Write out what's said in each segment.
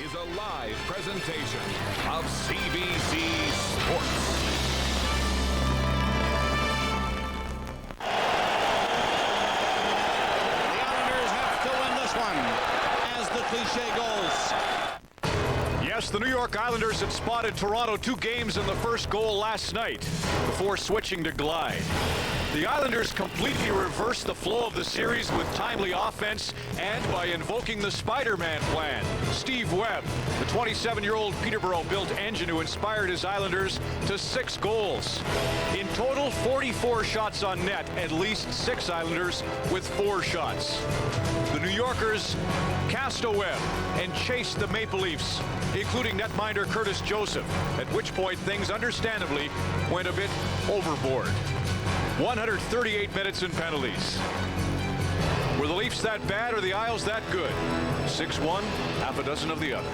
is a live presentation of CBC Sports. The Islanders have to win this one, as the cliche goes. Yes, the New York Islanders had spotted Toronto 2 games in the first goal last night before switching to glide. The Islanders completely reversed the flow of the series with timely offense and by invoking the Spider-Man plan. Steve Webb, the 27-year-old Peterborough-built engine who inspired his Islanders to 6 goals. In total, 44 shots on net, at least 6 Islanders with 4 shots. The New Yorkers cast a web and chased the Maple Leafs, including netminder Curtis Joseph, at which point things understandably went a bit overboard. 138 minutes in penalties. Were the Leafs that bad or the Isles that good? 6-1, half a dozen of the other.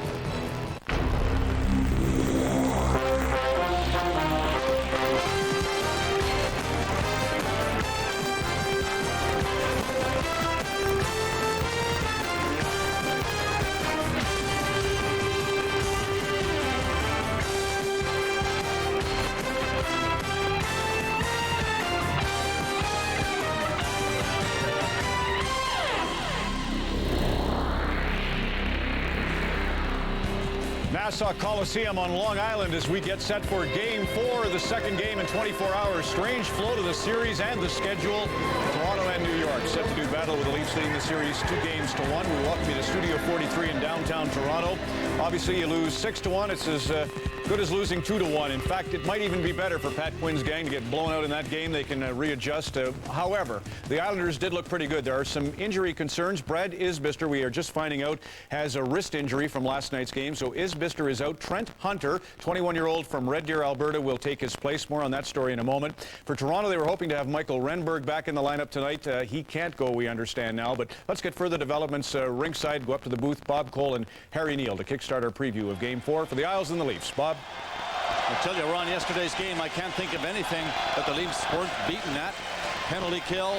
Nassau Coliseum on Long Island as we get set for Game 4, the second game in 24 hours. Strange flow to the series and the schedule. Toronto and New York set to do battle with the Leafs leading the series 2 games to 1. We welcome you to Studio 43 in downtown Toronto. Obviously, you lose 6-1. It's as good as losing 2-1. In fact, it might even be better for Pat Quinn's gang to get blown out in that game. They can readjust. However, the Islanders did look pretty good. There are some injury concerns. Brad Isbister, we are just finding out, has a wrist injury from last night's game. So Isbister is out. Trent Hunter, 21-year-old from Red Deer, Alberta, will take his place. More on that story in a moment. For Toronto, they were hoping to have Michael Renberg back in the lineup tonight. He can't go, we understand now. But let's get further developments ringside. Go up to the booth. Bob Cole and Harry Neale to kickstart our preview of Game 4 for the Isles and the Leafs. Bob? I'll tell you, Ron, yesterday's game, I can't think of anything that the Leafs weren't beaten at. Penalty kill,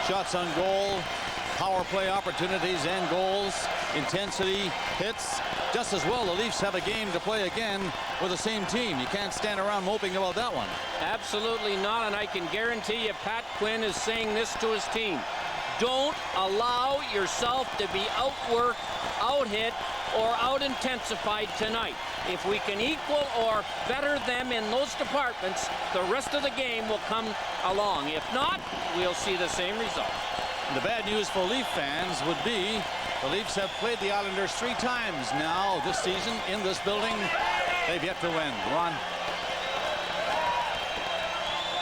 shots on goal, power play opportunities and goals, intensity, hits. Just as well, the Leafs have a game to play again with the same team. You can't stand around moping about that one. Absolutely not, and I can guarantee you Pat Quinn is saying this to his team. Don't allow yourself to be outworked, out-hit, or out-intensified tonight. If we can equal or better them in those departments, the rest of the game will come along. If not, we'll see the same result. The bad news for Leaf fans would be the Leafs have played the Islanders 3 times now this season in this building. They've yet to win. Ron?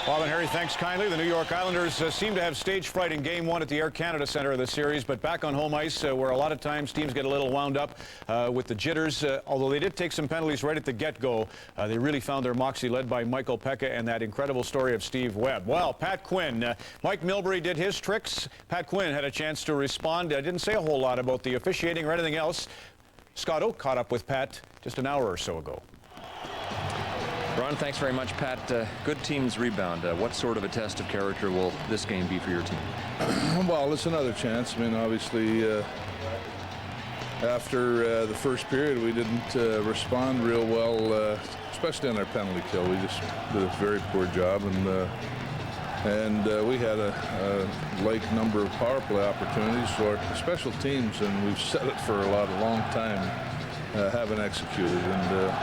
Bob and Harry, thanks kindly. The New York Islanders seem to have stage fright in Game 1 at the Air Canada Centre of the series, but back on home ice where a lot of times teams get a little wound up with the jitters. Although they did take some penalties right at the get-go, they really found their moxie led by Michael Pekka and that incredible story of Steve Webb. Well, Pat Quinn, Mike Milbury did his tricks. Pat Quinn had a chance to respond. I didn't say a whole lot about the officiating or anything else. Scott Oake caught up with Pat just an hour or so ago. Ron, thanks very much, Pat. Good team's rebound. What sort of a test of character will this game be for your team? Well, it's another chance. I mean, obviously, after the first period, we didn't respond real well, especially on our penalty kill. We just did a very poor job, and we had a like number of power play opportunities for special teams, and we've said it for a long time, haven't executed. And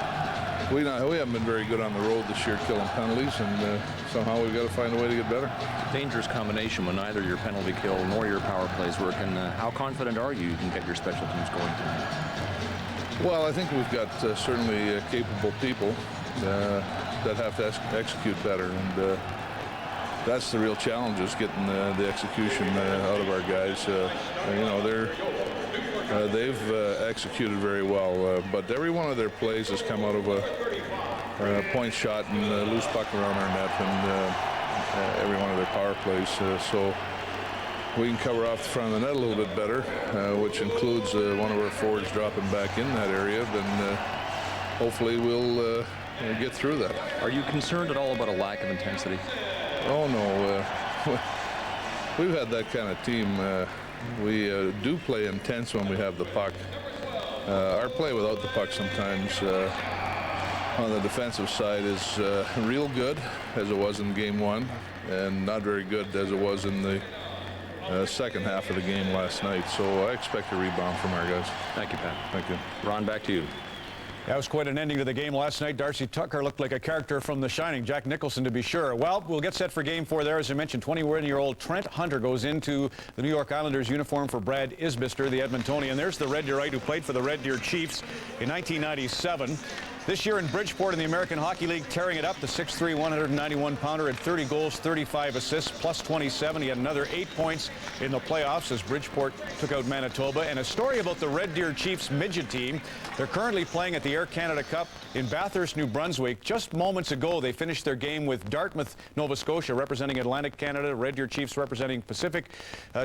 we haven't been very good on the road this year killing penalties, and somehow we've got to find a way to get better. Dangerous combination when neither your penalty kill nor your power plays work. And how confident are you can get your special teams going tonight? Well, I think we've got certainly capable people that have to execute better, and that's the real challenge, is getting the execution out of our guys. You know, they've executed very well, but every one of their plays has come out of a point shot and a loose puck around our net, and every one of their power plays. So we can cover off the front of the net a little bit better, which includes one of our forwards dropping back in that area. Then hopefully we'll get through that. Are you concerned at all about a lack of intensity? Oh, no. We've had that kind of team. We do play intense when we have the puck, Our play without the puck sometimes on the defensive side is real good, as it was in Game 1, and not very good as it was in the second half of the game last night. So I expect a rebound from our guys. Thank you, Pat. Thank you. Ron, back to you. That was quite an ending to the game last night. Darcy Tucker looked like a character from The Shining, Jack Nicholson to be sure. Well, we'll get set for Game 4 there. As I mentioned, 21-year-old Trent Hunter goes into the New York Islanders uniform for Brad Isbister, the Edmontonian. There's the Red Deerite who played for the Red Deer Chiefs in 1997. This year in Bridgeport in the American Hockey League, tearing it up, the 6'3", 191-pounder had 30 goals, 35 assists, plus 27. He had another 8 points in the playoffs as Bridgeport took out Manitoba. And a story about the Red Deer Chiefs midget team. They're currently playing at the Air Canada Cup in Bathurst, New Brunswick. Just moments ago, they finished their game with Dartmouth, Nova Scotia, representing Atlantic Canada, Red Deer Chiefs representing Pacific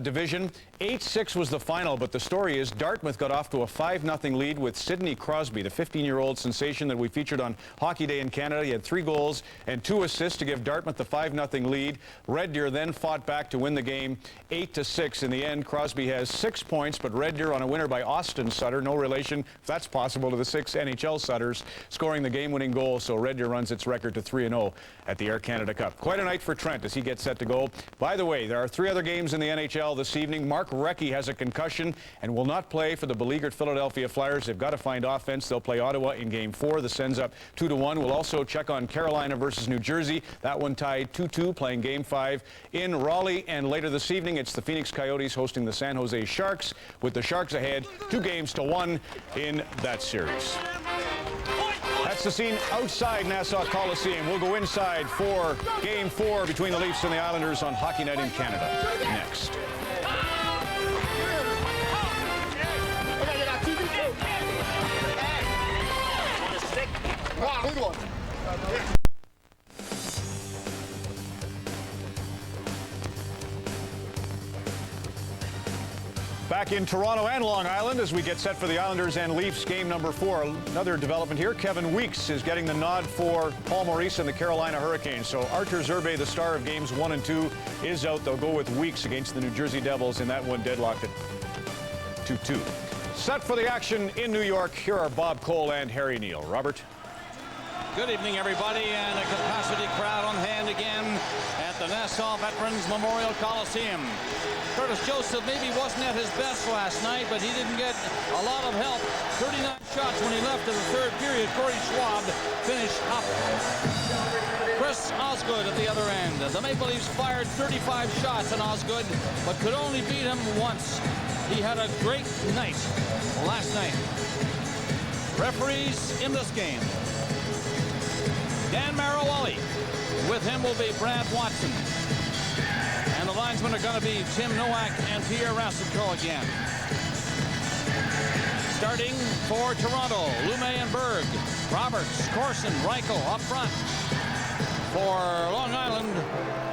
Division. 8-6 was the final, but the story is Dartmouth got off to a 5-0 lead with Sidney Crosby, the 15-year-old sensation that we featured on Hockey Day in Canada. He had 3 goals and 2 assists to give Dartmouth the 5-0 lead. Red Deer then fought back to win the game 8-6. In the end, Crosby has 6 points, but Red Deer on a winner by Austin Sutter, no relation, if that's possible, to the 6 NHL Sutters, scoring the game-winning goal. So Red Deer runs its record to 3-0 at the Air Canada Cup. Quite a night for Trent as he gets set to go. By the way, there are 3 other games in the NHL this evening. Mark Recchi has a concussion and will not play for the beleaguered Philadelphia Flyers. They've got to find offense. They'll play Ottawa in Game 4. The Sens up 2-1. We'll also check on Carolina versus New Jersey. That one tied 2-2, playing Game 5 in Raleigh. And later this evening, it's the Phoenix Coyotes hosting the San Jose Sharks, with the Sharks ahead 2-1 in that series. That's the scene outside Nassau Coliseum. We'll go inside for Game 4 between the Leafs and the Islanders on Hockey Night in Canada next. Back in Toronto and Long Island as we get set for the Islanders and Leafs game number 4. Another development here. Kevin Weeks is getting the nod for Paul Maurice and the Carolina Hurricanes. So Artur Zerbe, the star of games 1 and 2, is out. They'll go with Weeks against the New Jersey Devils in that one deadlocked at 2-2. Set for the action in New York. Here are Bob Cole and Harry Neale. Robert. Good evening, everybody, and a capacity crowd on hand again at the Nassau Veterans Memorial Coliseum. Curtis Joseph maybe wasn't at his best last night, but he didn't get a lot of help. 39 shots when he left in the third period. Corey Schwab finished up. Chris Osgood at the other end. The Maple Leafs fired 35 shots on Osgood, but could only beat him once. He had a great night last night. Referees in this game: Dan Marawali. With him will be Brad Watson. And the linesmen are going to be Tim Nowak and Pierre Rasenko again. Starting for Toronto, Lume and Berg, Roberts, Corson, Reichel up front. For Long Island,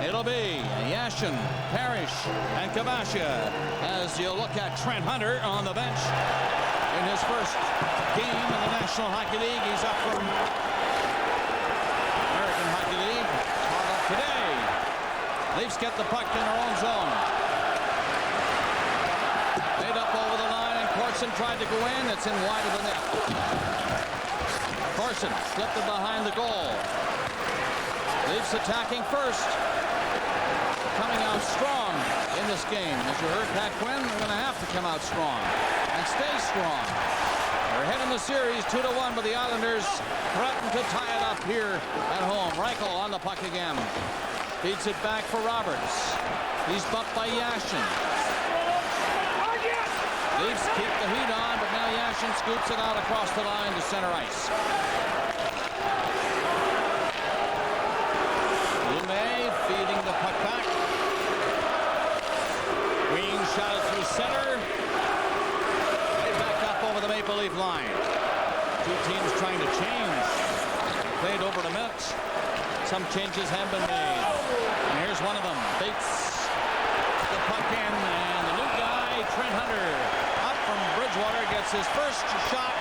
it'll be Yashin, Parrish, and Kabasha as you look at Trent Hunter on the bench in his first game in the National Hockey League. He's up from American Hockey League. Today, Leafs get the puck in their own zone. Made up over the line, and Corson tried to go in. It's in wide of the net. Corson slipped it behind the goal. Leafs attacking first. Coming out strong in this game. As you heard Pat Quinn, they're going to have to come out strong and stay strong. They're ahead in the series 2-1, but the Islanders threaten to tie it up here at home. Reichel on the puck again. Feeds it back for Roberts. He's bumped by Yashin. Leafs keep the heat on, but now Yashin scoops it out across the line to center ice. Lume feeding the puck back. Green shot it through center. They back up over the Maple Leaf line. Two teams trying to change. Played over a minute. Some changes have been made. And here's one of them. Bates. The puck in, and the new guy, Trent Hunter, up from Bridgewater, gets his first shot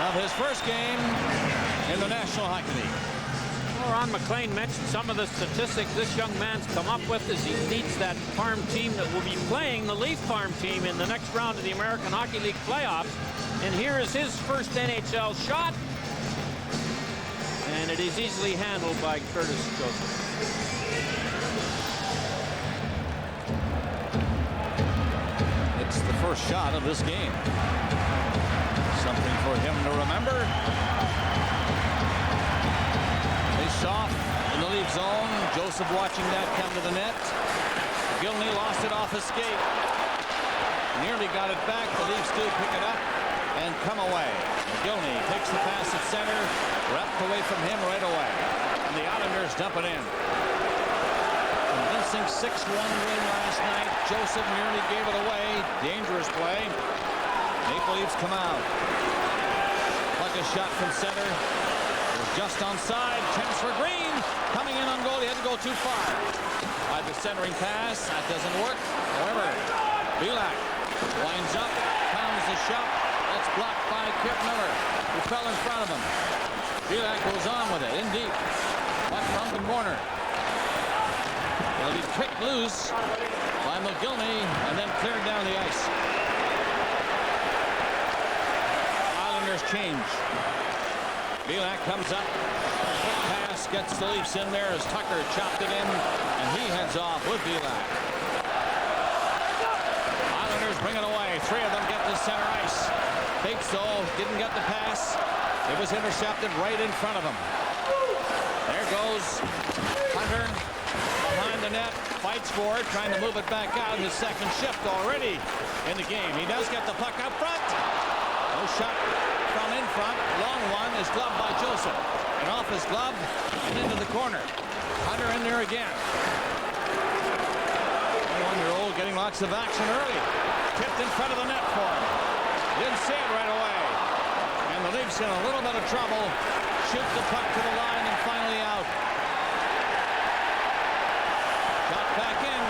of his first game in the National Hockey League. Well, Ron McLean mentioned some of the statistics this young man's come up with as he leads that farm team that will be playing the Leaf farm team in the next round of the American Hockey League playoffs. And here is his first NHL shot. And it is easily handled by Curtis Joseph. It's the first shot of this game. Something for him to remember. Face off in the Leaf zone. Joseph watching that come to the net. Mogilny lost it off his skate. Nearly got it back. The Leafs do pick it up and come away. Mogilny takes the pass at center. Wrapped away from him right away. And the Islanders dump it in. Convincing 6-1 win last night. Joseph nearly gave it away. Dangerous play. Maple Leafs come out. Like a shot from center. Just onside. Chance for Green. Coming in on goal. He had to go too far. By the centering pass. That doesn't work. However, Belak winds up. Pounds the shot. That's blocked by Kip Miller, who fell in front of him. Belak goes on with it. In deep. Puck from the corner. It'll be kicked loose by Mogilny and then cleared down the ice. Islanders change. Belak comes up. Quick pass gets the Leafs in there as Tucker chopped it in, and he heads off with Belak. Islanders bring it away. 3 of them get to center ice. Bates, though, didn't get the pass. It was intercepted right in front of him. There goes Hunter behind the net. Fights for it, trying to move it back out. His second shift already in the game. He does get the puck up front. No shot from in front. Long one is gloved by Joseph. And off his glove and into the corner. Hunter in there again. 21-year-old getting lots of action early. Tipped in front of the net for him. Didn't see it right away. And the Leafs in a little bit of trouble. Shoot the puck to the line and finally out. Got back in.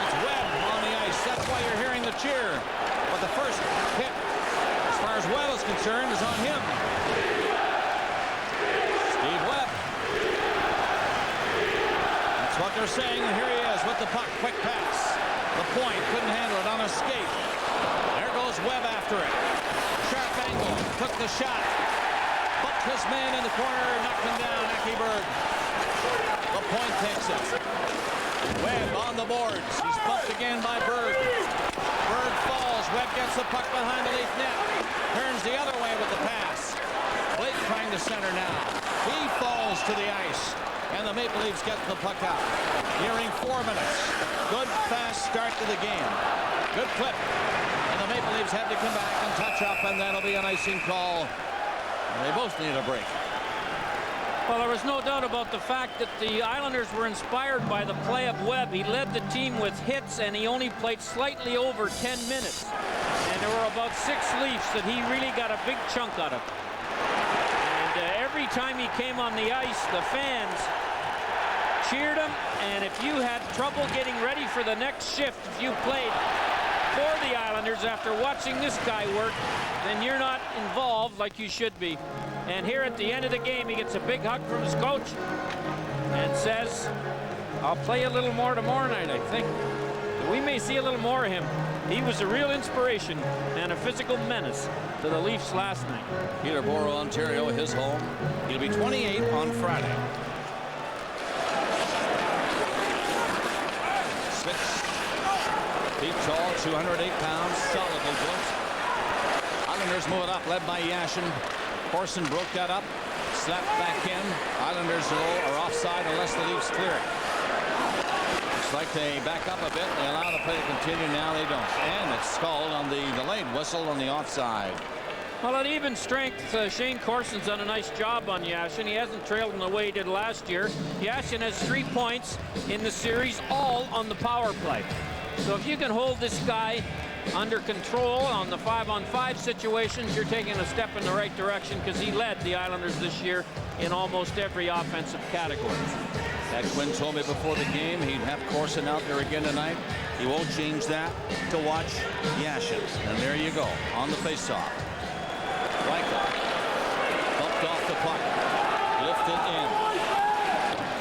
It's Webb on the ice. That's why you're hearing the cheer. But the first hit, as far as Webb is concerned, is on him. Steve Webb. That's what they're saying. And here he is with the puck. Quick pass. The point. Couldn't handle it on a skate. There goes Webb after it. Sharp angle. Took the shot. Bucked his man in the corner. Knocked him down. Ekeberg. The point takes it. Webb on the boards. He's bumped again by Berg. Berg falls. Webb gets the puck behind the Leaf net. Turns the other way with the pass. Blake trying to center now. He falls to the ice. And the Maple Leafs get the puck out. Nearing 4 minutes. Good fast start to the game. Good clip. And the Maple Leafs had to come back and touch up, and that'll be an icing call. And they both need a break. Well, there was no doubt about the fact that the Islanders were inspired by the play of Webb. He led the team with hits, and he only played slightly over 10 minutes. And there were about 6 Leafs that he really got a big chunk out of. And every time he came on the ice, the fans cheered him. And if you had trouble getting ready for the next shift, if you played for the Islanders after watching this guy work, then you're not involved like you should be. And here at the end of the game, he gets a big hug from his coach and says, I'll play a little more tomorrow night, I think. We may see a little more of him. He was a real inspiration and a physical menace to the Leafs last night. Peterborough, Ontario, his home. He'll be 28 on Friday. 6 feet tall, 208 pounds, solidly built. Islanders move it up, led by Yashin. Corson broke that up, slapped back in. Islanders are offside unless the Leafs clear it. Looks like they back up a bit. They allow the play to continue. Now they don't. And it's called on the delayed whistle on the offside. Well, at even strength, Shane Corson's done a nice job on Yashin. He hasn't trailed in the way he did last year. Yashin has 3 points in the series, all on the power play. So if you can hold this guy under control on the 5-on-5 situations, you're taking a step in the right direction, because he led the Islanders this year in almost every offensive category. That Quinn told me before the game he'd have Corson out there again tonight. He won't change that to watch Yashin. And there you go, on the faceoff. Reichel bumped off the puck, lifted in.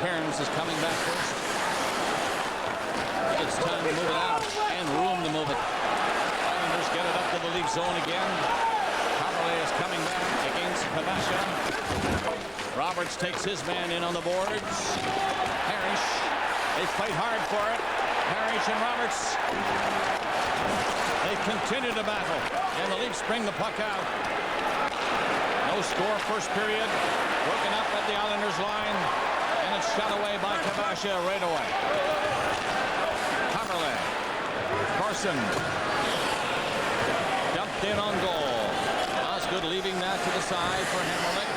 Cairns is coming back first. It's time to move it out and room to move it. Islanders get it up to the Leaf zone again. Kaberle is coming back against Kavasha. Roberts takes his man in on the boards. Parrish, they fight hard for it. Parrish and Roberts. They continue to battle, and the Leafs bring the puck out. No score first period. Broken up at the Islanders line, and it's shot away by Kavasha right away. Hamrlik. Corson. Dumped in on goal. Osgood leaving that to the side for Hamrlik.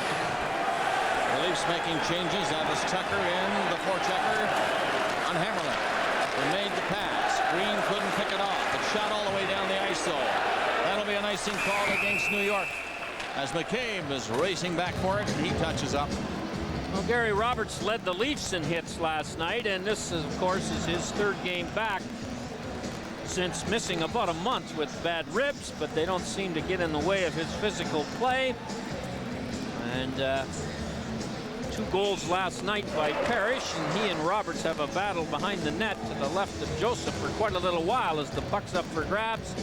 The Leafs making changes. That is Tucker in the forechecker on Hamrlik. They made the pass. Green couldn't pick it off. It shot all the way down the ice, though. That'll be an icing call against New York, as McCabe is racing back for it, and he touches up. Well, Gary Roberts led the Leafs in hits last night, and this, of course, is his third game back since missing about a month with bad ribs, but they don't seem to get in the way of his physical play. And 2 goals last night by Parrish, and he and Roberts have a battle behind the net to the left of Joseph for quite a little while as the puck's up for grabs.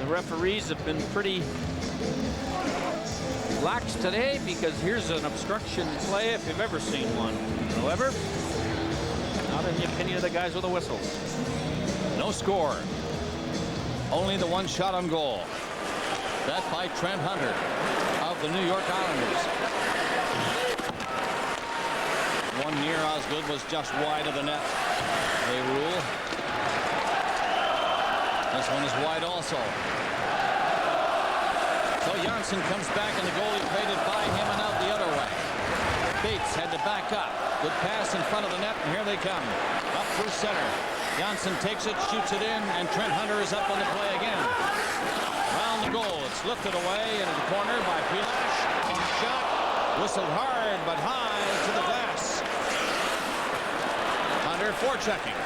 The referees have been pretty lax today, because here's an obstruction play if you've ever seen one. However, not in the opinion of the guys with the whistles. No score. Only the 1 shot on goal. That by Trent Hunter of the New York Islanders. One near Osgood was just wide of the net. They rule. This one is wide also. So Yashin comes back, and the goalie traded by him and out the other way. Bates had to back up. Good pass in front of the net, and here they come. Up through center. Yashin takes it, shoots it in, and Trent Hunter is up on the play again. Around the goal, it's lifted away into the corner by Pilash. On the shot, whistled hard but high to the glass. Hunter forechecking.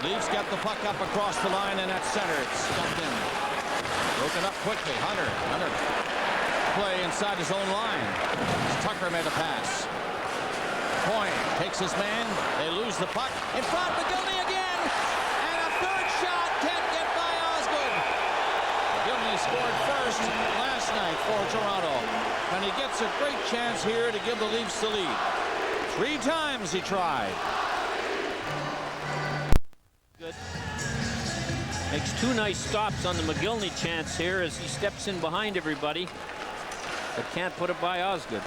Leafs got the puck up across the line, and at center, it's stuffed in. Broken up quickly. Hunter play inside his own line. Tucker made a pass. Point takes his man. They lose the puck. In front, Mogilny again. And a third shot can't get by Osgood. Mogilny scored first last night for Toronto. And he gets a great chance here to give the Leafs the lead. 3 times he tried. Good. Makes 2 nice stops on the Mogilny chance here as he steps in behind everybody, but can't put it by Osgood.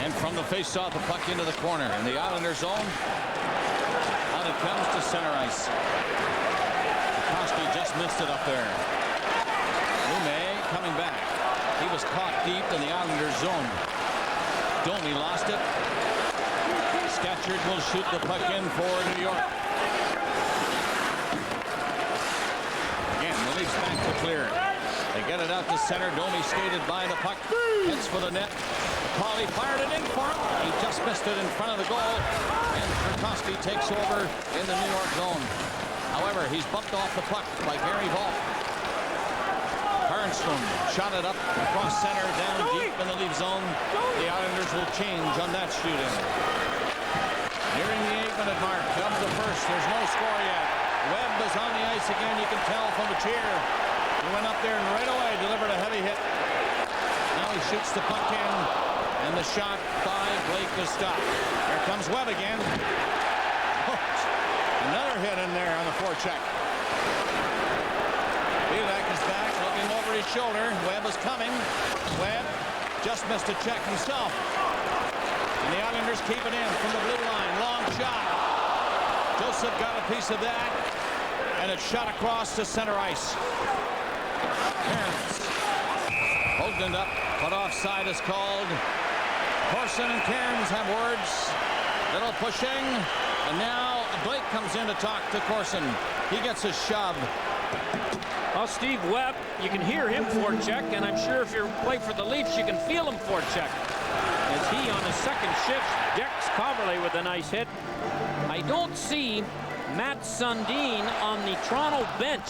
And from the face-off, the puck into the corner in the Islander zone. Out it comes to center ice. Koski just missed it up there. Lume coming back. He was caught deep in the Islander zone. Domi lost it. Scatchard will shoot the puck in for New York. Leafs back to clear. They get it out to center. Domi skated by the puck. Hits for the net. Pauly fired it in for him. He just missed it in front of the goal. And Koski takes over in the New York zone. However, he's bumped off the puck by Gary Volk. Nystrom shot it up across center, down deep in the Leaf zone. The Islanders will change on that shoot-in. Nearing the 8-minute mark of the first. There's no score yet. Webb is on the ice again. You can tell from the cheer. He went up there and right away delivered a heavy hit. Now he shoots the puck in, and the shot by Blake is stopped. Here comes Webb again. Another hit in there on the forecheck. Belak is back, looking over his shoulder. Webb is coming. Webb just missed a check himself. And the Islanders keep it in from the blue line. Long shot. Joseph got a piece of that, and it's shot across to center ice. Cairns. Hoagland up, but offside is called. Corson and Cairns have words. Little pushing, and now Blake comes in to talk to Corson. He gets a shove. Well, Steve Webb, you can hear him forecheck, and I'm sure if you play for the Leafs, you can feel him forecheck. As he, on his second shift, decks Kaberle with a nice hit. I don't see Matt Sundin on the Toronto bench.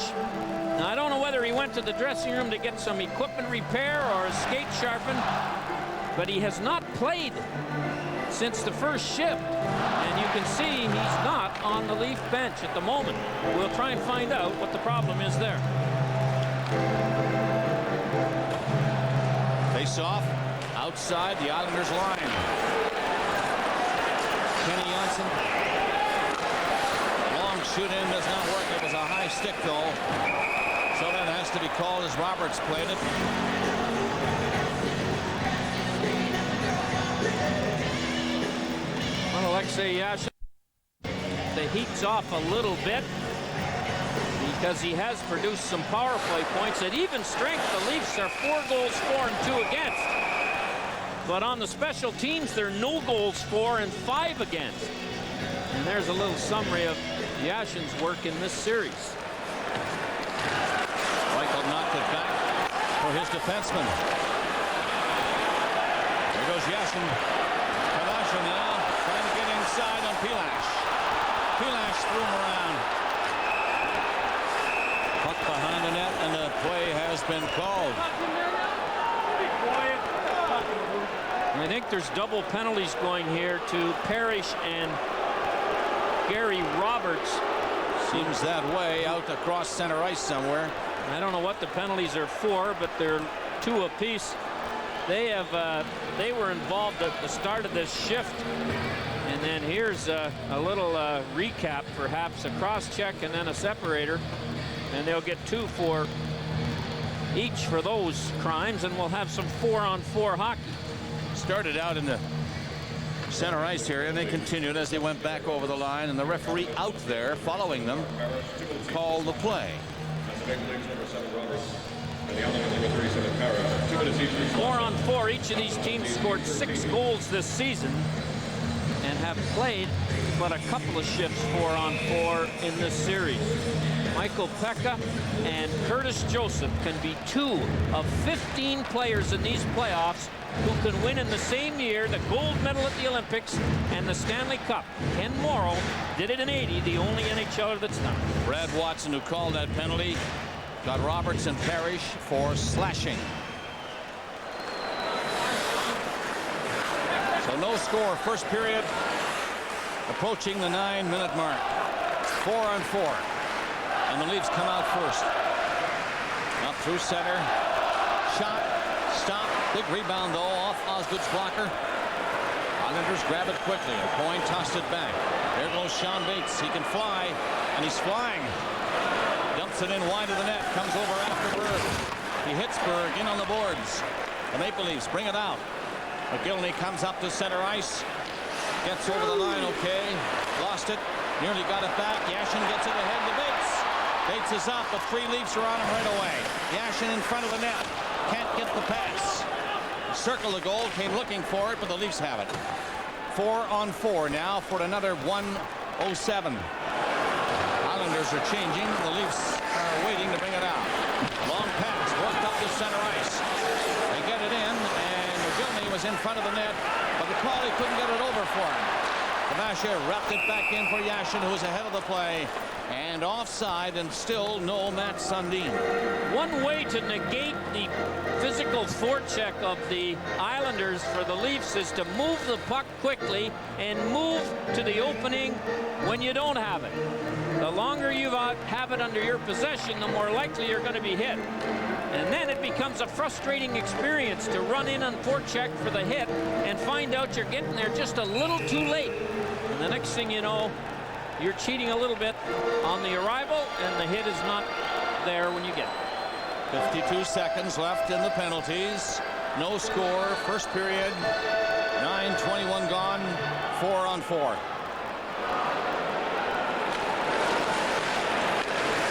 Now, I don't know whether he went to the dressing room to get some equipment repair or his skate sharpened, but he has not played since the first shift. And you can see he's not on the Leaf bench at the moment. We'll try and find out what the problem is there. Face off outside the Islanders line. Kenny Johnson. Long shoot in does not work. It was a high stick though. So that has to be called as Roberts played it. Well, Alexei Yashin, the heat's off a little bit because he has produced some power play points. At even strength, the Leafs are 4 goals for and 2 against. But on the special teams, they're no goals for and 5 against. And there's a little summary of Yashin's work in this series. Michael knocked it back for his defenseman. There goes Yashin. Kaberle now trying to get inside on Pilash. Pilash threw him around. Puck behind the net, and the play has been called. I think there's double penalties going here to Parrish and Gary Roberts. Seems that way out across center ice somewhere. I don't know what the penalties are for, but they're 2 apiece. They were involved at the start of this shift. And then here's a little recap, perhaps a cross-check and then a separator. And they'll get 2 for each for those crimes, and we'll have some 4-on-4 hockey. Started out in the center ice area, and they continued as they went back over the line, and the referee out there following them called the play. 4-on-4. Each of these teams scored 6 goals this season and have played but a couple of shifts 4-on-4 in this series. Michael Pekka and Curtis Joseph can be 2 of 15 players in these playoffs who can win in the same year the gold medal at the Olympics and the Stanley Cup. Ken Morrow did it in '80, the only NHLer that's done it. Brad Watson, who called that penalty, got Roberts and Parrish for slashing. So no score, first period, approaching the 9-minute mark. 4-on-4, and the Leafs come out first. Up through center, shot, stop, big rebound though off Osgood's blocker. Islanders grab it quickly, and Coyne tossed it back. There goes Shawn Bates, he can fly, and he's flying. Dumps it in wide of the net, comes over after Berg. He hits Berg in on the boards. The Maple Leafs bring it out. Mogilny comes up to center ice. Gets over the line, okay. Lost it. Nearly got it back. Yashin gets it ahead to Bates. Bates is up, but 3 Leafs are on him right away. Yashin in front of the net. Can't get the pass. Circle the goal, came looking for it, but the Leafs have it. 4-on-4 now for another 1:07. Islanders are changing. The Leafs are waiting to bring it out. Long pass, worked up to center ice. They get it in, and Mogilny was in front of the net, but McCauley couldn't get it over for him. Kaberle wrapped it back in for Yashin, who was ahead of the play, and offside, and still no Matt Sundin. One way to negate the physical forecheck of the Islanders for the Leafs is to move the puck quickly and move to the opening when you don't have it. The longer you have it under your possession, the more likely you're going to be hit. And then it becomes a frustrating experience to run in on forecheck for the hit and find out you're getting there just a little too late. And the next thing you know, you're cheating a little bit on the arrival, and the hit is not there when you get it. 52 seconds left in the penalties. No score. First period. 9:21 gone. 4-on-4.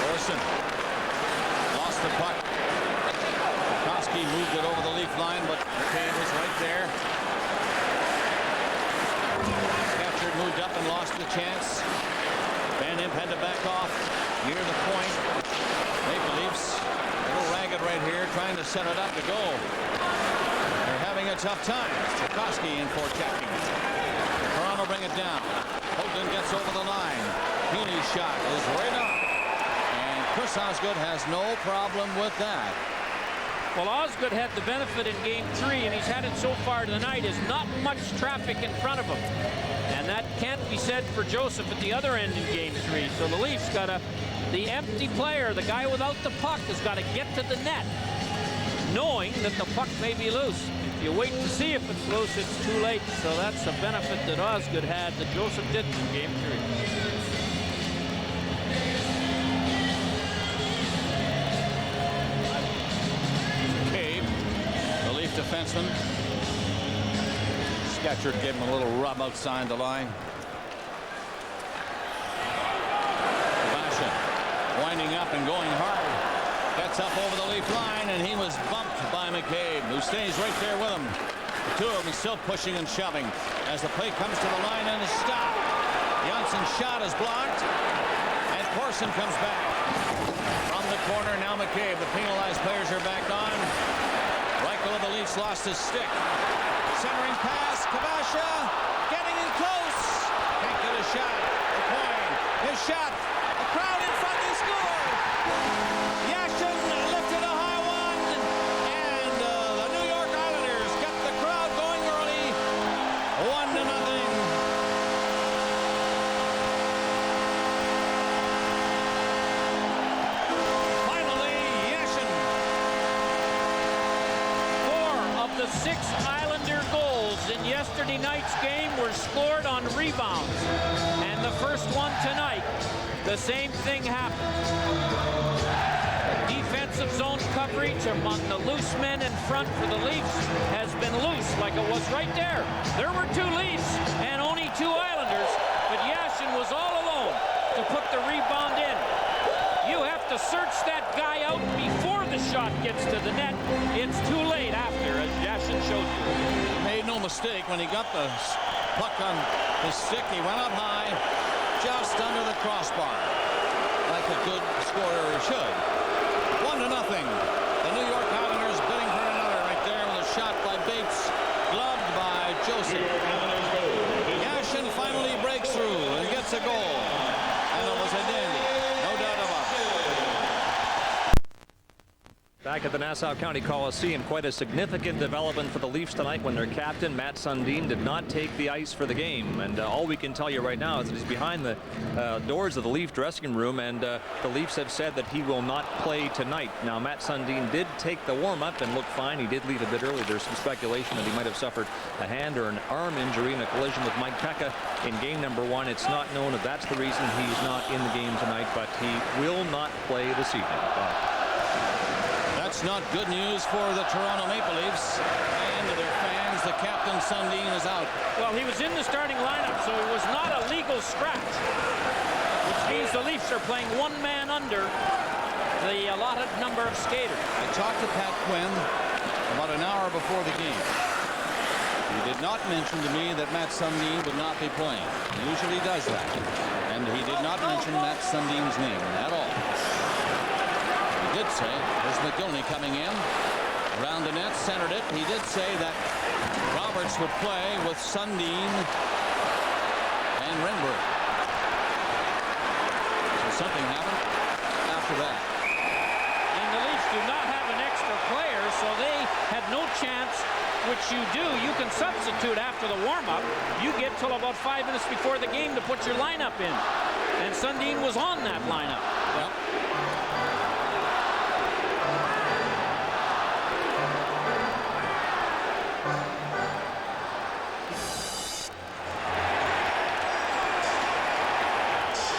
Corson lost the puck. Koski moved it over the Leaf line, but McCabe was right there. Captured, moved up, and lost the chance. Van Imp had to back off near the point. Maple Leafs a little ragged right here, trying to set it up to go. They're having a tough time. Koski in for checking. Toronto bring it down. Hoagland gets over the line. Heaney's shot is right up. And Chris Osgood has no problem with that. Well, Osgood had the benefit in Game 3, and he's had it so far tonight, is not much traffic in front of him. And that can't be said for Joseph at the other end in Game 3. So the Leafs got to, the empty player, the guy without the puck, has got to get to the net, knowing that the puck may be loose. If you wait to see if it's loose, it's too late. So that's a benefit that Osgood had that Joseph didn't in Game 3. Defenseman. Sketcher gave him a little rub outside the line. Basha winding up and going hard. Gets up over the Leaf line, and he was bumped by McCabe, who stays right there with him. The two of them still pushing and shoving as the play comes to the line and is stopped. Janssen's shot is blocked, and Corson comes back. From the corner, now McCabe. The penalized players are back on. Reichel of the Leafs lost his stick. Centering pass, Kabasha getting in close. Can't get a shot. The point. His shot. A crowd in front. He scored. Yashin lifted a high one, and the New York Islanders got the crowd going early. 1-0. The 6 Islander goals in yesterday night's game were scored on rebounds. And the first one tonight, the same thing happened. Defensive zone coverage among the loose men in front for the Leafs has been loose, like it was right there. There were 2 Leafs and only 2 Islanders, but Yashin was all alone to put the rebound in. You have to search that guy out before the shot gets to the net. It's too late after, as Yashin showed you. Made no mistake when he got the puck on his stick. He went up high, just under the crossbar, like a good scorer should. 1-0. The New York Islanders bidding for another right there with a shot by Bates, gloved by Joseph. Yashin finally breaks through and gets a goal. And it was a dandy. No doubt about it. Back at the Nassau County Coliseum, quite a significant development for the Leafs tonight when their captain, Matt Sundin, did not take the ice for the game. And all we can tell you right now is that he's behind the doors of the Leaf dressing room, and the Leafs have said that he will not play tonight. Now, Matt Sundin did take the warm-up and looked fine. He did leave a bit early. There's some speculation that he might have suffered a hand or an arm injury in a collision with Mike Pekka in game number 1. It's not known if that's the reason he's not in the game tonight, but he will not play this evening. That's not good news for the Toronto Maple Leafs and their fans. The captain, Sundin, is out. Well, he was in the starting lineup, so it was not a legal scratch, which means the Leafs are playing 1 man under the allotted number of skaters. I talked to Pat Quinn about an hour before the game. He did not mention to me that Matt Sundin would not be playing. He usually does that. And he did not mention Matt Sundin's name at all. He did say, there's Mogilny coming in, around the net, centered it. He did say that Roberts would play with Sundin and Renberg. So something happened after that. And the Leafs do not have an extra player, so they had no chance, which you do. You can substitute after the warm-up. You get till about 5 minutes before the game to put your lineup in. And Sundin was on that lineup. Yep.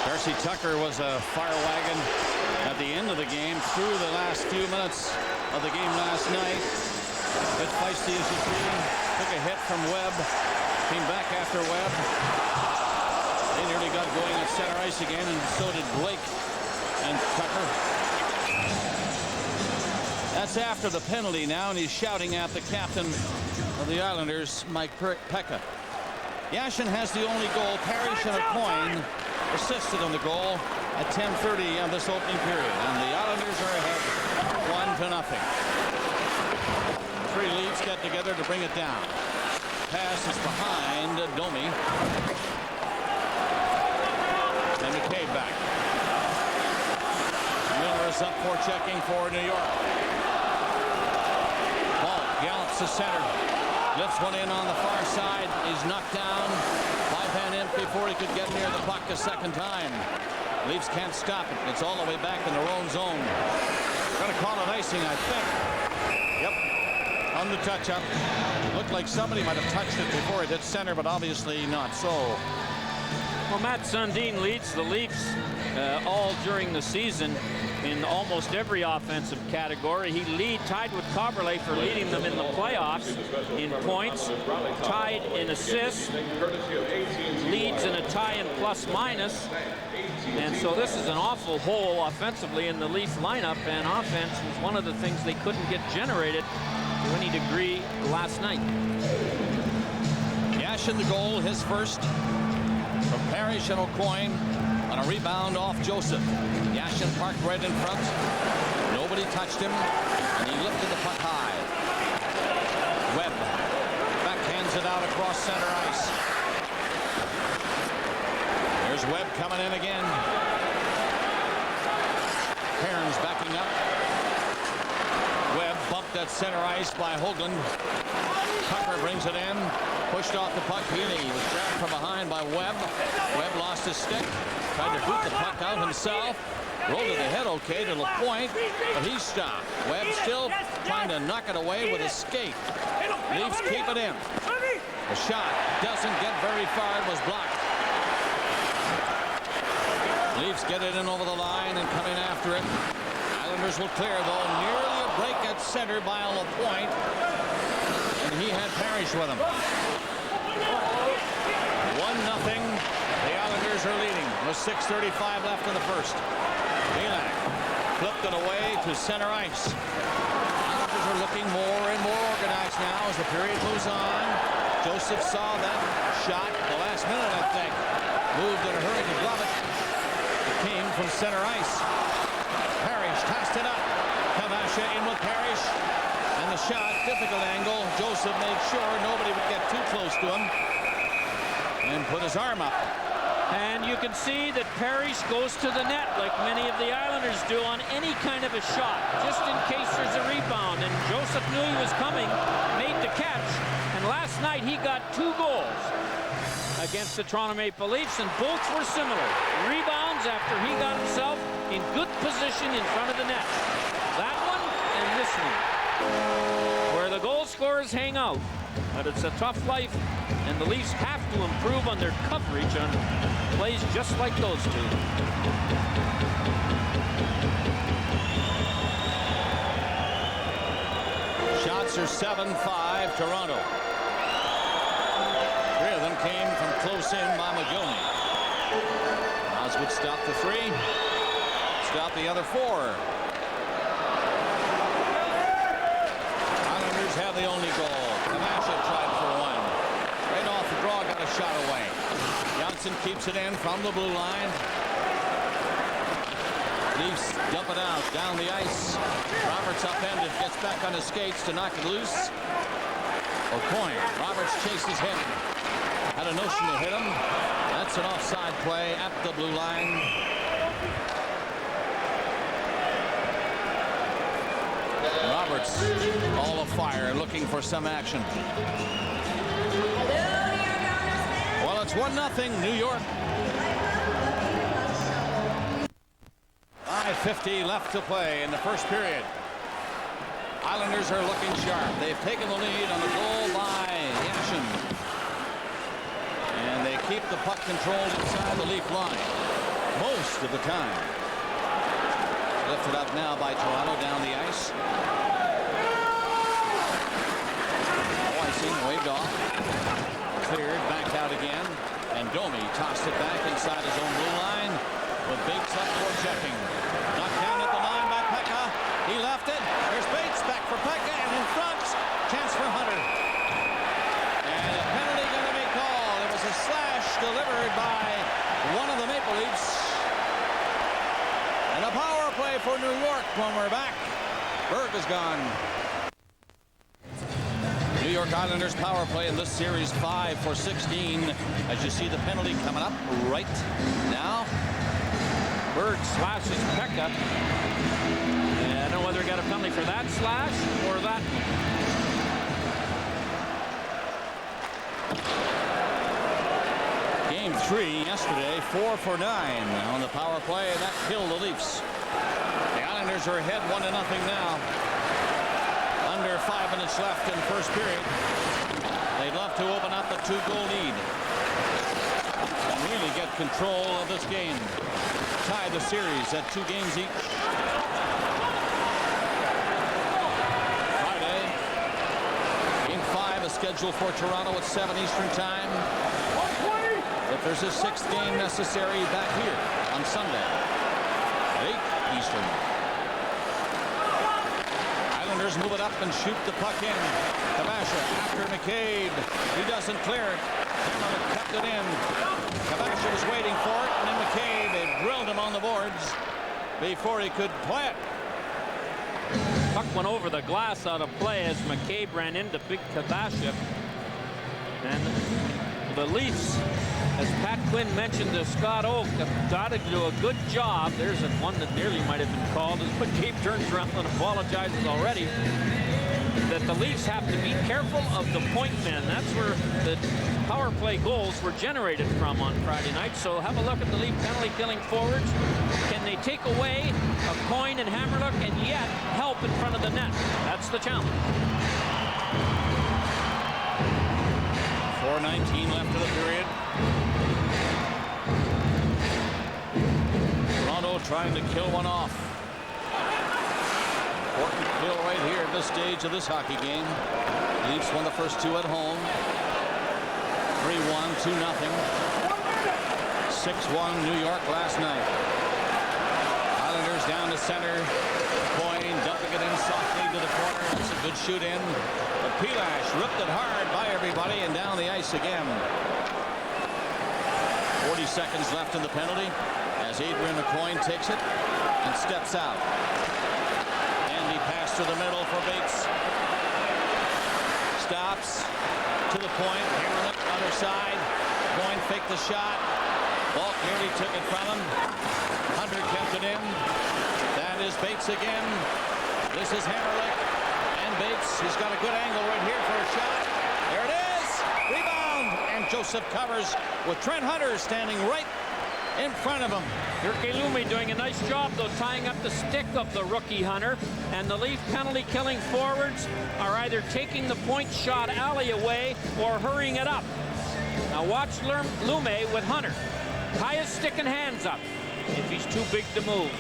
Darcy Tucker was a fire wagon at the end of the game, through the last few minutes of the game last night. Bit feisty as you see. Took a hit from Webb. Came back after Webb. They nearly got going at center ice again, and so did Blake and Tucker. That's after the penalty now, and he's shouting at the captain of the Islanders, Mike Pekka. Yashin has the only goal. Parrish and a coin assisted on the goal at 10:30 of this opening period, and the Islanders are ahead 1-0. 3 Leafs get together to bring it down. Pass is behind Domi. And McCabe back. Miller is up for checking for New York. to center. Lifts one in on the far side. He's knocked down. 5-hand in before he could get near the puck a second time. Leafs can't stop it. It's all the way back in their own zone. Going to call it icing, I think. Yep. On the touch-up. Looked like somebody might have touched it before it hit center, but obviously not so. Well, Matt Sundin leads the Leafs all during the season in almost every offensive category. He tied with Kaberle for leading them in the playoffs in points, tied in assists, leads in a tie in plus-minus. And so this is an awful hole offensively in the Leafs lineup, and offense was one of the things they couldn't get generated to any degree last night. Yashin the goal, his first from Parrish and O'Coin on a rebound off Joseph. Yashin parked right in front. Nobody touched him, and he lifted the puck high. Webb backhands it out across center ice. There's Webb coming in again. Cairns backing up. Webb bumped at center ice by Hoagland. Tucker brings it in. Pushed off the puck. Heaney was grabbed from behind by Webb. Webb lost his stick. Tried to boot the puck out himself. Rolled it ahead okay to the point, but he's stopped. Webb still trying to knock it away with a skate. Leafs keep it in. The shot doesn't get very far. It was blocked. Leafs get it in over the line and come in after it. Islanders will clear, though. Nearly a break at center by LaPointe. And he had Parrish with him. 1-0. The Islanders are leading with 6:35 left in the first. Belak flipped it away to center ice. Islanders are looking more and more organized now as the period moves on. Joseph saw that shot the last minute, I think. Moved in a hurry to glove it. It came from center ice. Parrish tossed it up. Kavasha in with Parrish. And the shot, difficult angle. Joseph made sure nobody would get too close to him. And put his arm up. And you can see that Parrish goes to the net like many of the Islanders do on any kind of a shot, just in case there's a rebound. And Joseph knew he was coming, made the catch. And last night he got 2 goals against the Toronto Maple Leafs, and both were similar. Rebounds after he got himself in good position in front of the net. That one and this one, where the goal scorers hang out. But it's a tough life, and the Leafs have to improve on their coverage on plays just like those two. Shots are 7-5 Toronto. 3 of them came from close in by Mogilny. Osgood stopped the 3. Stopped the other 4. Islanders have the only goal. Kamasha tried for 1. Right off the draw, got a shot away. Johnson keeps it in from the blue line. Leafs dump it out down the ice. Roberts upended, gets back on his skates to knock it loose. O'Coin. Roberts chases him. Had a notion to hit him. That's an offside play at the blue line. Roberts all afire, looking for some action. Well, it's 1-0 New York. 5:50 left to play in the first period. Islanders are looking sharp. They've taken the lead on the goal by Yashin. And they keep the puck controlled inside the Leaf line most of the time. Lifted up now by Toronto down the ice. Waved off. Cleared, back out again. And Domi tossed it back inside his own blue line with Bates up for checking. Knocked down at the line by Pekka. He left it. There's Bates back for Pekka, and in front, chance for Hunter. And a penalty going to be called. It was a slash delivered by one of the Maple Leafs. And a power play for New York when we're back. Berg is gone. New York Islanders power play in this series 5 for 16. As you see the penalty coming up right now. Berg slashes Pekka. And I don't know whether he got a penalty for that slash or that one. 3 yesterday, 4 for 9 on the power play, and that killed the Leafs. The Islanders are ahead 1-0 now. Under 5 minutes left in the first period. They'd love to open up a 2-goal lead and really get control of this game. Tie the series at 2 games each. Friday, Game 5 is scheduled for Toronto at 7 Eastern Time. If there's a 6th game necessary, back here on Sunday at 8 Eastern. Islanders move it up and shoot the puck in. Kaberle after McCabe. He doesn't clear it. Hamrlik kept it in. Kaberle was waiting for it, and then McCabe, they drilled him on the boards before he could play it. Puck went over the glass out of play as McCabe ran into big Kaberle. And the Leafs, as Pat Quinn mentioned to Scott Oak, have got to do a good job. There's one that nearly might have been called as McCabe turns around and apologizes already. That the Leafs have to be careful of the point men. That's where the power play goals were generated from on Friday night. So have a look at the Leaf penalty killing forwards. Can they take away a Coyne and Hamrlik and yet help in front of the net? That's the challenge. 4:19 left of the period. Toronto trying to kill one off. Important kill right here at this stage of this hockey game. Leafs won the first 2 at home. 3-1, 2-0. 6-1 New York last night. Islanders down to center. Coyne dumping it in softly to the corner. That's a good shoot in. But Pilash ripped it hard by everybody and down the ice again. 40 seconds left in the penalty as Adrian Coyne takes it and steps out. And he passed to the middle for Bates. Stops to the point. Hamrlik other side. Coyne faked the shot. Ball clearly took it from him. Hunter kept it in. That is Bates again. This is Hamrlik. And Bates, he's got a good angle right here for a shot. There it is. Rebound. And Joseph covers with Trent Hunter standing right in front of him. Jyrki Lumme doing a nice job, though, tying up the stick of the rookie Hunter. And the Leaf penalty-killing forwards are either taking the point shot alley away or hurrying it up. Now watch Lumme with Hunter. Tie his stick and hands up if he's too big to move.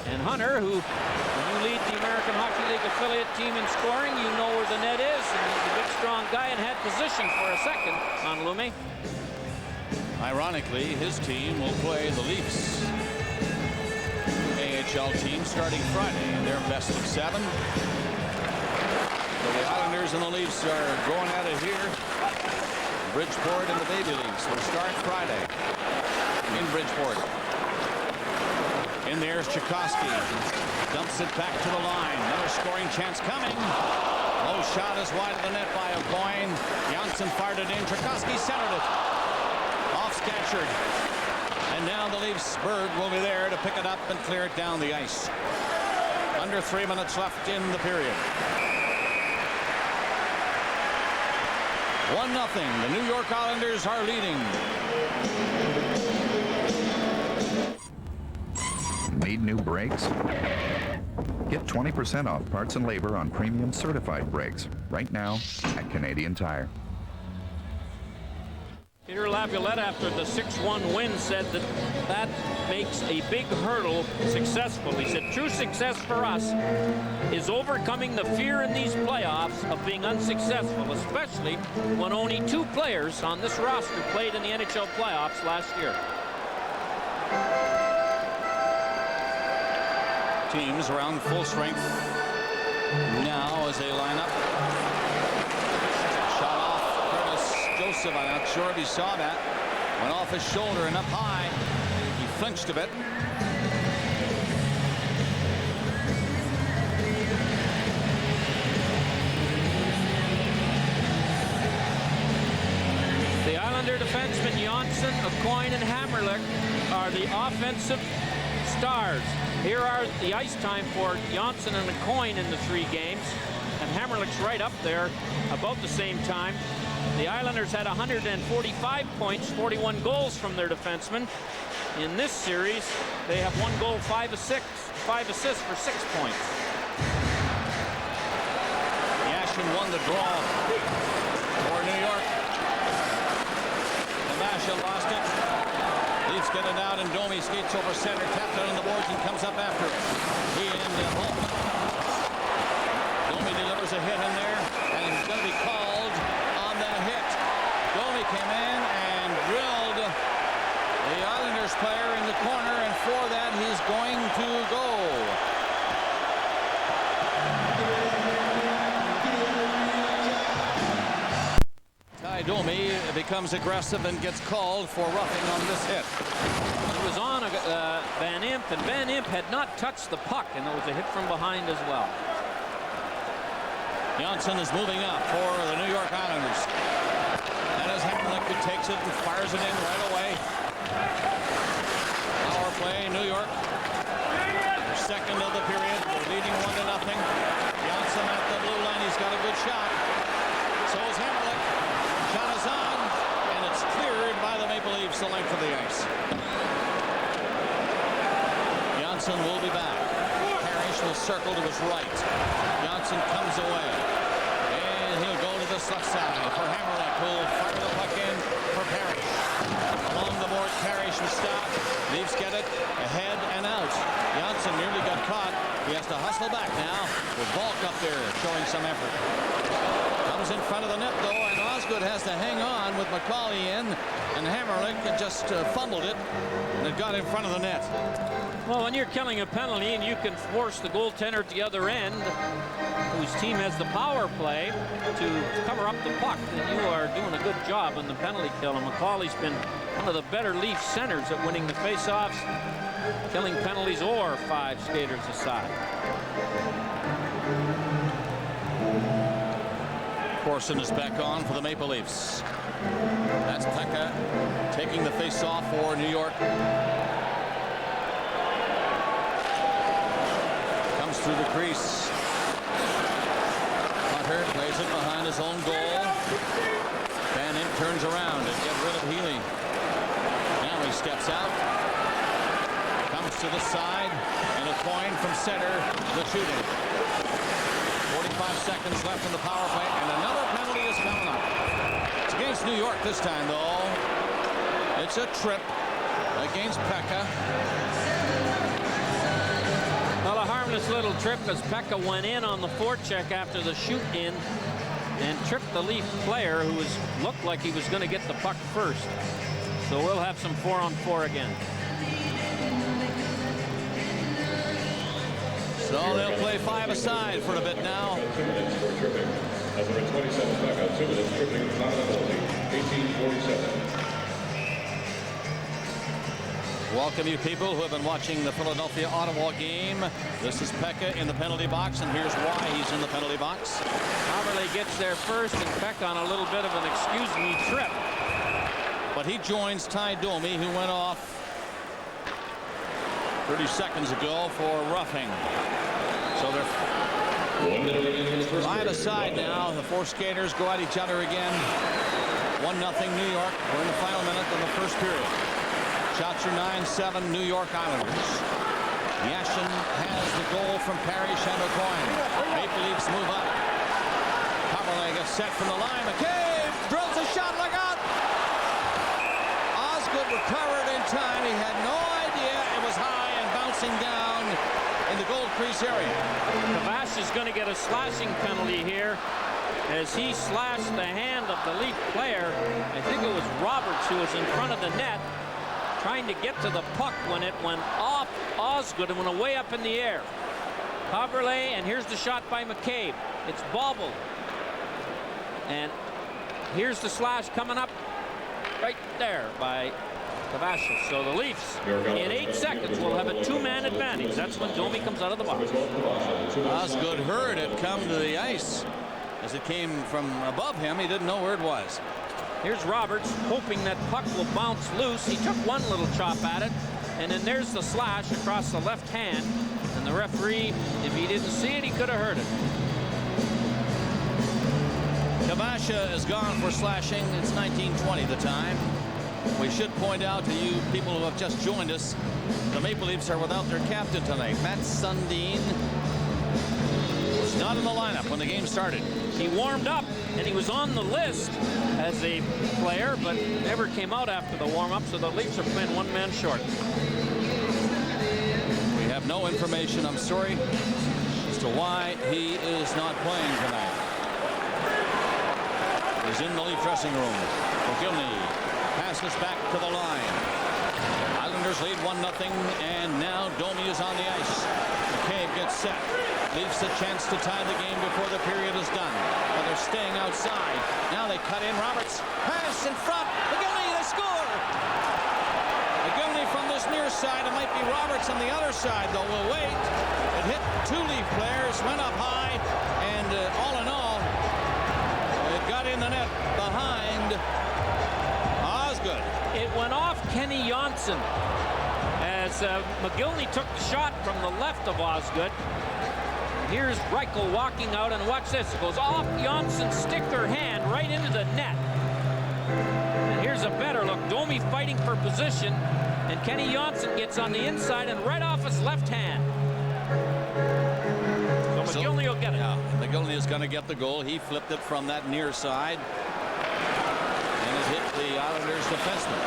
And Hunter, who, when you lead the American Hockey League affiliate team in scoring, you know where the net is. And he's a big, strong guy and had position for a second on Lumme. Ironically, his team will play the Leafs AHL team starting Friday in their best of 7. So the Islanders and the Leafs are going at it here. Bridgeport and the Baby Leafs will start Friday in Bridgeport. In there's Tchaikovsky. Dumps it back to the line. Another scoring chance coming. Low shot is wide of the net by Coyne. Janssen fired it in. Tchaikovsky centered it. Off-scatchered. And now the Leafs bird will be there to pick it up and clear it down the ice. Under 3 minutes left in the period. 1-0. The New York Islanders are leading. Need new brakes? Get 20% off parts and labor on premium certified brakes right now at Canadian Tire. Peter Laviolette, after the 6-1 win, said that makes a big hurdle successful. He said, true success for us is overcoming the fear in these playoffs of being unsuccessful, especially when only 2 players on this roster played in the NHL playoffs last year. Teams around full strength now as they line up. Shot off Curtis Joseph. I'm not sure if he saw that. Went off his shoulder and up high. He flinched a bit. The Islander defensemen Janssen, Coyne, and Hamrlik are the offensive stars. Here are the ice time for Janssen and Coyne in the 3 games. And Hammerlick's right up there about the same time. The Islanders had 145 points, 41 goals from their defensemen. In this series, they have 1 goal, 5 assists for 6 points. Yashin won the draw for New York. Kaberle lost it. Leafs get it out, and Domi skates over center, tapped out on the boards, and comes up after it. He and Holt. Domi delivers a hit in there, and he's going to be called on that hit. Domi came in and drilled the Islanders player in the corner, and for that, he's going to go. Domi becomes aggressive and gets called for roughing on this hit. It was on Van Imp, and Van Imp had not touched the puck, and there was a hit from behind as well. Johnson is moving up for the New York Islanders. And as Hamrlik takes it and fires it in right away. Power play, New York. Second of the period, they're leading 1-0. Johnson at the blue line, he's got a good shot. So is Hamrlik. Shot is on, and it's cleared by the Maple Leafs the length of the ice. Johnson will be back. Parrish will circle to his right. Johnson comes away, and he'll go to the left side for Hamrlik, who'll fire the puck in for Parrish. Along the board, Parrish will stop. Leafs get it ahead and out. Johnson nearly got caught. He has to hustle back now with Volk up there showing some effort. Comes in front of the net, though, and Osgood has to hang on with McCauley in, and Hamrlik just fumbled it, and it got in front of the net. Well, when you're killing a penalty and you can force the goaltender at the other end, whose team has the power play, to cover up the puck, then you are doing a good job on the penalty kill. And McCauley's been one of the better Leaf centers at winning the faceoffs, killing penalties or 5 skaters aside. Corson is back on for the Maple Leafs. That's Pekka taking the face-off for New York. Comes through the crease. Hunter plays it behind his own goal. Van Imp turns around and gets rid of Healy. Now he steps out. Comes to the side, and a coin from center, the shooting. 45 seconds left in the power play, and another penalty is coming up. It's against New York this time, though. It's a trip against Pekka. Well, a harmless little trip as Pekka went in on the forecheck after the shoot-in and tripped the Leaf player who looked like he was going to get the puck first. So we'll have some 4-on-4 again. So they'll play 5 aside for a bit now. Welcome you people who have been watching the Philadelphia-Ottawa game. This is Pekka in the penalty box, and here's why he's in the penalty box. Kaberle gets there first, and Pekka on a little bit of an excuse-me trip. But he joins Ty Domi, who went off 30 seconds ago for roughing. So they're 5 aside now. The 4 skaters go at each other again. 1-0 New York. We're in the final minute of the first period. Shots are 9-7 New York Islanders. Yashin has the goal from Parrish and O'Coin. Maple Leafs move up. Kaberle gets set from the line. McCabe drills a shot. Look out! Osgood recovered in time. He had no idea it was high and bouncing down in the goal crease area. Kaberle is going to get a slashing penalty here as he slashed the hand of the Leaf player. I think it was Roberts who was in front of the net trying to get to the puck when it went off Osgood and went way up in the air. Kaberle, and here's the shot by McCabe. It's bobbled. And here's the slash coming up right there by Kaberle. So the Leafs, in 8 seconds, will have a 2-man advantage. That's when Domi comes out of the box. Osgood heard it come to the ice. As it came from above him, he didn't know where it was. Here's Roberts, hoping that puck will bounce loose. He took one little chop at it, and then there's the slash across the left hand. And the referee, if he didn't see it, he could have heard it. Kabasha is gone for slashing. It's 19:20 the time. We should point out to you people who have just joined us, the Maple Leafs are without their captain tonight. Matt Sundin was not in the lineup when the game started. He warmed up, and he was on the list as a player, but never came out after the warm-up, so the Leafs are playing one man short. We have no information, I'm sorry, as to why he is not playing tonight. He's in the Leaf dressing room. Mogilny passes back to the line. Islanders lead 1-0, and now Domi is on the ice. McCabe gets set. Leafs a chance to tie the game before the period is done. But they're staying outside. Now they cut in. Roberts pass in front. Mogilny, they score! Mogilny from this near side. It might be Roberts on the other side, though. We'll wait. It hit two Leaf players, went up high, and all in all, it got in the net behind Osgood. It went off Kenny Jonsson as Mogilny took the shot from the left of Osgood. Here's Reichel walking out, and watch this. It goes off Jonsson's stick or hand right into the net. And here's a better look. Domi fighting for position, and Kenny Jonsson gets on the inside and right off his left hand. So Mogilny will get it. Yeah, Mogilny is going to get the goal. He flipped it from that near side, and it hit the Islanders defenseman.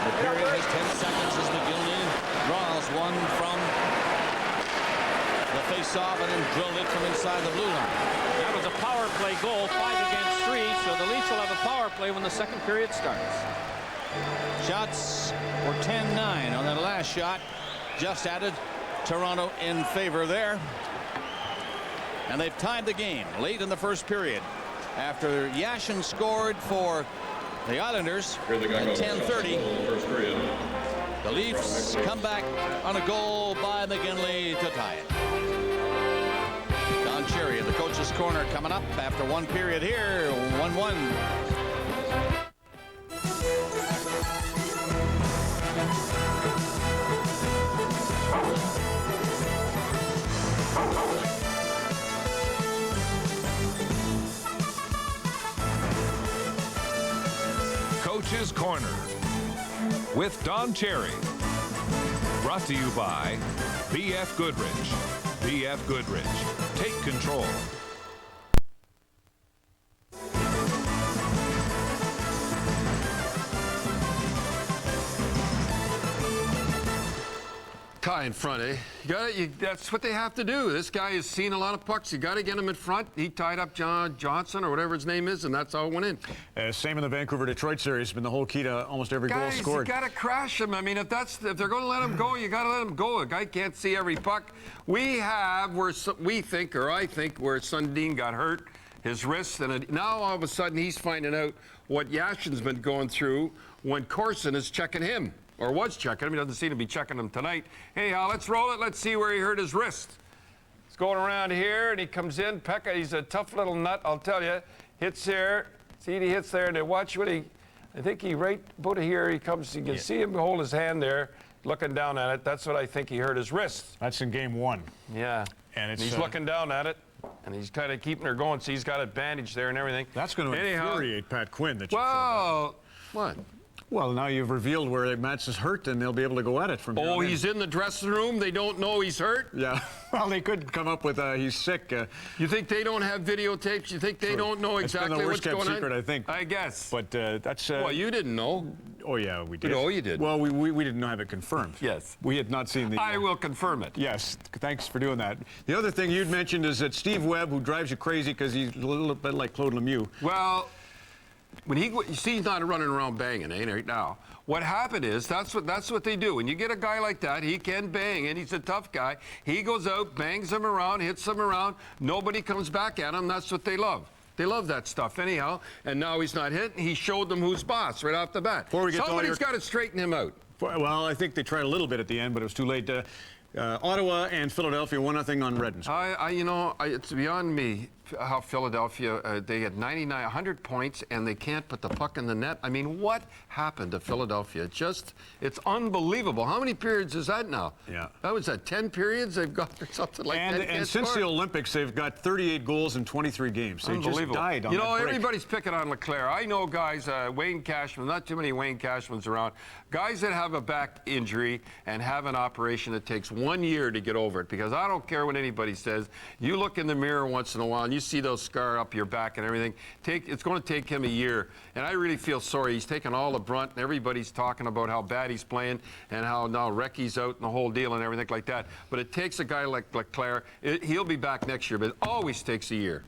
The period has 10 seconds as Mogilny draws one from the face-off and then drilled it from inside the blue line. That was a power play goal, 5 against 3, so the Leafs will have a power play when the second period starts. Shots were 10-9 on that last shot. Just added. Toronto in favor there. And they've tied the game late in the first period after Yashin scored for the Islanders at 10:30. The Leafs come back on a goal by Mogilny to tie it. Don Cherry at the coach's corner coming up after one period here, 1-1. Coach's Corner with Don Cherry. Brought to you by B.F. Goodrich. B.F. Goodrich. Take control. Tie in front, eh? That's what they have to do. This guy has seen a lot of pucks. You got to get him in front. He tied up Johnson or whatever his name is, and that's how it went in. Same in the Vancouver-Detroit series. Been the whole key to almost every goal scored. You got to crash him. I mean, if they're going to let him go, you got to let him go. A guy can't see every puck. We think, or I think, where Sundin got hurt, his wrist, and now all of a sudden he's finding out what Yashin's been going through when Corson is checking him. Or was checking him. He doesn't seem to be checking him tonight. Hey, let's roll it. Let's see where he hurt his wrist. He's going around here, and he comes in. Pekka, he's a tough little nut, I'll tell you. Hits there. See, he hits there, and then watch what I think he right about here. He comes. You can see him hold his hand there, looking down at it. That's what I think he hurt his wrist. That's in game one. Yeah. And he's looking down at it, and he's kind of keeping her going. See, he's got it bandaged there and everything. That's going to infuriate Pat Quinn. What? Well, now you've revealed where Mats is hurt, and they'll be able to go at it from here. Oh, he's in the dressing room. They don't know he's hurt? Yeah. Well, they could come up with he's sick. You think they don't have videotapes? You think they don't know exactly what's going on? It's been the worst kept secret, I think. I guess. But that's... well, you didn't know. Oh, yeah, we did. No, you did. Well, we didn't have it confirmed. Yes. We had not seen the... I will confirm it. Yes. Thanks for doing that. The other thing you'd mentioned is that Steve Webb, who drives you crazy because he's a little bit like Claude Lemieux. Well, when you see, he's not running around banging, right now. What happened is, that's what they do. When you get a guy like that, he can bang, and he's a tough guy. He goes out, bangs them around, hits them around. Nobody comes back at him. That's what they love. They love that stuff anyhow. And now he's not hitting. He showed them who's boss right off the bat. Somebody's got to straighten him out. Well, I think they tried a little bit at the end, but it was too late. Ottawa and Philadelphia 1-0 on Red and it's beyond me. how Philadelphia, they had 100 points, and they can't put the puck in the net. I mean, what happened to Philadelphia? It's unbelievable. How many periods is that now? Yeah. That was 10 periods they've got or something like that. And since the Olympics, they've got 38 goals in 23 games. They just died on You know, that break. everybody's picking on Leclerc. I know guys, Wayne Cashman, not too many Wayne Cashmans around. Guys that have a back injury and have an operation that takes 1 year to get over it, because I don't care what anybody says. You look in the mirror once in a while and you see those scars up your back and everything. It's going to take him a year. And I really feel sorry. He's taking all the brunt, and everybody's talking about how bad he's playing and how now Recky's out and the whole deal and everything like that. But it takes a guy like Leclerc. He'll be back next year, but it always takes a year.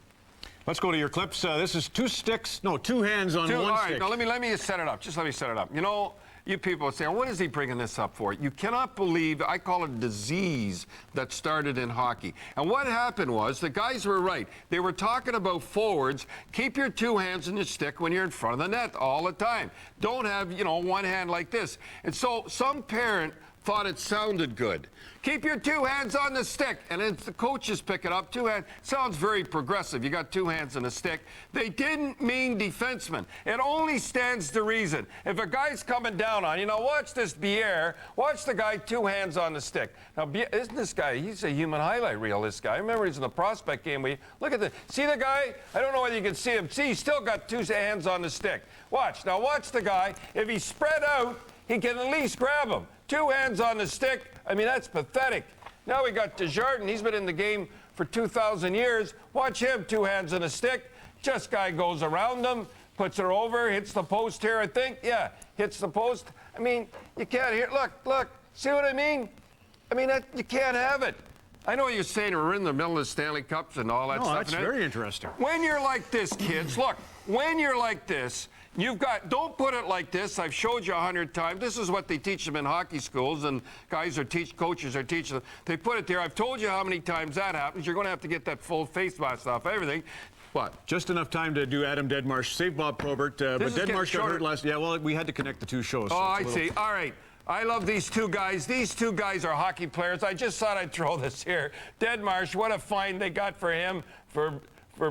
Let's go to your clips. This is two hands on one all right, stick. now let me set it up. Just let me set it up. You know, you people are saying, what is he bringing this up for? You cannot believe, I call it a disease that started in hockey. And what happened was, the guys were right. They were talking about forwards. Keep your two hands in your stick when you're in front of the net all the time. Don't have, one hand like this. And so some parent thought it sounded good. Keep your two hands on the stick. And then the coaches pick it up. Two hands. Sounds very progressive. You got two hands on the stick. They didn't mean defenseman. It only stands to reason. If a guy's coming down on, watch this Bière. Watch the guy two hands on the stick. Now, isn't this guy, he's a human highlight reel, this guy. I remember he's in the prospect game. Look at this. See the guy? I don't know whether you can see him. See, he's still got two hands on the stick. Watch. Now, watch the guy. If he's spread out, he can at least grab him. Two hands on the stick. I mean, that's pathetic. Now we got Desjardins. He's been in the game for 2,000 years. Watch him, two hands on the stick. Just guy goes around them, puts her over, hits the post here, I think. Yeah, hits the post. I mean, you can't hear. Look. See what I mean? I mean, you can't have it. I know you're saying we're in the middle of the Stanley Cups and all that stuff. No, that's very interesting. When you're like this, kids, look, when you're like this, don't put it like this. I've showed you 100 times. This is what they teach them in hockey schools, and coaches are teaching them. They put it there. I've told you how many times that happens. You're going to have to get that full face mask off everything. What? Just enough time to do Adam Deadmarsh, save Bob Probert, but Deadmarsh got hurt last. Yeah, well, we had to connect the two shows. Oh, I see. All right. I love these two guys. These two guys are hockey players. I just thought I'd throw this here. Deadmarsh, what a find they got for him, for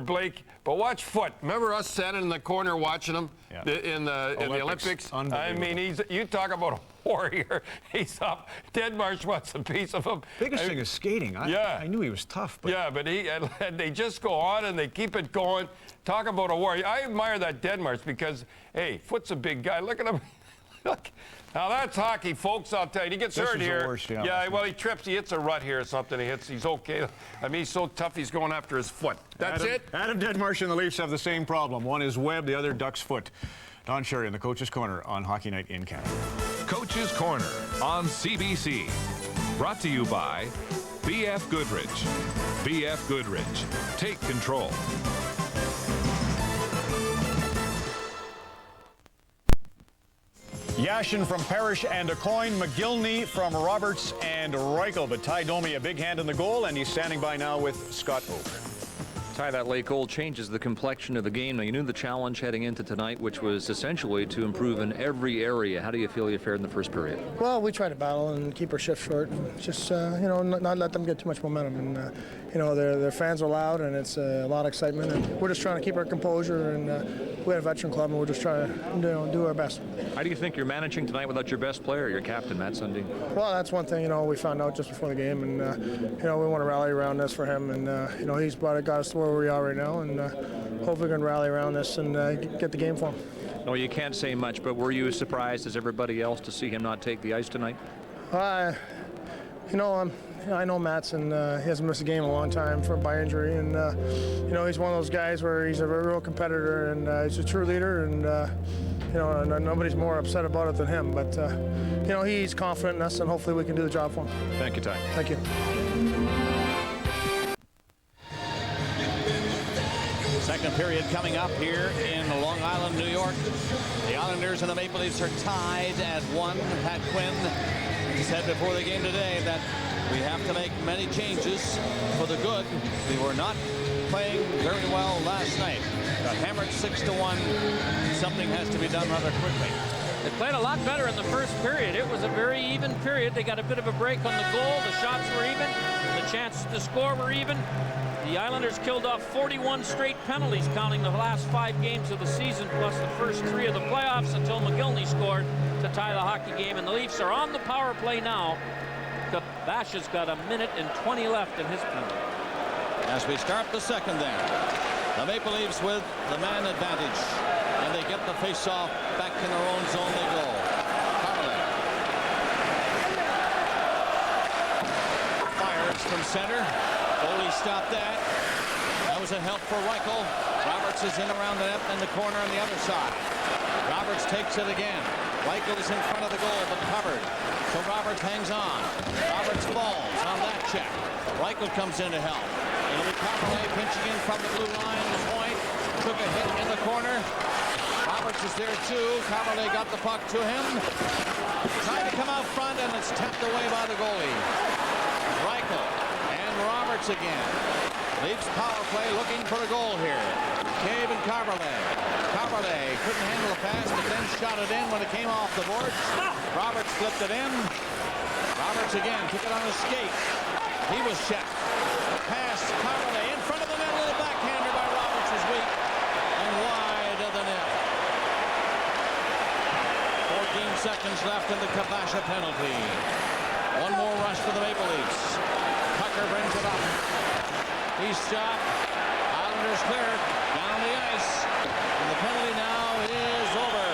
Blake. But watch Foot. Remember us standing in the corner watching him in the Olympics? I mean, you talk about a warrior. He's up. Deadmarsh wants a piece of him. Biggest thing is skating. I knew he was tough. But. Yeah, but they just go on and they keep it going. Talk about a warrior. I admire that Deadmarsh because, hey, Foot's a big guy. Look at him. Look. Now that's hockey, folks. I'll tell you. He gets hurt here. Worst, well, he trips. He hits a rut here or something. He's okay. I mean, he's so tough. He's going after his foot. That's it. Adam Deadmarsh and the Leafs have the same problem. One is Webb, the other Duck's foot. Don Cherry in the Coach's Corner on Hockey Night in Canada. Coach's Corner on CBC. Brought to you by BF Goodrich. BF Goodrich. Take control. Yashin from Parrish and Aucoin, Mogilny from Roberts and Reichel. But Ty Domi, a big hand in the goal, and he's standing by now with Scott Oak. Ty, that late goal changes the complexion of the game. Now, you knew the challenge heading into tonight, which was essentially to improve in every area. How do you feel you fared in the first period? Well, we tried to battle and keep our shift short. And just, not let them get too much momentum. And, their fans are loud, and it's a lot of excitement. And we're just trying to keep our composure. And we had a veteran club, and we're just trying to do our best. How do you think you're managing tonight without your best player, your captain, Matt Sundin? Well, that's one thing, we found out just before the game. And, we want to rally around this for him. And, he's got us to where we are right now. And hopefully we can rally around this and get the game for him. No, you can't say much, but were you as surprised as everybody else to see him not take the ice tonight? I know Matt's, and he hasn't missed a game in a long time by injury. And, he's one of those guys where he's a real competitor, and he's a true leader. And, nobody's more upset about it than him. But, he's confident in us, and hopefully we can do the job for him. Thank you, Ty. Thank you. Second period coming up here in Long Island, New York. The Islanders and the Maple Leafs are tied at 1. Pat Quinn said before the game today that we have to make many changes for the good. We were not playing very well last night. Got hammered 6-1. Something has to be done rather quickly. They played a lot better in the first period. It was a very even period. They got a bit of a break on the goal. The shots were even. The chances to score were even. The Islanders killed off 41 straight penalties, counting the last 5 games of the season, plus the first 3 of the playoffs until Mogilny scored to tie the hockey game. And the Leafs are on the power play now. Kabasha's got 1 minute and 20 left in his penalty. As we start the second then, the Maple Leafs with the man advantage. And they get the face-off back in their own zone. They go. Kaberle fires from center. Goalie stopped that. That was a help for Reichel. Roberts is in around the net in the corner on the other side. Roberts takes it again. Reichel is in front of the goal, but covered. So Roberts hangs on. Roberts falls on that check. Reichel comes in to help. It'll be Kaberle pinching in from the blue line. The point took a hit in the corner. Roberts is there too. Kaberle got the puck to him. Trying to come out front, and it's tapped away by the goalie. Reichel and Roberts again. Leafs power play looking for a goal here. McCabe and Kaberle. Kaberle couldn't handle the pass, but then shot it in when it came off the boards. Roberts flipped it in. Roberts again took it on his skate. He was checked. Pass Kaberle in front of the net. A little backhander by Roberts is weak and wide of the net. 14 seconds left in the Kabasha penalty. One more rush for the Maple Leafs. Tucker brings it up. He's stopped. Islanders cleared down the ice. And the penalty now is over.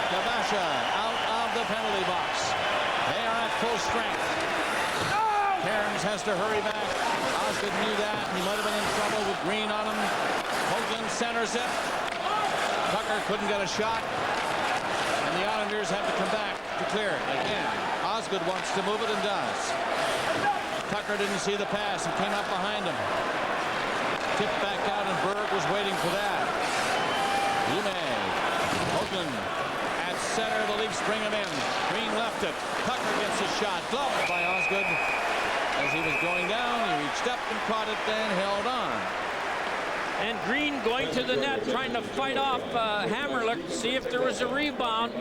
Kabasha out of the penalty box. They are at full strength. Cairns has to hurry back. Osgood knew that. He might have been in trouble with Green on him. Hoagland centers it. Tucker couldn't get a shot. And the Islanders have to come back to clear it again. Osgood wants to move it and does. Tucker didn't see the pass and came up behind him. Tipped back out, and Berg was waiting for that. Hoagland at center. The Leafs bring him in. Green left it. Tucker gets a shot. Gloved by Osgood. As he was going down, he reached up and caught it, then held on. And Green going to the net, trying to fight off Hamrlik to see if there was a rebound.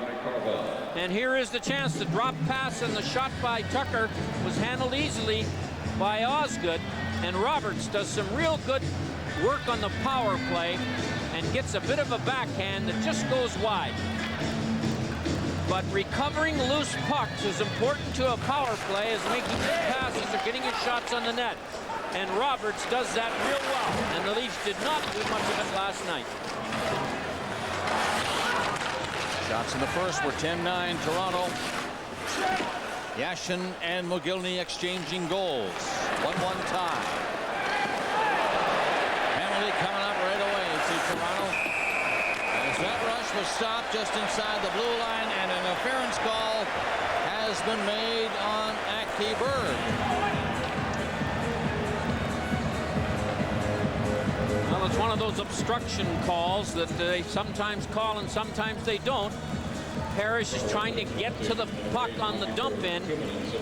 And here is the chance. The drop pass and the shot by Tucker was handled easily by Osgood. And Roberts does some real good work on the power play and gets a bit of a backhand that just goes wide. But recovering loose pucks is important to a power play, as making good passes or getting his shots on the net. And Roberts does that real well. And the Leafs did not do much of it last night. Shots in the first were 10-9 Toronto. Yashin and Mogilny exchanging goals. 1-1 tie. Hamrlik coming up right away to Toronto. As that rush was stopped just inside the blue line, and an interference call has been made on Aki Berg. Well, it's one of those obstruction calls that they sometimes call and sometimes they don't. Parrish is trying to get to the puck on the dump in,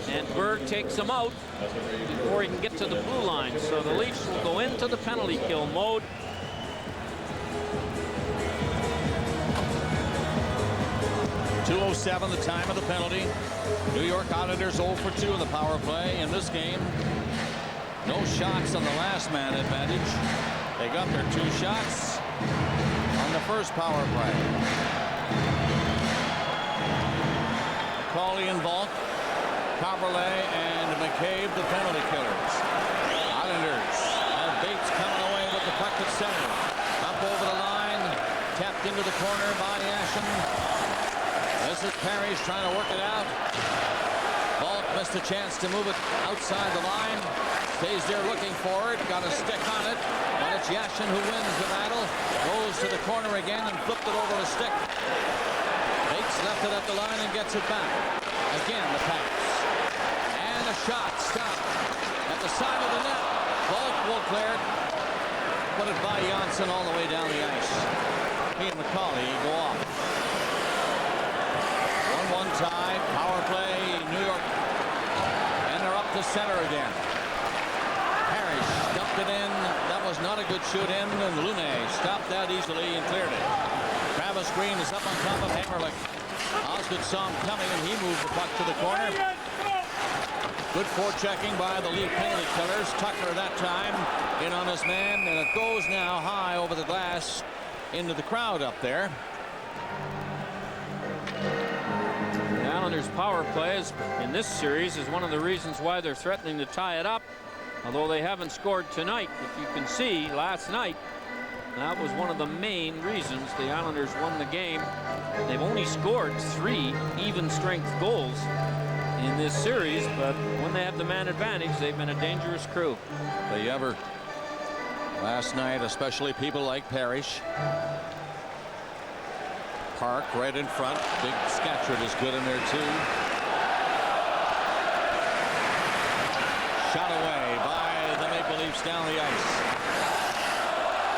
and Berg takes him out before he can get to the blue line. So the Leafs will go into the penalty kill mode. .207 the time of the penalty. New York Islanders 0 for 2 in the power play in this game. No shots on the last man advantage. They got their 2 shots on the first power play. McCauley and Volk, Kaberle and McCabe, the penalty killers. Islanders have Bates coming away with the puck at center. Up over the line, tapped into the corner by Yashin. This is Parrish trying to work it out. Volk missed a chance to move it outside the line. Stays there looking for it. Got a stick on it. But it's Yashin who wins the battle. Goes to the corner again and flipped it over the stick. Bates left it at the line and gets it back. Again the pass. And a shot stopped at the side of the net. Volk will clear it. Put it by Janssen all the way down the ice. He and McCauley go off. 1-1 tie. Power play. New York. And they're up to center again. Parrish dumped it in. That was not a good shoot in. And Lune stopped that easily and cleared it. Travis Green is up on top of Hamrlik. Osgood saw him coming and he moved the puck to the corner. Good forechecking by the Leaf penalty killers. Tucker that time in on his man, and it goes now high over the glass into the crowd up there. The Islanders' power plays in this series is one of the reasons why they're threatening to tie it up, although they haven't scored tonight. If you can see, last night, that was one of the main reasons the Islanders won the game. They've only scored 3 even-strength goals in this series, but when they have the man advantage, they've been a dangerous crew. They ever. Last night, especially people like Parrish. Park right in front. Big Scatcherd is good in there too. Shot away by the Maple Leafs down the ice.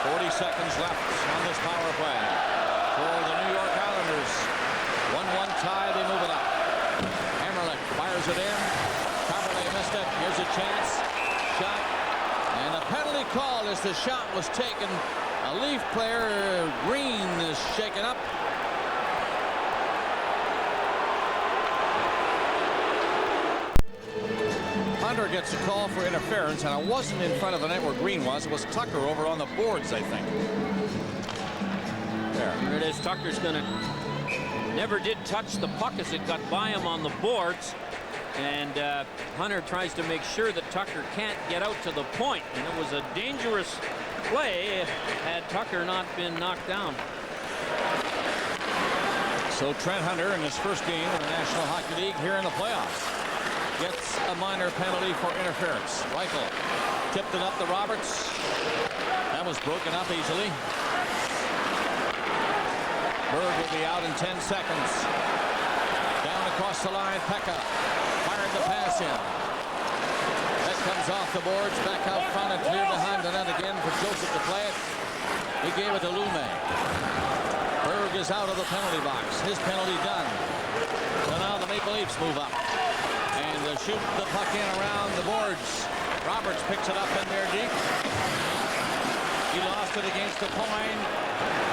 40 seconds left on this power play for the New York Islanders. 1-1 tie, they move it up. Hamrlik fires it in. Kaberle missed it. Here's a chance. Shot. And a penalty call as the shot was taken. A Leaf player, Green, is shaken up. Hunter gets a call for interference, and it wasn't in front of the net where Green was. It was Tucker over on the boards, I think. There it is. Tucker's gonna never did touch the puck as it got by him on the boards, and Hunter tries to make sure that Tucker can't get out to the point, and it was a dangerous play had Tucker not been knocked down. So Trent Hunter in his first game in the National Hockey League here in the playoffs gets a minor penalty for interference. Reichel tipped it up to Roberts. That was broken up easily. Berg will be out in 10 seconds. Down across the line, Pekka fired the pass in. That comes off the boards, back out front and clear behind the net again for Joseph to play it. He gave it to Lume. Berg is out of the penalty box. His penalty done. So now the Maple Leafs move up and shoot the puck in around the boards. Roberts picks it up in there deep. He lost it against the point.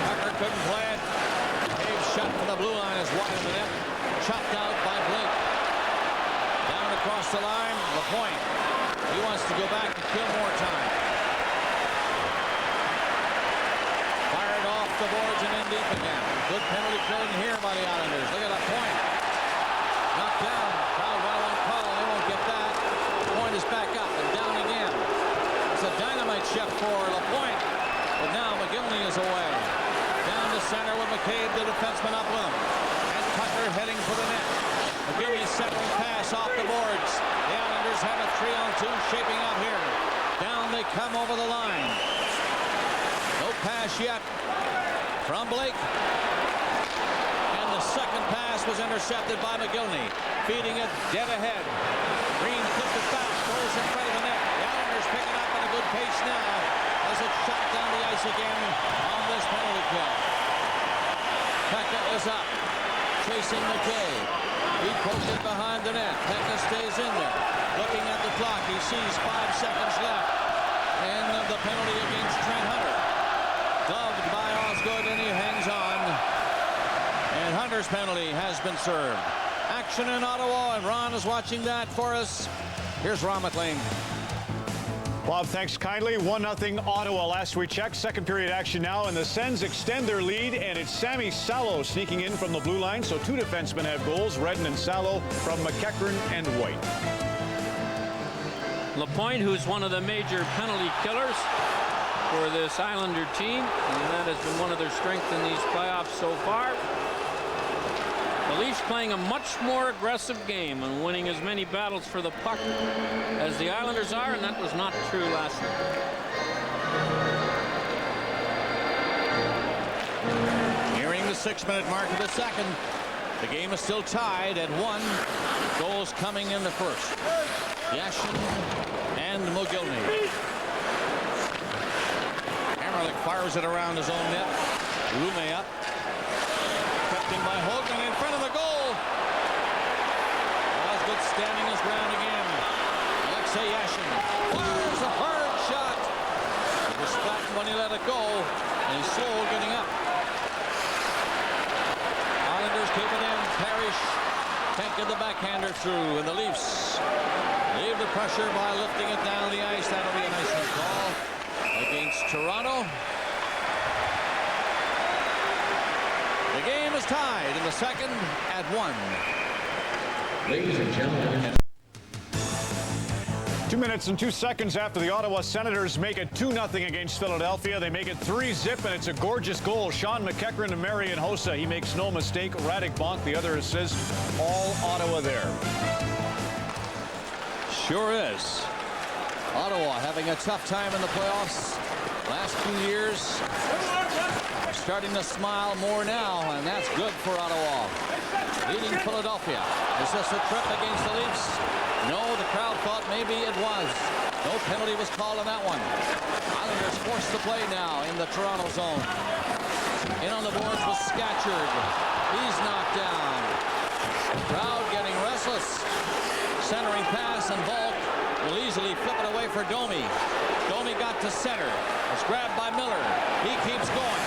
Tucker couldn't play it. Dave's shot from the blue line is wide of the net. Chopped out by Blake. Down across the line, the point. He wants to go back and kill more time. Fired off the boards and in deep again. Good penalty killing here by the Islanders. Look at that point. Knocked down. Crowd won't call. They won't get that. Point is back up and down again. It's a dynamite shift for LaPointe. But now Mogilny is away. Down to center with McCabe, the defenseman up with him. And Tucker heading for the net. Mogilny's centering pass off the boards. The Islanders have a 3-on-2 shaping up here. Down they come over the line. No pass yet from Blake. And the second pass was intercepted by Mogilny. Feeding it dead ahead. Green clipped it back, goes in front of the net. The Islanders pick it up at a good pace now as it's shot down the ice again on this penalty kill. Pekka is up, chasing McCabe. He poked it behind the net. Pekka stays in there. Looking at the clock, he sees 5 seconds left. And the penalty against Trent Hunter. Gloved by Osgood, and he hangs on. And Hunter's penalty has been served. Action in Ottawa, and Ron is watching that for us. Here's Ron McLean. Bob, thanks kindly. 1-0 Ottawa last we checked. Second period action now, and the Sens extend their lead, and it's Sammy Salo sneaking in from the blue line. So 2 defensemen have goals, Redden and Salo, from McEachern and White. LaPointe, who's one of the major penalty killers for this Islander team, and that has been one of their strengths in these playoffs so far. The Leafs playing a much more aggressive game and winning as many battles for the puck as the Islanders are, and that was not true last night. Nearing the 6-minute mark of the second. The game is still tied at 1. Goals coming in the first. Yashin and Mogilny. Hamrlik fires it around his own net. Lume up. Kept in by Hogan in front of the goal. Osgood standing his ground again. Alexei Yashin fires a hard shot. It was flattened when he let it go, and he's slow getting up. Islanders keep it in. Parrish can't get the backhander through, and the Leafs Leave the pressure by lifting it down the ice. That'll be a Nystrom call against Toronto. The game is tied in the second at 1. Ladies and gentlemen. 2 minutes and 2 seconds after the Ottawa Senators make it 2-0 against Philadelphia. They make it 3-zip, and it's a gorgeous goal. Shawn Bates to Marian Hossa. He makes no mistake. Radek Bonk, the other assist. All Ottawa there. Sure is. Ottawa having a tough time in the playoffs. Last 2 years. Starting to smile more now, and that's good for Ottawa. Leading Philadelphia. Is this a trip against the Leafs? No, the crowd thought maybe it was. No penalty was called on that one. Islanders forced to play now in the Toronto zone. In on the boards was Scatchard. He's knocked down. Crowd getting restless. Centering pass, and Volk will easily flip it away for Domi. Domi got to center. It's grabbed by Miller. He keeps going.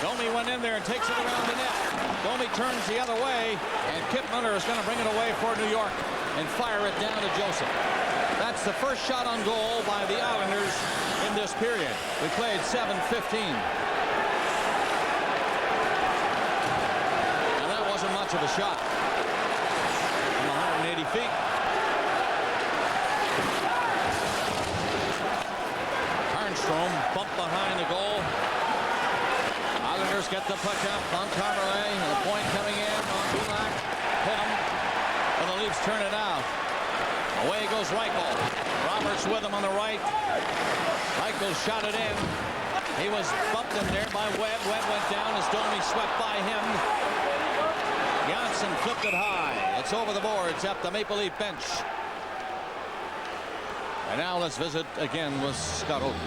Domi went in there and takes it around the net. Domi turns the other way, and Kip Miller is going to bring it away for New York and fire it down to Joseph. That's the first shot on goal by the Islanders in this period. We played 7:15. And that wasn't much of a shot. From 180 feet. Nystrom bumped behind the goal. Islanders get the puck up on Kaberle. The point coming in on Kulak. Pullum. And the Leafs turn it out. Away goes Reichel. Roberts with him on the right. Reichel shot it in. He was bumped in there by Webb. Webb went down as Domi swept by him. Yashin flipped it high. It's over the boards at the Maple Leaf bench. And now let's visit again with Scott Oaken.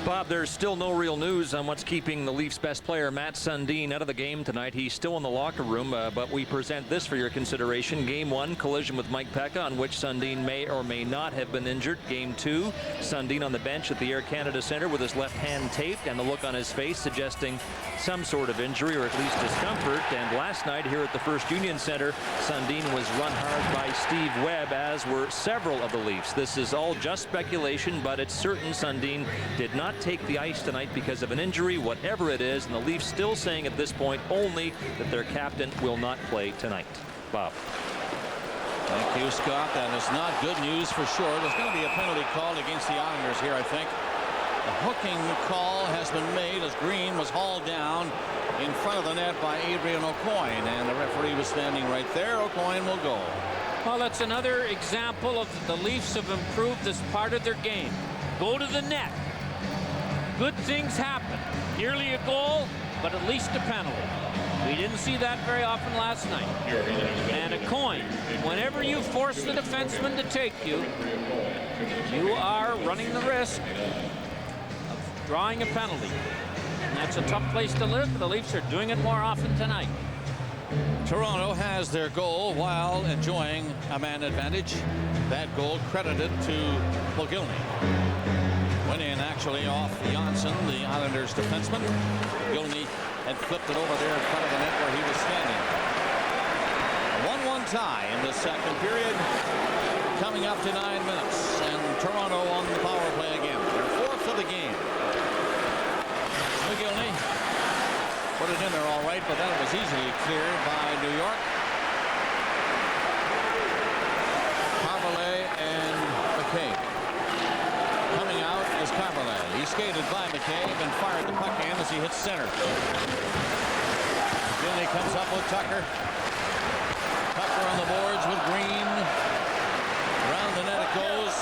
Bob, there's still no real news on what's keeping the Leafs' best player, Matt Sundin, out of the game tonight. He's still in the locker room, but we present this for your consideration. Game 1, collision with Mike Pekka, on which Sundin may or may not have been injured. Game 2, Sundin on the bench at the Air Canada Centre with his left hand taped and the look on his face suggesting some sort of injury or at least discomfort. And last night here at the First Union Centre, Sundin was run hard by Steve Webb, as were several of the Leafs. This is all just speculation, but it's certain Sundin did not take the ice tonight because of an injury, whatever it is, and the Leafs still saying at this point only that their captain will not play tonight. Bob. Thank you, Scott. That is not good news for sure. There's going to be a penalty called against the Islanders here, I think. A hooking call has been made as Green was hauled down in front of the net by Adrian Aucoin, and the referee was standing right there. Aucoin will go. Well, that's another example of the Leafs have improved this part of their game. Go to the net. Good things happen. Nearly a goal, but at least a penalty. We didn't see that very often last night. And a coin. Whenever you force the defenseman to take you, you are running the risk of drawing a penalty. And that's a tough place to live. The Leafs are doing it more often tonight. Toronto has their goal while enjoying a man advantage. That goal credited to Mogilny. Went in actually off Yashin, the Islanders defenseman. Mogilny had flipped it over there in front of the net where he was standing. A 1-1 tie in the second period. Coming up to 9 minutes. And Toronto on the power play again. Their fourth of the game. Mogilny put it in there all right, but that was easily cleared by New York. Kaberle and McCabe. Coming out is Kaberle. He skated by McCabe and fired the puck in as he hits center. Mogilny comes up with Tucker. Tucker on the boards with Green. Around the net it goes.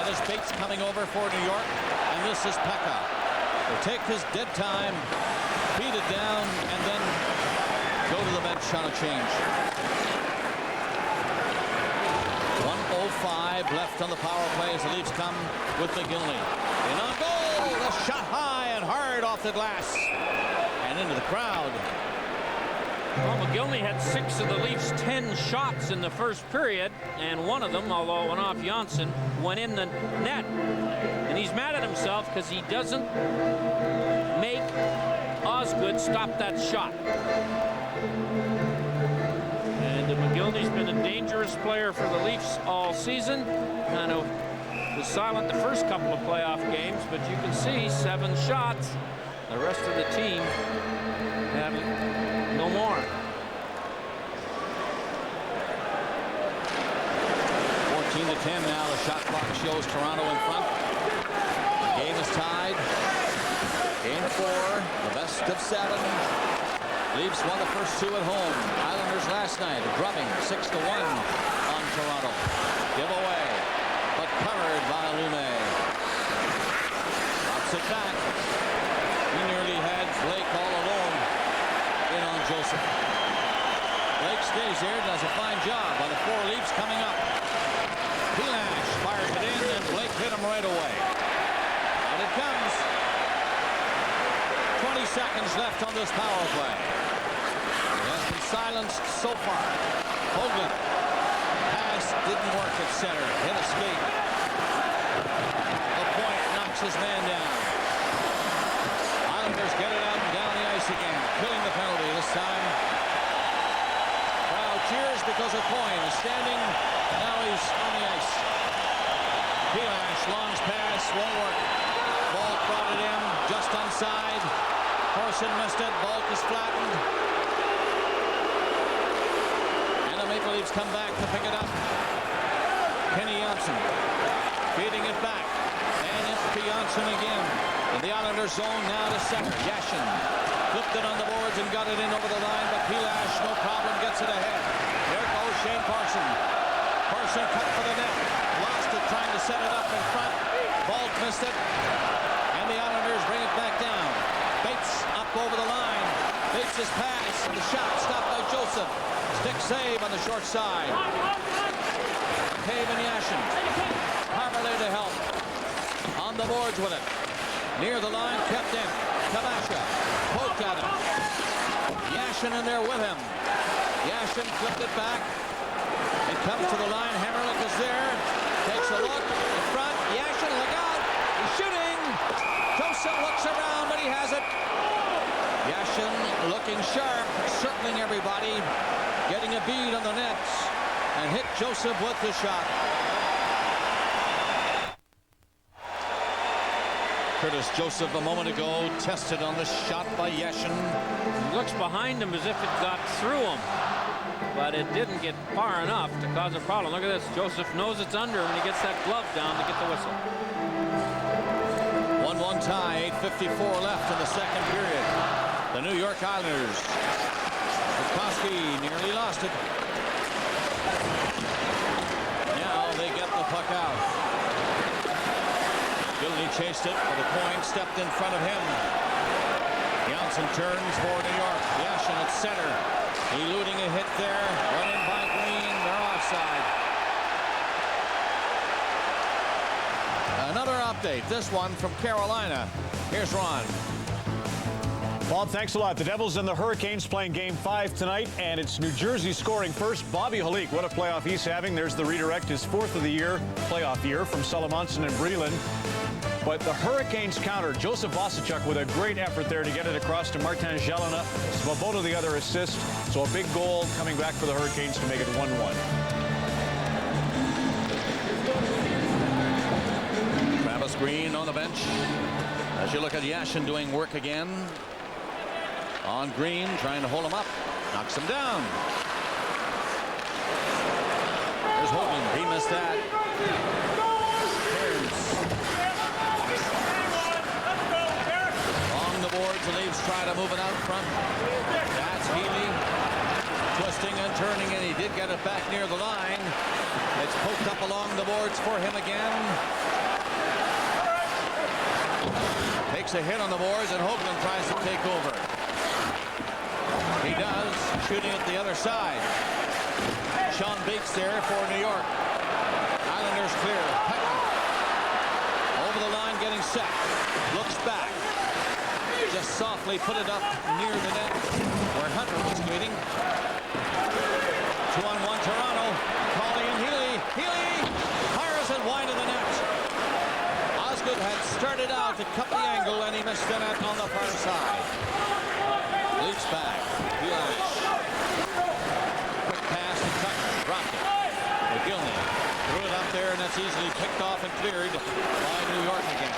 That is Bates coming over for New York. And this is Pekka. He'll take his dead time, beat it down, and then go to the bench on a change. 1:05 left on the power play as the Leafs come with Mogilny. In on goal! The shot high and hard off the glass. And into the crowd. Well, Mogilny had 6 of the Leafs' 10 shots in the first period, and one of them, although it went off Yashin, went in the net. And he's mad at himself because he doesn't make Osgood stop that shot. And Mogilny's been a dangerous player for the Leafs all season. Kind of was silent the first couple of playoff games, but you can see 7 shots. The rest of the team have no more. 14-10 now. The shot clock shows Toronto in front. The game is tied. Game 4, the best of 7. Leafs won the first 2 at home. Islanders last night, drubbing 6-1 on Toronto. Giveaway, but covered by Lume. Drops it back. He nearly had Blake all alone in on Joseph. Blake stays there, does a fine job on the 4 Leafs coming up. Pilash fires it in, and Blake hit him right away. Out it comes. 20 seconds left on this power play. It has been silenced so far. Hoagland. Pass didn't work at center. Hit a skate. The point knocks his man down. Islanders get it out and down the ice again. Killing the penalty this time. Crowd cheers because O'Coin is standing. Now he's on the ice. Pilash, Long's pass, won't work. Ball brought it in, just onside. Corson missed it. Bulk is flattened. And the Maple Leafs come back to pick it up. Kenny Johnson feeding it back. And it's to Johnson again. In the Islanders zone now to center. Yashin flipped it on the boards and got it in over the line. But Pilash, no problem, gets it ahead. There goes Shane Carson. Carson cut for the net. Lost it trying to set it up in front. Bulk missed it. And the Islanders bring it back down. Bates up over the line. Bates' pass. The shot stopped by Joseph. Stick save on the short side. McCabe and Yashin. Kaberle to help. On the boards with it. Near the line, kept in. Kabasha poked at him. Yashin in there with him. Yashin flipped it back. It comes to the line. Hamrlik is there. Takes a look. In front. Yashin, look out. He's shooting. Joseph looks around, but he has it. Yashin looking sharp, circling everybody, getting a bead on the nets, and hit Joseph with the shot. Curtis Joseph a moment ago tested on the shot by Yashin. He looks behind him as if it got through him, but it didn't get far enough to cause a problem. Look at this. Joseph knows it's under him, and he gets that glove down to get the whistle. 1-1 tie, 8:54 left in the second period. The New York Islanders. Koski nearly lost it. Now they get the puck out. Mogilny chased it, but the point stepped in front of him. Johnson turns for New York. Yashin at center. Eluding a hit there. Run in by Green. They're offside. Another update. This one from Carolina. Here's Ron. Bob, thanks a lot. The Devils and the Hurricanes playing Game 5 tonight, and it's New Jersey scoring first. Bobby Hamrlik, what a playoff he's having. There's the redirect, his 4th of the year, playoff year, from Salamonson and Breland. But the Hurricanes counter. Joseph Vasicek with a great effort there to get it across to Martin Jalona. Svoboda the other assist. So a big goal coming back for the Hurricanes to make it 1-1. Travis Green on the bench. As you look at Yashin doing work again. On Green, trying to hold him up. Knocks him down. There's Hoagland. He missed that. Along the boards, the Leafs try to move it out front. That's Healy. Twisting and turning, and he did get it back near the line. It's poked up along the boards for him again. Takes a hit on the boards, and Hoagland tries to take over. He does, shooting at the other side. Shawn Bates there for New York. Islanders clear. Pekka. Over the line, getting set. Looks back. Just softly put it up near the net where Hunter was skating. 2-on-1 Toronto. Calling in Healy. Healy fires it wide of the net. Osgood had started out to cut the angle, and he missed the net on the far side. Leafs back. Quick pass to Tuck. picked off and cleared by New York again.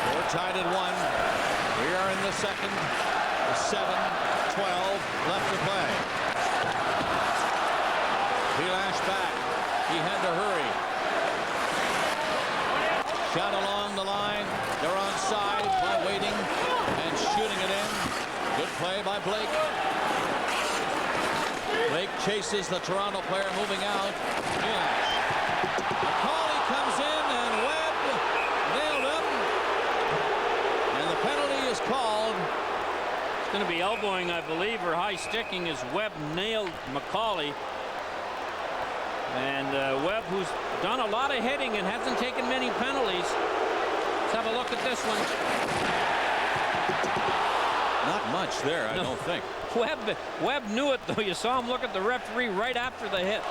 Score tied at 1. We are in the second. 7-12 left to play. He lashed back. He had to hurry. Shot along the line. They're onside by waiting and shooting it in. Good play by Blake. Blake chases the Toronto player moving out. McCauley comes in and Webb nailed him. And the penalty is called. It's going to be elbowing, I believe, or high sticking as Webb nailed McCauley. And Webb, who's done a lot of hitting and hasn't taken many penalties. Let's have a look at this one. Not much there, I don't think. Webb knew it, though. You saw him look at the referee right after the hit.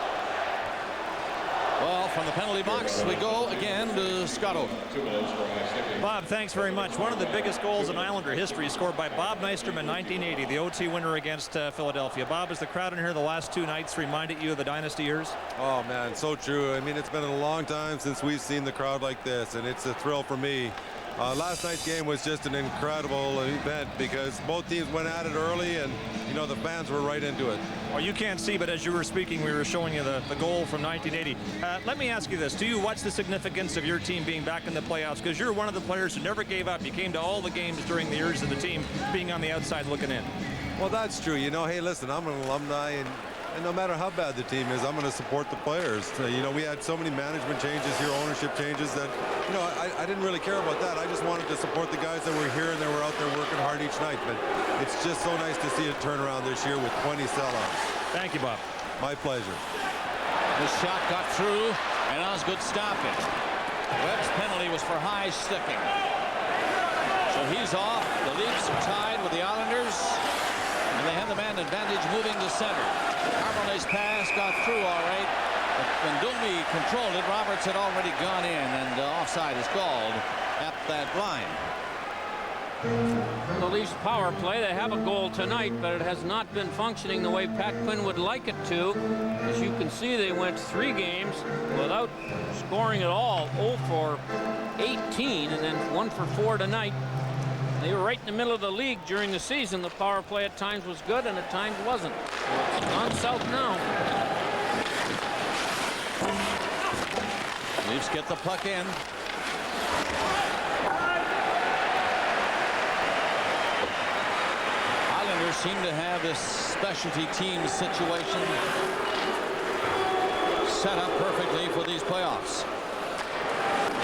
Well, from the penalty box, we go again to Scotto. Bob, thanks very much. One of the biggest goals in Islander history scored by Bob Nystrom in 1980, the OT winner against Philadelphia. Bob, has the crowd in here the last 2 nights reminded you of the dynasty years? Oh, man, so true. I mean, it's been a long time since we've seen the crowd like this, and it's a thrill for me. Last night's game was just an incredible event because both teams went at it early, and, you know, the fans were right into it. Well, you can't see, but as you were speaking, we were showing you the goal from 1980. Let me ask you this. To you, what's the significance of your team being back in the playoffs? Because you're one of the players who never gave up. You came to all the games during the years of the team, being on the outside looking in. Well, that's true. You know, hey, listen, I'm an alumni, and no matter how bad the team is, I'm going to support the players. You know, we had so many management changes here, ownership changes that, you know, I didn't really care about that. I just wanted to support the guys that were here and they were out there working hard each night. But it's just so nice to see a turnaround this year with 20 sellouts. Thank you, Bob. My pleasure. The shot got through, and Osgood stopped it. Webb's penalty was for high sticking. So he's off. The Leafs are tied with the Islanders, and they have the man advantage moving to center. Kaberle's pass got through all right, but when Domi controlled it, Roberts had already gone in, and offside is called at that line. The Leafs power play, they have a goal tonight, but it has not been functioning the way Pat Quinn would like it to. As you can see, they went 3 games without scoring at all. 0 for 18, and then 1 for 4 tonight. They were right in the middle of the league during the season. The power play at times was good and at times wasn't. It's gone south now. Leafs get the puck in. Islanders seem to have this specialty team situation set up perfectly for these playoffs.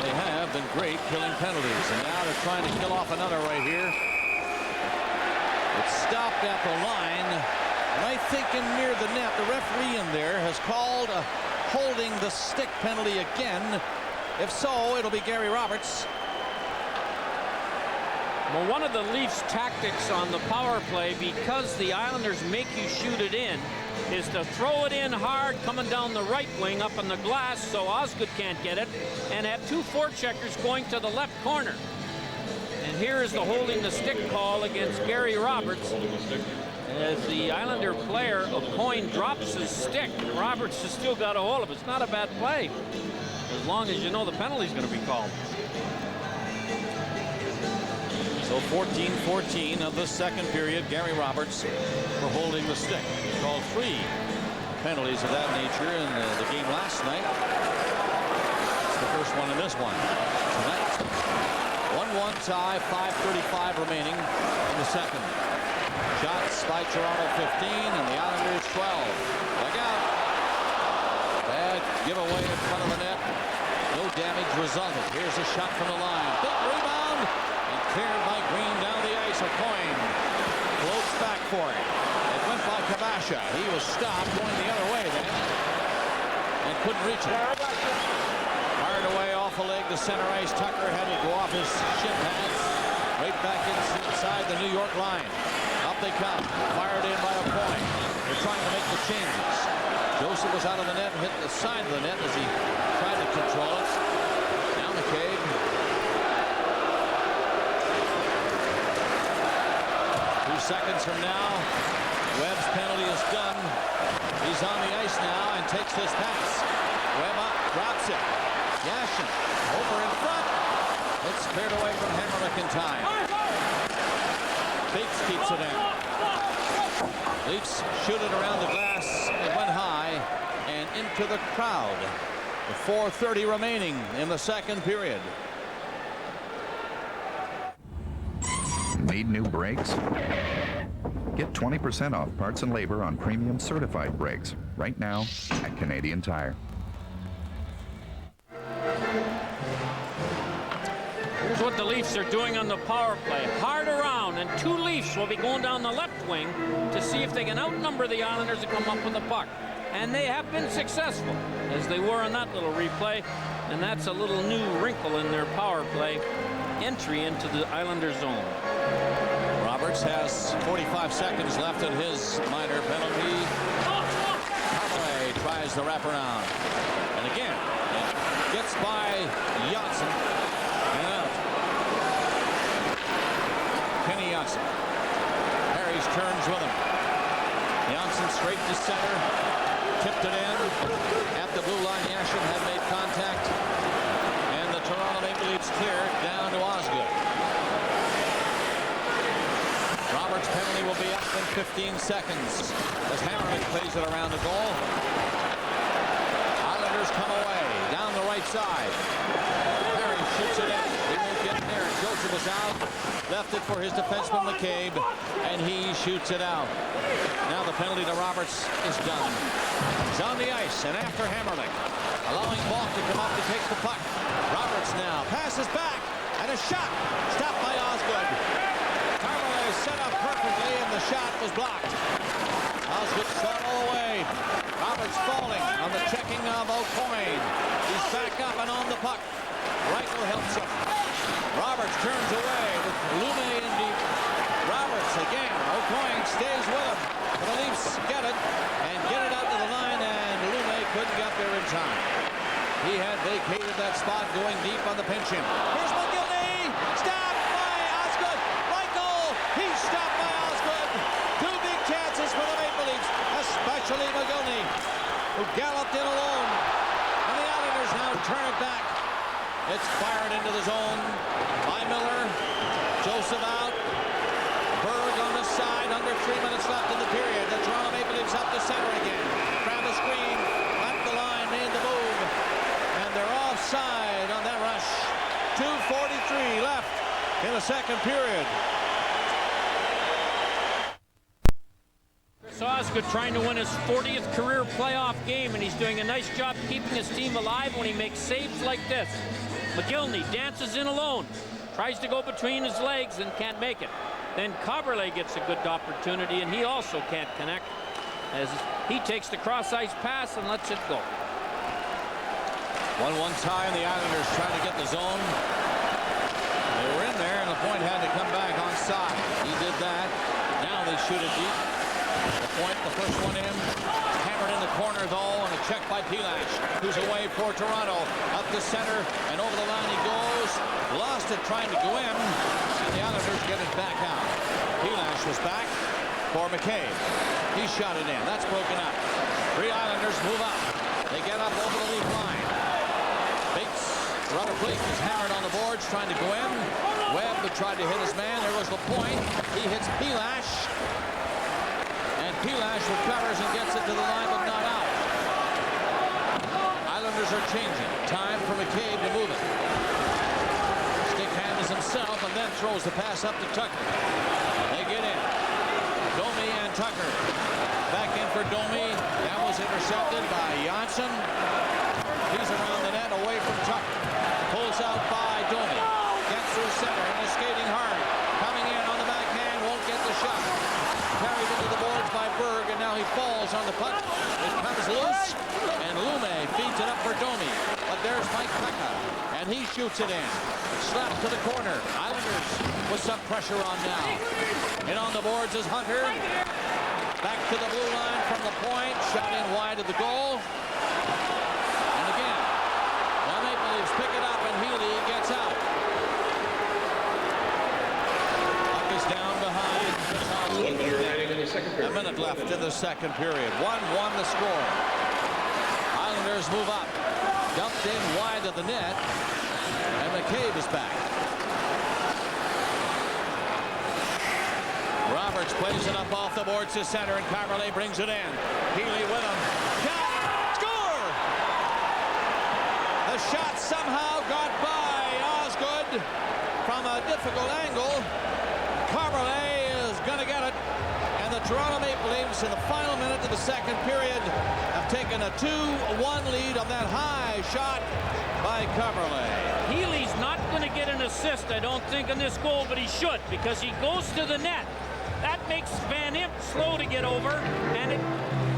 They have been great killing penalties, and now they're trying to kill off another right here. It's stopped at the line, and I think in near the net, the referee in there has called a holding the stick penalty again. If so, it'll be Gary Roberts. Well, one of the Leafs' tactics on the power play, because the Islanders make you shoot it in, is to throw it in hard coming down the right wing up on the glass so Osgood can't get it, and have 2 forecheckers going to the left corner. And here is the holding the stick call against Gary Roberts. As the Islander player, O'Coin, drops his stick, Roberts has still got a hold of it. It's not a bad play, as long as you know the penalty's going to be called. So 14-14 of the second period. Gary Roberts for holding the stick. He called 3 penalties of that nature in the game last night. It's the first one in this one tonight. 1-1 tie, 5:35 remaining in the second. Shots by Toronto 15 and the Islanders 12. Look out. Bad giveaway in front of the net. No damage resulted. Here's a shot from the line. Big rebound. Cleared by Green down the ice. O'Coin floats back for it. It went by Kabasha. He was stopped going the other way then and couldn't reach it. Fired away off the leg to center ice. Tucker had to go off his shin pads right back inside the New York line. Up they come. Fired in by O'Coin. They're trying to make the changes. Joseph was out of the net and hit the side of the net as he tried to control it. Now McCabe. 2 seconds from now, Webb's penalty is done. He's on the ice now and takes this pass. Webb up. drops it. Yashin over in front. It's cleared away from Hamrlik in time. Bates keeps it in. Leafs shoot it around the glass. It went high and into the crowd. With 4:30 remaining in the second period. Need new brakes? Get 20% off parts and labor on premium certified brakes right now at Canadian Tire. Here's what the Leafs are doing on the power play. Hard around, and 2 Leafs will be going down the left wing to see if they can outnumber the Islanders and come up with the puck. And they have been successful, as they were on that little replay. And that's a little new wrinkle in their power play entry into the Islanders zone. Roberts has 45 seconds left in his minor penalty. Kaberle tries the wraparound. And again, it gets by Yashin. And out. Kenny Yashin. Harry's turns with him. Yashin straight to center. Tipped it in. At the blue line, Yashin had made contact. And the Toronto Maple Leafs clear down to Osgood. Roberts' penalty will be up in 15 seconds as Hamrlik plays it around the goal. Islanders come away down the right side. Harry shoots it in. He won't get there. Joseph is out. Left it for his defenseman McCabe, and he shoots it out. Now the penalty to Roberts is done. He's on the ice, and after Hamrlik, allowing Balk to come up to take the puck. Roberts now passes back, and a shot stopped by Osgood. Set up perfectly, and the shot was blocked. Osgood shot all away. Roberts falling on the checking of O'Coin. He's back up and on the puck. Reichel helps him. Roberts turns away with Lume in deep. Roberts again. O'Coin stays with him. But the Leafs get it and get it out to the line, and Lume couldn't get there in time. He had vacated that spot going deep on the pinch in. Here's Mogilny. Stop! Stopped by Osgood. 2 big chances for the Maple Leafs, especially Mogilny, who galloped in alone. And the Islanders now turn it back. It's fired into the zone by Miller. Joseph out. Berg on the side. Under 3 minutes left in the period. The Toronto Maple Leafs up to center again. Grab a screen. Up the line. Made the move. And they're offside on that rush. 2:43 left in the second period. Osgood trying to win his 40th career playoff game, and he's doing a nice job keeping his team alive when he makes saves like this. Mogilny dances in alone, tries to go between his legs and can't make it. Then Kaberle gets a good opportunity, and he also can't connect as he takes the cross-ice pass and lets it go. 1-1 tie, and the Islanders trying to get the zone. They were in there, and the point had to come back on side. He did that. Now they shoot it deep. The point, the first one in, hammered in the corner though, and a check by Pilash, who's away for Toronto. Up the center, and over the line he goes. Lost it trying to go in, and the Islanders get it back out. Pilash was back for McCabe. He shot it in. That's broken up. 3 Islanders move up. They get up over the lead line. Bates, rubber plate is hammered on the boards, trying to go in. Webb tried to hit his man. There was the point. He hits Pilash. Pilash recovers and gets it to the line, but not out. Islanders are changing. Time for McCabe to move it. Stick handles himself and then throws the pass up to Tucker. They get in. Domi and Tucker. Back in for Domi. That was intercepted by Yashin. He's around the net, away from Tucker. Pulls out by Domi. Gets through center and is skating hard. Coming in on the backhand, won't get the shot. Carried into the boards by Berg, and now he falls on the puck. It comes loose, and Lume feeds it up for Domi. But there's Mike Pekka, and he shoots it in. Slapped to the corner. Islanders with some pressure on now. In on the boards is Hunter. Back to the blue line from the point. Shot in wide of the goal. And again, the Maple Leafs pick it up, and Healy gets out. Puck is down behind. A minute left in the second period. 1-1 the score. Islanders move up. Dumped in wide of the net. And McCabe is back. Roberts plays it up off the boards to center, and Kaberle brings it in. Healy with him. Shot! Score! The shot somehow got by Osgood from a difficult angle. Kaberle is going to get it. And the Toronto Maple Leafs in the final minute of the second period have taken a 2-1 lead on that high shot by Kaberle. Healy's not going to get an assist, I don't think, in this goal, but he should, because he goes to the net. That makes Van Imp slow to get over, and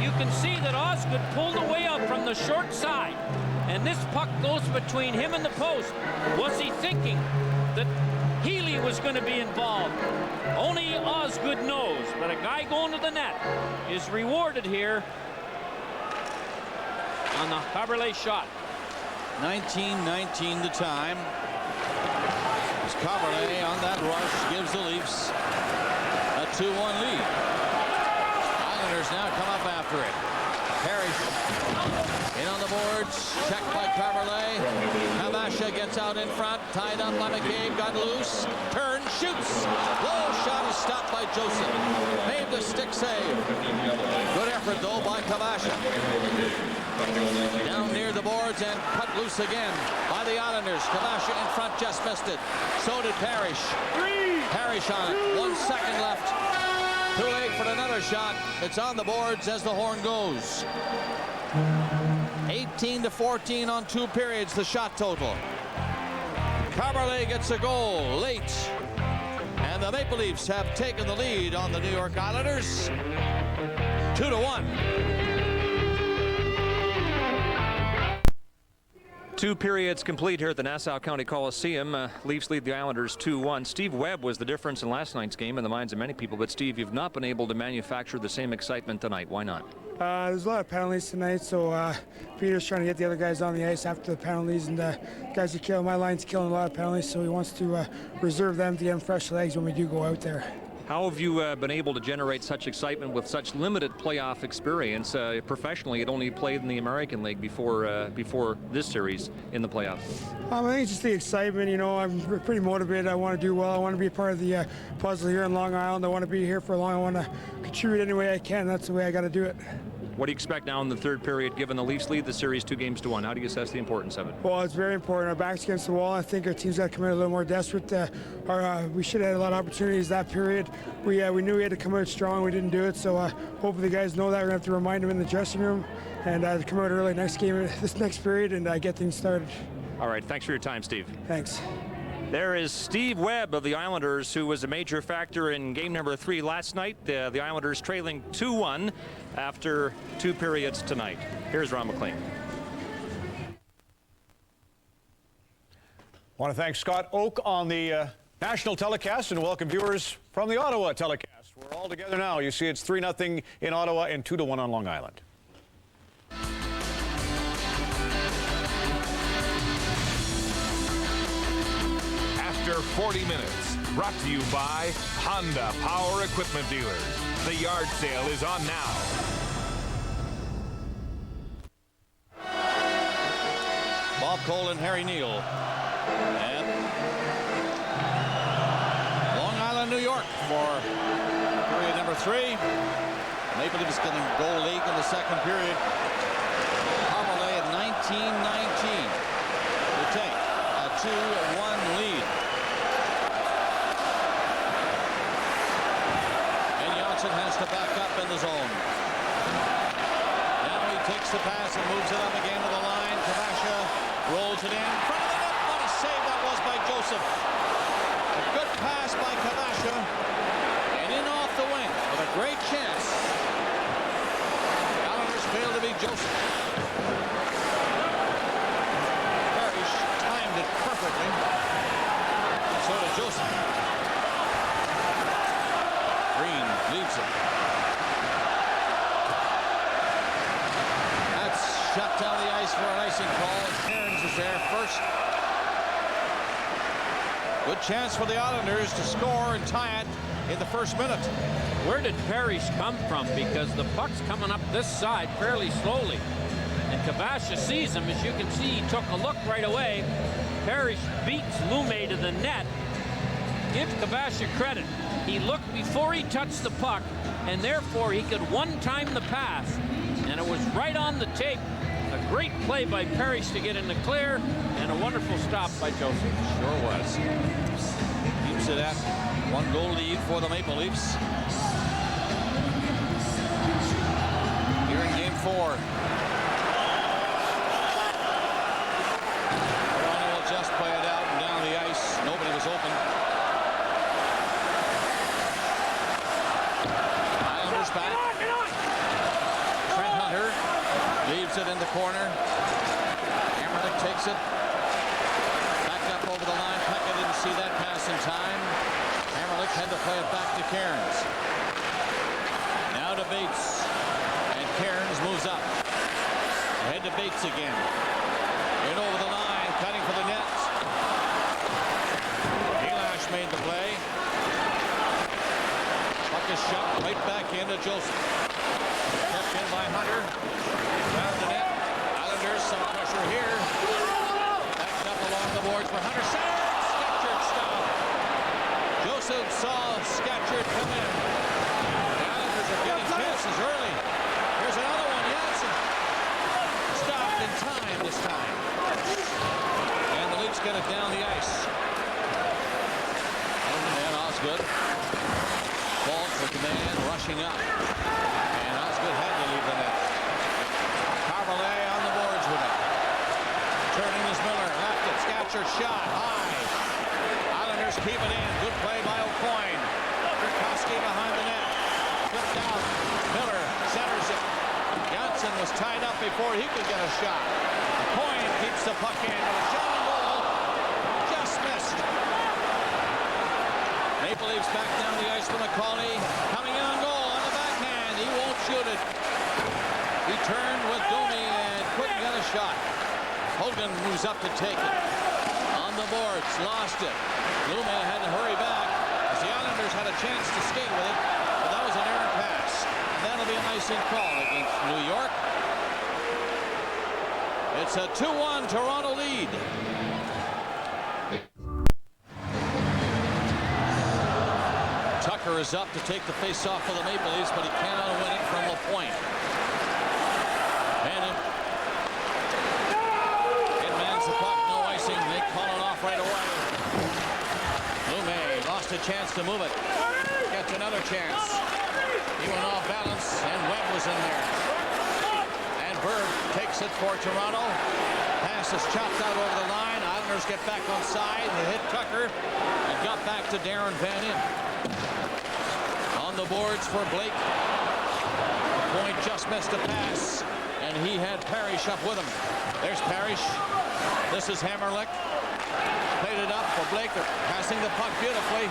you can see that Osgood pulled away up from the short side, and this puck goes between him and the post. Was he thinking that Healy was going to be involved? Only Osgood knows, but a guy going to the net is rewarded here on the Kaberle shot. 19-19 the time. As Kaberle on that rush gives the Leafs a 2-1 lead. Islanders now come up after it. Parrish in on the boards. Checked by Kaberle. Kabasha gets out in front. Tied up by McCabe. Got loose. Turns. Shoots. Low shot is stopped by Joseph. Made the stick save. Good effort though by Kabasha. Down near the boards and cut loose again by the Islanders. Kabasha in front, just missed it. So did Parrish. Parrish on it. 1 second left. Too late for another shot. It's on the boards as the horn goes. 18-14 on 2 periods, the shot total. Kaberle gets a goal late. And the Maple Leafs have taken the lead on the New York Islanders. 2-1. 2 periods complete here at the Nassau County Coliseum. Leafs lead the Islanders 2-1. Steve Webb was the difference in last night's game in the minds of many people. But Steve, you've not been able to manufacture the same excitement tonight. Why not? There's a lot of penalties tonight, so Peter's trying to get the other guys on the ice after the penalties, and guys are killing. My line's killing a lot of penalties, so he wants to reserve them to get them fresh legs when we do go out there. How have you been able to generate such excitement with such limited playoff experience? Professionally, it only played in the American League before this series in the playoffs. I think it's just the excitement. You know, I'm pretty motivated. I want to do well. I want to be a part of the puzzle here in Long Island. I want to be here for long. I want to contribute any way I can. That's the way I got to do it. What do you expect now in the third period, given the Leafs lead the series 2-1? How do you assess the importance of it? Well, it's very important. Our back's against the wall. I think our team's got to come in a little more desperate. We should have had a lot of opportunities that period. We knew we had to come out strong. We didn't do it. So hopefully the guys know that. We're going to have to remind them in the dressing room and to come out early next game, this next period, and get things started. All right. Thanks for your time, Steve. Thanks. There is Steve Webb of the Islanders, who was a major factor in game number 3 last night. The Islanders trailing 2-1 after 2 periods tonight. Here's Ron McLean. I want to thank Scott Oak on the national telecast and welcome viewers from the Ottawa telecast. We're all together now. You see it's 3-0 in Ottawa and 2-1 on Long Island. After 40 minutes, brought to you by Honda Power Equipment Dealers. The yard sale is on now. Bob Cole and Harry Neale. And Long Island, New York for period number 3. Maple Leafs getting goal league in the second period. Kaberle at 19-19 to take a 2-1 lead. Has to back up in the zone. Now he takes the pass and moves it up again to the line. Kabasha rolls it in front of the net. What a save that was by Joseph. A good pass by Kabasha. And in off the wing with a great chance. Islanders fail to beat Joseph. Parrish timed it perfectly. So did Joseph. Green leads it. That's shut down the ice for an icing call. Cairns is there first. Good chance for the Islanders to score and tie it in the first minute. Where did Parrish come from? Because the puck's coming up this side fairly slowly. And Kabasha sees him. As you can see, he took a look right away. Parrish beats Lume to the net. Give Kabasha credit. He looked before he touched the puck, and therefore he could one-time the pass. And it was right on the tape. A great play by Parrish to get in the clear, and a wonderful stop by Joseph. Sure was. Keeps it at 1-goal lead for the Maple Leafs. Here in game 4. Toronto will just play it out and down the ice. Nobody was open. Islanders back. Trent Hunter leaves it in the corner. Hamrlik takes it. Back up over the line. Pekka didn't see that pass in time. Hamrlik had to play it back to Cairns. Now to Bates. And Cairns moves up. Ahead to Bates again. In over the line. Cutting for the net. Elash made the play. Puck is shot right back into Joseph. Kept in by Hunter. Around the net. Islanders, some pressure here. Backed up along the boards for Hunter. Scatchard stop. Joseph saw Scatchard come in. The Islanders are getting chances early. Here's another one. Yashin. Stopped in time this time. And the Leafs get it down the ice. And Osgood. Falls with the man rushing up. And Osgood had to leave the net. Kaberle on the boards with it. Turning is Miller. Left it. Scatcher shot. High. Islanders keep it in. Good play by O'Coin. Krakowski behind the net. Flipped out. Miller centers it. Johnson was tied up before he could get a shot. O'Coin keeps the puck in. A shot on goal. Just missed. Maple Leafs back down the ice for McCauley. Coming in on goal on the backhand. He won't shoot it. He turned with Domi and couldn't get a shot. Hogan moves up to take it. On the boards, lost it. Lume had to hurry back as the Islanders had a chance to skate with it, but that was an errant pass. And that'll be an icing call against New York. It's a 2-1 Toronto lead. Tucker is up to take the face-off for the Maple Leafs, but he cannot win it from the point. And Inman's the puck, no icing. They call it off right away. Lume lost a chance to move it. Gets another chance. He went off balance, and Webb was in there. And Berg takes it for Toronto. Pass is chopped out over the line. Islanders get back on side. They hit Tucker and got back to Darren Van Impe. On the boards for Blake. Point just missed a pass, and he had Parrish up with him. There's Parrish. This is Hamrlik. Played it up for Blake. They're passing the puck beautifully.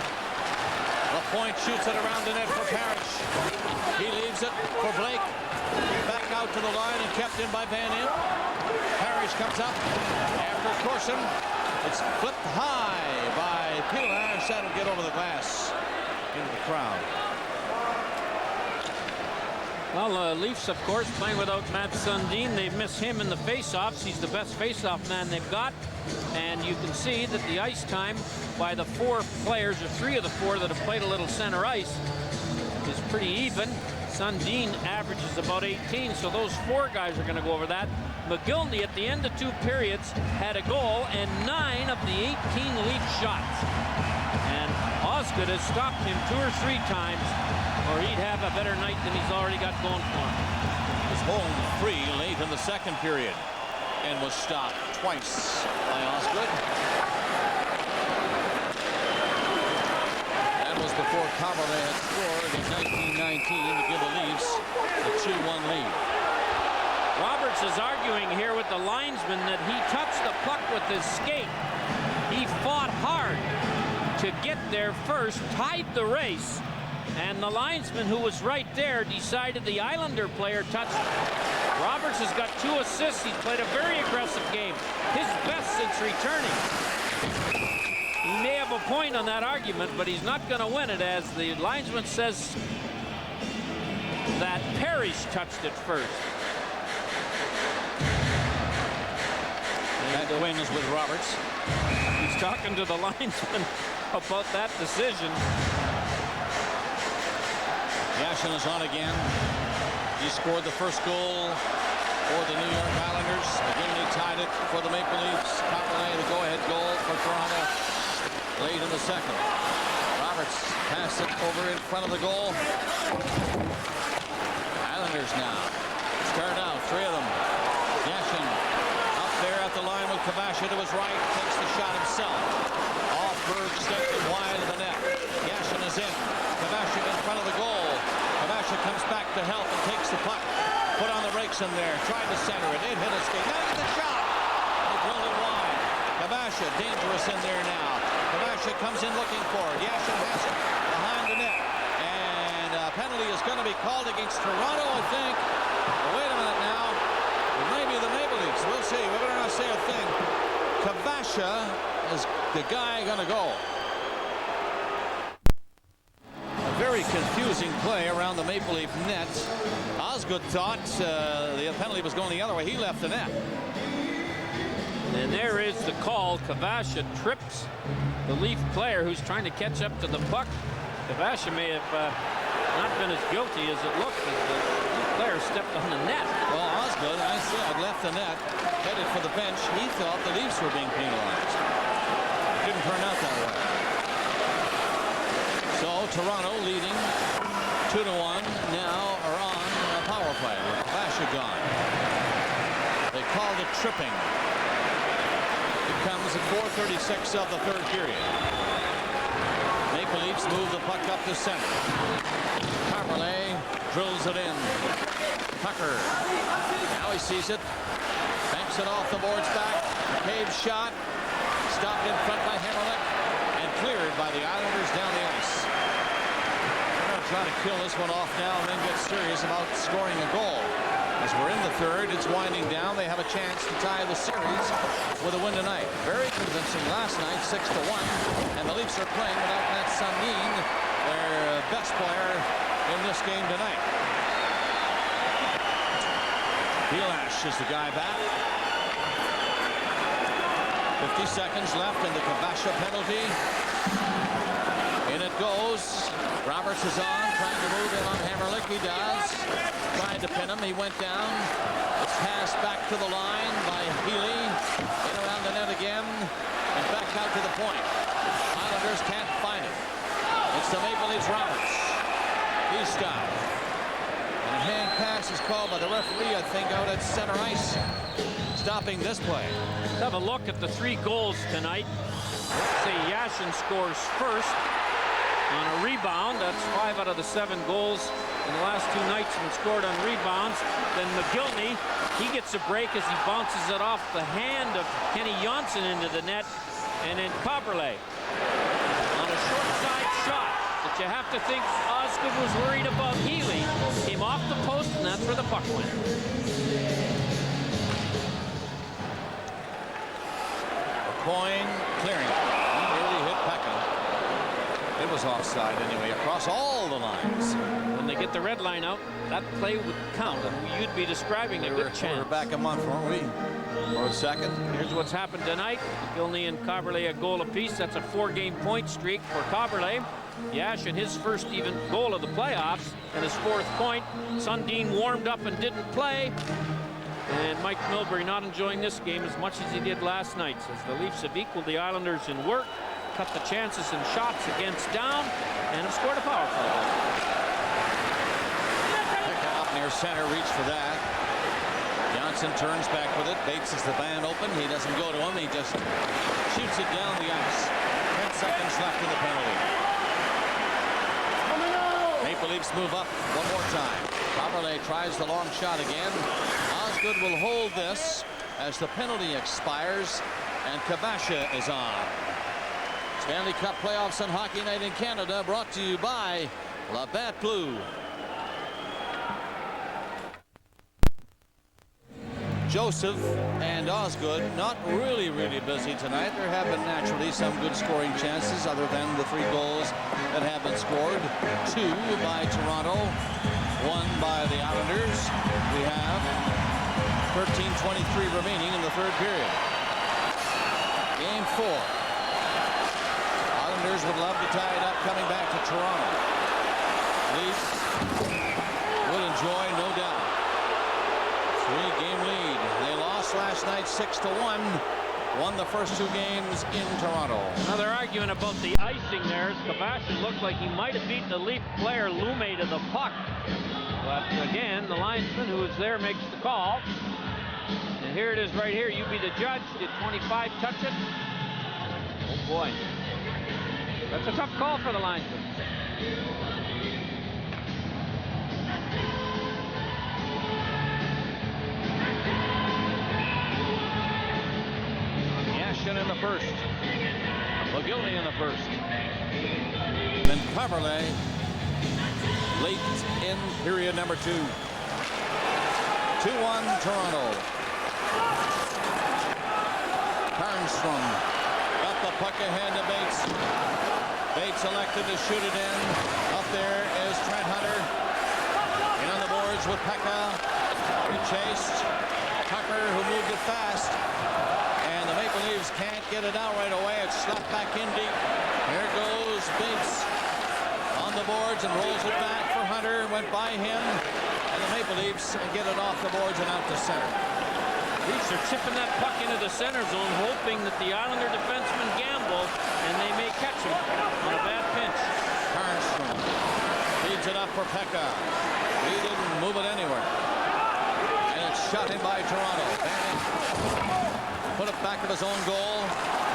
Point shoots it around the net for Parrish. He leaves it for Blake. Back out to the line and kept in by Van Impe. Parrish comes up after Corson. It's flipped high by Pilash. That'll get over the glass into the crowd. Well, Leafs, of course, playing without Matt Sundin. They miss him in the face-offs. He's the best face-off man they've got. And you can see that the ice time by the 4 players, or 3 of the 4 that have played a little center ice, is pretty even. Sundin averages about 18, so those 4 guys are going to go over that. Mogilny, at the end of 2 periods, had a goal and 9 of the 18 Leaf shots. And Osgood has stopped him 2 or 3 times, or he'd have a better night than he's already got going for him. Was home free late in the 2nd period and was stopped twice by Osgood. That was before Kaberle had scored in 1919 to give the Leafs a 2-1 lead. Roberts is arguing here with the linesman that he touched the puck with his skate. He fought hard to get there first, tied the race, and the linesman, who was right there, decided the Islander player touched it. Roberts has got 2 assists. He's played a very aggressive game, his best since returning. He may have a point on that argument, but he's not going to win it, as the linesman says that Parrish touched it first. Quinn is with Roberts. He's talking to the linesman about that decision. Yashin is on again. He scored the first goal for the New York Islanders. Mogilny tied it for the Maple Leafs. Kaberle, the go-ahead goal for Toronto late in the second. Roberts passed it over in front of the goal. Islanders now start out, three of them. Yashin up there at the line with Kaberle to his right, takes the shot himself. Off Berg stick and wide of the net. Yashin is in. Kaberle in front of the goal. Kaberle comes back to help and takes the puck. Put on the brakes in there. Tried to center it. It hit a skate. Now get the shot. He drilled it wide. Kaberle dangerous in there now. Kaberle comes in looking for it. Yashin has it behind the net. And a penalty is going to be called against Toronto, I think. But wait a minute now. It may be the Maple Leafs. We'll see. We better not say a thing. Kaberle is the guy going to go. Very confusing play around the Maple Leaf net. Osgood thought the penalty was going the other way. He left the net. And there is the call. Kaberle trips the Leaf player who's trying to catch up to the puck. Kaberle may have not been as guilty as it looked as the Leaf player stepped on the net. Well, Osgood, I said, left the net, headed for the bench. He thought the Leafs were being penalized. It didn't turn out that way. So Toronto leading 2-1 now are on a power play with Kaberle gone. They called it tripping. It comes at 4:36 of the third period. Maple Leafs move the puck up to center. Kaberle drills it in. Tucker. Now he sees it. Banks it off the boards back. McCabe's shot. Stopped in front by Hamrlik. And cleared by the Islanders down the ice. They're going to try to kill this one off now and then get serious about scoring a goal. As we're in the third, it's winding down. They have a chance to tie the series with a win tonight. Very convincing last night, 6-1. And the Leafs are playing without Matt Sundin, their best player in this game tonight. Bielash is the guy back. 50 seconds left in the Kaberle penalty. In it goes. Roberts is on, trying to move in on Hamrlik. He does. Tried to pin him. He went down. It's passed back to the line by Healy. In around the net again. And back out to the point. Islanders can't find it. It's the Maple Leafs Roberts. He's stopped. And a hand pass is called by the referee, I think, out at center ice. Stopping this play. Let's have a look at the 3 goals tonight. Let's see, Yashin scores first on a rebound. That's 5 out of the 7 goals in the last 2 nights have been scored on rebounds. Then Mogilny, he gets a break as he bounces it off the hand of Kenny Johnson into the net. And then Kaberle on a short side shot that you have to think Osgood was worried about Healy. Came off the post, and that's where the puck went. Coin clearing. He really hit Pekka. It was offside anyway, across all the lines. When they get the red line out, that play would count, and you'd be describing a good chance. We're back a month, weren't we? For a second. Here's what's happened tonight. Mogilny and Kaberle a goal apiece. That's a 4-game point streak for Kaberle. Yashin, his first even goal of the playoffs, and his 4th point. Sundin warmed up and didn't play. And Mike Milbury not enjoying this game as much as he did last night, as the Leafs have equaled the Islanders in work, cut the chances and shots against down, and have scored a power play. Up near center, reach for that. Johnson turns back with it. Bates is the man open. He doesn't go to him. He just shoots it down the ice. 10 seconds left in the penalty. Maple Leafs move up one more time. Kaberle tries the long shot again. Osgood will hold this as the penalty expires, and Kaberle is on. Stanley Cup playoffs on Hockey Night in Canada, brought to you by Labatt Blue. Joseph and Osgood not really busy tonight. There have been naturally some good scoring chances other than the 3 goals that have been scored. 2 by Toronto, 1 by the Islanders. We have 13:23 remaining in the third period. Game 4. Islanders would love to tie it up coming back to Toronto. Leafs would enjoy, no doubt. 3-game lead. They lost last night 6-1. Won the first 2 games in Toronto. Another argument about the icing there. Kaberle looked like he might have beat the Leaf player Lume to the puck. But again, the linesman who was there makes the call. And here it is right here. You be the judge. Did 25 touch it? Oh boy. That's a tough call for the linesman. Yashin in the first. Mogilny in the first. And then Kaberle late in period number 2. 2-1 Toronto. Nystrom got the puck ahead to Bates. Bates elected to shoot it in. Up there is Trent Hunter. In on the boards with Pekka. He chased Tucker, who moved it fast. And the Maple Leafs can't get it out right away. It's slapped back in deep. Here goes Bates on the boards and rolls it back for Hunter. Went by him. And the Maple Leafs get it off the boards and out to center. Leafs are chipping that puck into the center zone, hoping that the Islander defensemen gamble, and they may catch him on a bad pinch. Nystrom feeds it up for Pekka. He didn't move it anywhere. And it's shot in by Toronto. Bannon put it back at his own goal.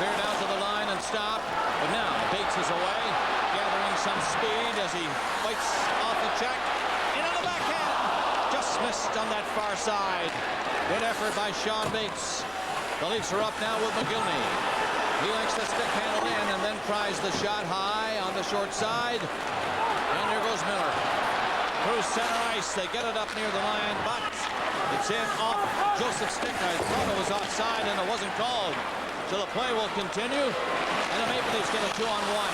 Cleared out to the line and stopped. But now Bates is away, gathering some speed as he fights off the check. In on the backhand. Just missed on that far side. Good effort by Shawn Bates. The Leafs are up now with Mogilny. He likes the stick handle in and then tries the shot high on the short side. And there goes Miller. Through center ice. They get it up near the line, but it's in off Joseph's stick. I thought it was offside and it wasn't called. So the play will continue. And the Maple Leafs get a 2-on-1.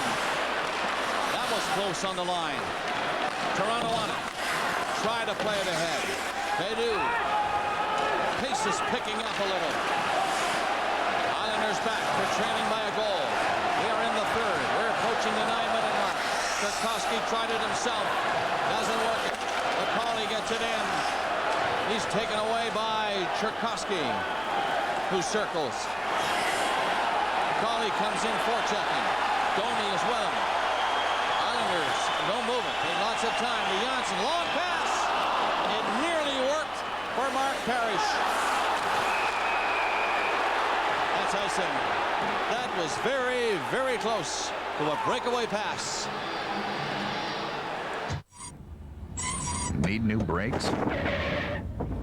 That was close on the line. Toronto on it. Try to play it ahead. They do. Pace is picking up a little. Islanders back. They're trailing by a goal. We are in the third. We're approaching the 9-minute mark. Cherkasky tried it himself. Doesn't work. McCauley gets it in. He's taken away by Cherkasky, who circles. McCauley comes in forechecking. Domi is with him. Islanders, no movement. They lots of time. To Janssen, long pass. It nearly worked for Mark Parrish. That's icing. That was very, very close to a breakaway pass. Need new brakes?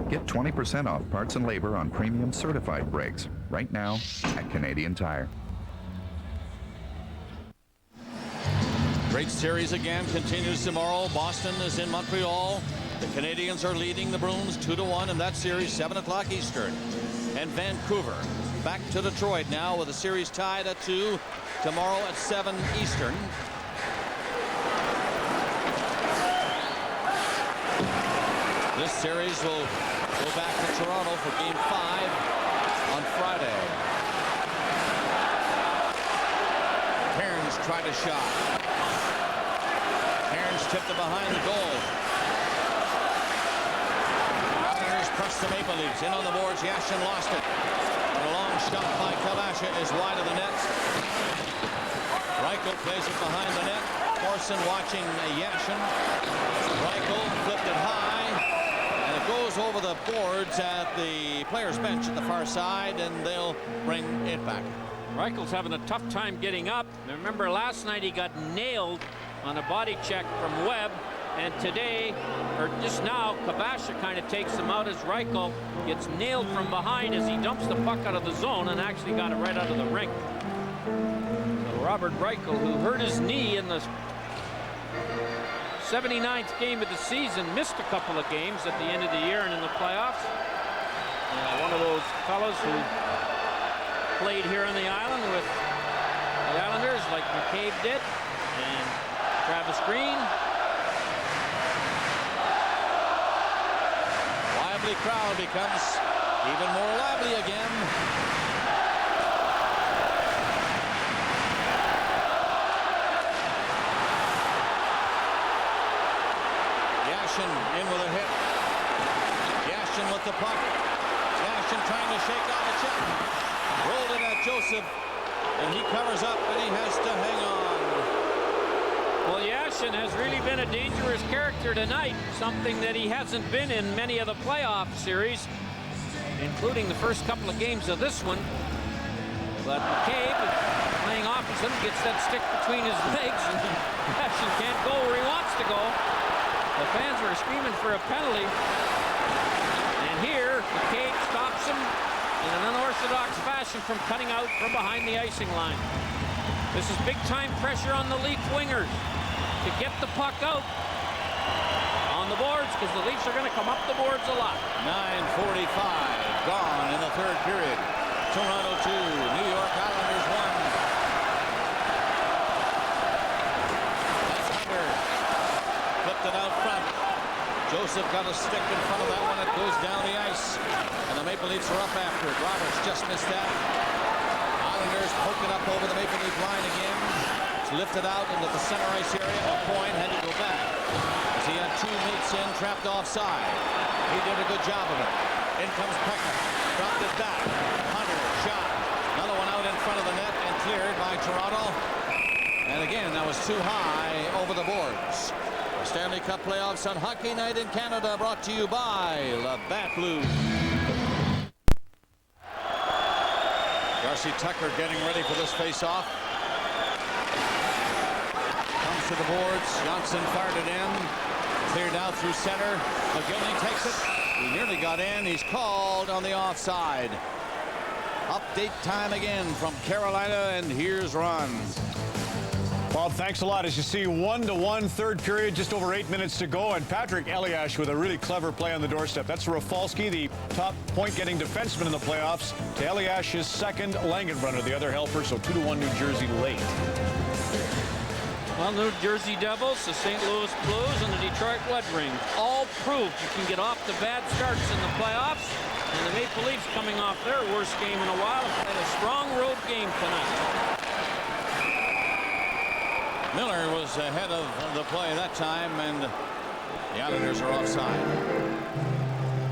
Get 20% off parts and labor on premium certified brakes right now at Canadian Tire. Great series again continues tomorrow. Boston is in Montreal. The Canadians are leading the Bruins 2-1 in that series, 7 o'clock Eastern. And Vancouver back to Detroit now with a series tied at 2 tomorrow at 7 Eastern. This series will go back to Toronto for Game 5 on Friday. Cairns tried a shot. Cairns tipped it behind the goal. Islanders press the Maple Leafs in on the boards. Yashin lost it. And a long shot by Kaberle is wide of the net. Reichel plays it behind the net. Corson watching Yashin. Reichel flipped it high. Goes over the boards at the players' bench at the far side, and they'll bring it back. Reichel's having a tough time getting up. Remember last night he got nailed on a body check from Webb, and today, or just now, Kaberle kind of takes him out as Reichel gets nailed from behind as he dumps the puck out of the zone and actually got it right out of the rink. So Robert Reichel, who hurt his knee in the 79th game of the season, missed a couple of games at the end of the year and in the playoffs. One of those fellas who played here on the island with the Islanders like McCabe did, and Travis Green. Lively crowd becomes even more lively again. Yashin in with a hit. Yashin with the puck. Yashin trying to shake off a check. Rolled it at Joseph, and he covers up, and he has to hang on. Well, Yashin has really been a dangerous character tonight, something that he hasn't been in many of the playoff series, including the first couple of games of this one. But McCabe, playing opposite him, gets that stick between his legs, and Yashin can't go where he wants to go. The fans were screaming for a penalty. And here, McCabe stops him in an unorthodox fashion from cutting out from behind the icing line. This is big-time pressure on the Leaf wingers to get the puck out on the boards, because the Leafs are going to come up the boards a lot. 9:45 gone in the third period. Toronto 2, New York Islanders 1. That's Hunter. Flipped it out front. Joseph got a stick in front of that one. It goes down the ice. And the Maple Leafs are up after it. Roberts just missed that. Islanders poke it up over the Maple Leaf line again. It's lifted out into the center ice area. Point had to go back, as he had two mates in, trapped offside. He did a good job of it. In comes Pekka. Dropped it back. Hunter, shot. Another one out in front of the net and cleared by Toronto. And again, that was too high over the boards. The Stanley Cup playoffs on Hockey Night in Canada, brought to you by Labatt Blue. Darcy Tucker getting ready for this face-off. Comes to the boards. Johnson fired it in. Cleared out through center. Mogilny takes it. He nearly got in. He's called on the offside. Update time again from Carolina, and here's Ron. Bob, thanks a lot. As you see, 1-1 third period, just over 8 minutes to go, and Patrick Elias with a really clever play on the doorstep. That's Rafalski, the top point-getting defenseman in the playoffs, to Elias, his second Langenbrunner, the other helper, so 2-1 New Jersey late. Well, New Jersey Devils, the St. Louis Blues, and the Detroit Red Wings all proved you can get off the bad starts in the playoffs. And the Maple Leafs, coming off their worst game in a while, had a strong road game tonight. Miller was ahead of the play that time, and the Islanders are offside.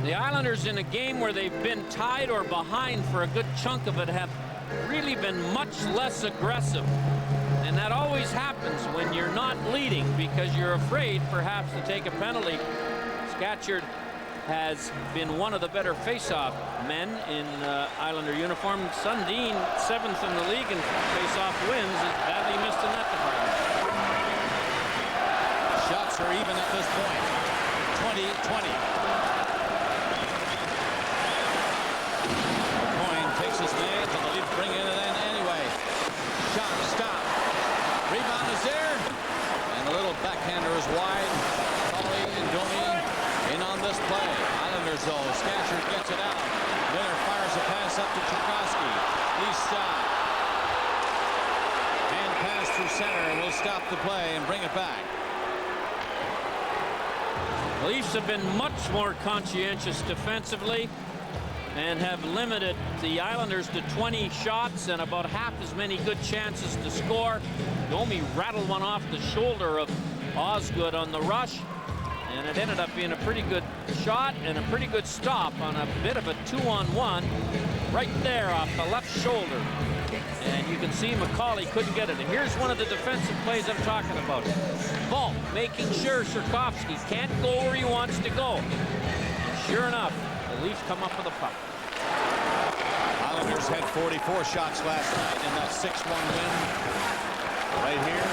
The Islanders, in a game where they've been tied or behind for a good chunk of it, have really been much less aggressive. And that always happens when you're not leading, because you're afraid perhaps to take a penalty. Scatchard has been one of the better face-off men in Islander uniform. Sundin, 7th in the league in face-off wins, is badly missed in that department. Shots are even at this point. 20-20. Coyne takes his lead, and the Leafs bring it in anyway. Shot, stop. Rebound is there, and a little backhander is wide. Coley and Domi in on this play. Islanders though, Scatchard gets it out. Miller fires a pass up to Tchaikovsky. He's stopped. Hand pass through center, and will stop the play and bring it back. The Leafs have been much more conscientious defensively and have limited the Islanders to 20 shots and about half as many good chances to score. Domi rattled one off the shoulder of Osgood on the rush, and it ended up being a pretty good shot and a pretty good stop on a bit of a 2-on-1 right there off the left shoulder. And you can see McCauley couldn't get it. And here's one of the defensive plays I'm talking about. Ball making sure Sierkowski can't go where he wants to go. And sure enough, the Leafs come up with a puck. Islanders had 44 shots last night in that 6-1 win. Right here,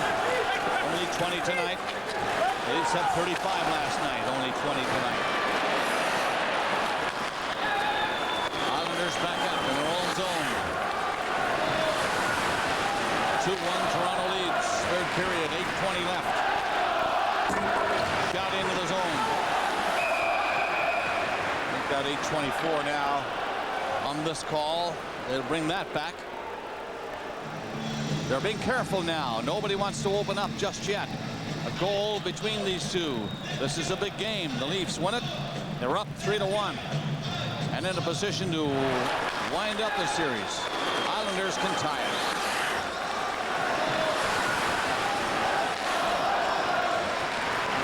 only 20 tonight. The Leafs had 35 last night, only 20 tonight. Islanders back up in their own zone. 2-1 Toronto leads. Third period, 8:20 left. Shot into the zone. We've got 8:24 now on this call. They'll bring that back. They're being careful now. Nobody wants to open up just yet. A goal between these two. This is a big game. The Leafs win it. They're up 3-1. And in a position to wind up the series. Islanders can tie it.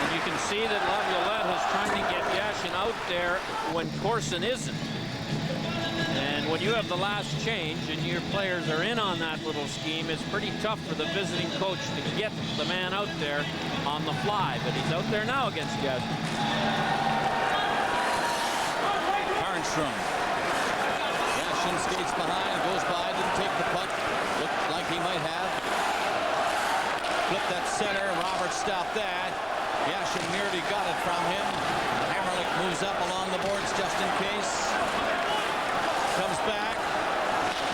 And you can see that Laviolette has Yashin out there when Corson isn't. And when you have the last change and your players are in on that little scheme, it's pretty tough for the visiting coach to get the man out there on the fly. But he's out there now against Yashin. Nystrom. Yashin skates behind, goes by, didn't take the puck. Looked like he might have. Flipped that center. Roberts stopped that. Yashin nearly got it from him. Hamrlik moves up along the boards just in case. Comes back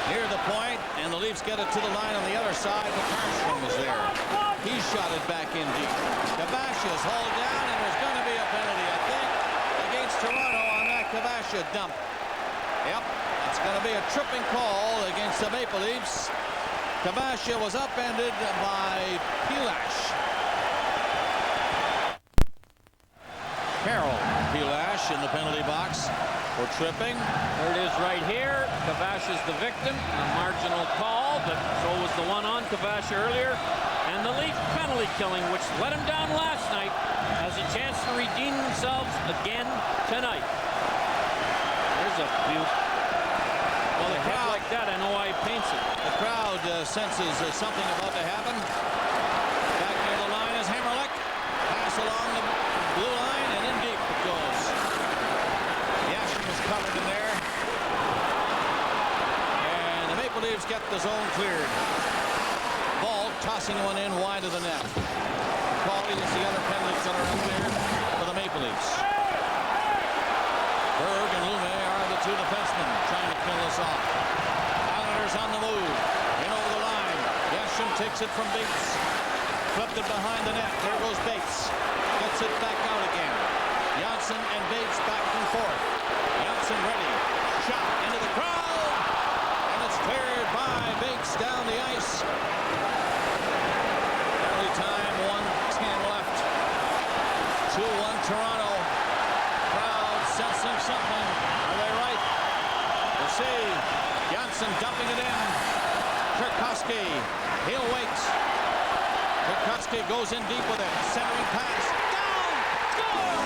near the point, and the Leafs get it to the line on the other side, but Nystrom was there. He shot it back in deep. Kabasha's hauled down, and there's going to be a penalty, I think, against Toronto on that Kabasha dump. Yep, it's going to be a tripping call against the Maple Leafs. Kabasha was upended by Pilash. Carroll, Pilash in the penalty box for tripping. There it is right here. Kabasha's the victim. A marginal call, but so was the one on Kabasha earlier. And the Leaf penalty killing, which let him down last night, has a chance to redeem themselves again tonight. There's a view. Well, the crowd like that, I know why he paints it. The crowd senses something about to happen. Back near the line is Hamrlik. Pass along the blue line, and in deep it goes. Yashin was covered in there. And the Maple Leafs get the zone cleared. Ball tossing one in wide of the net. Paulie is the other penalty killer out there for the Maple Leafs. Berg and Lume are the two defensemen trying to kill us off. Islanders on the move. In over the line. Yashin takes it from Bates. Flipped it behind the net. There goes Bates. Gets it back out again. Janssen and Bates back and forth. Janssen ready. Shot into the crowd. And it's cleared by Bates down the ice. Early time, 1:10 left. 2-1 Toronto. Crowd sensing something. Are they right? We'll see. Janssen dumping it in. Kirkowski. He'll wait. Kirkowski goes in deep with it. Centering pass. Down! Score!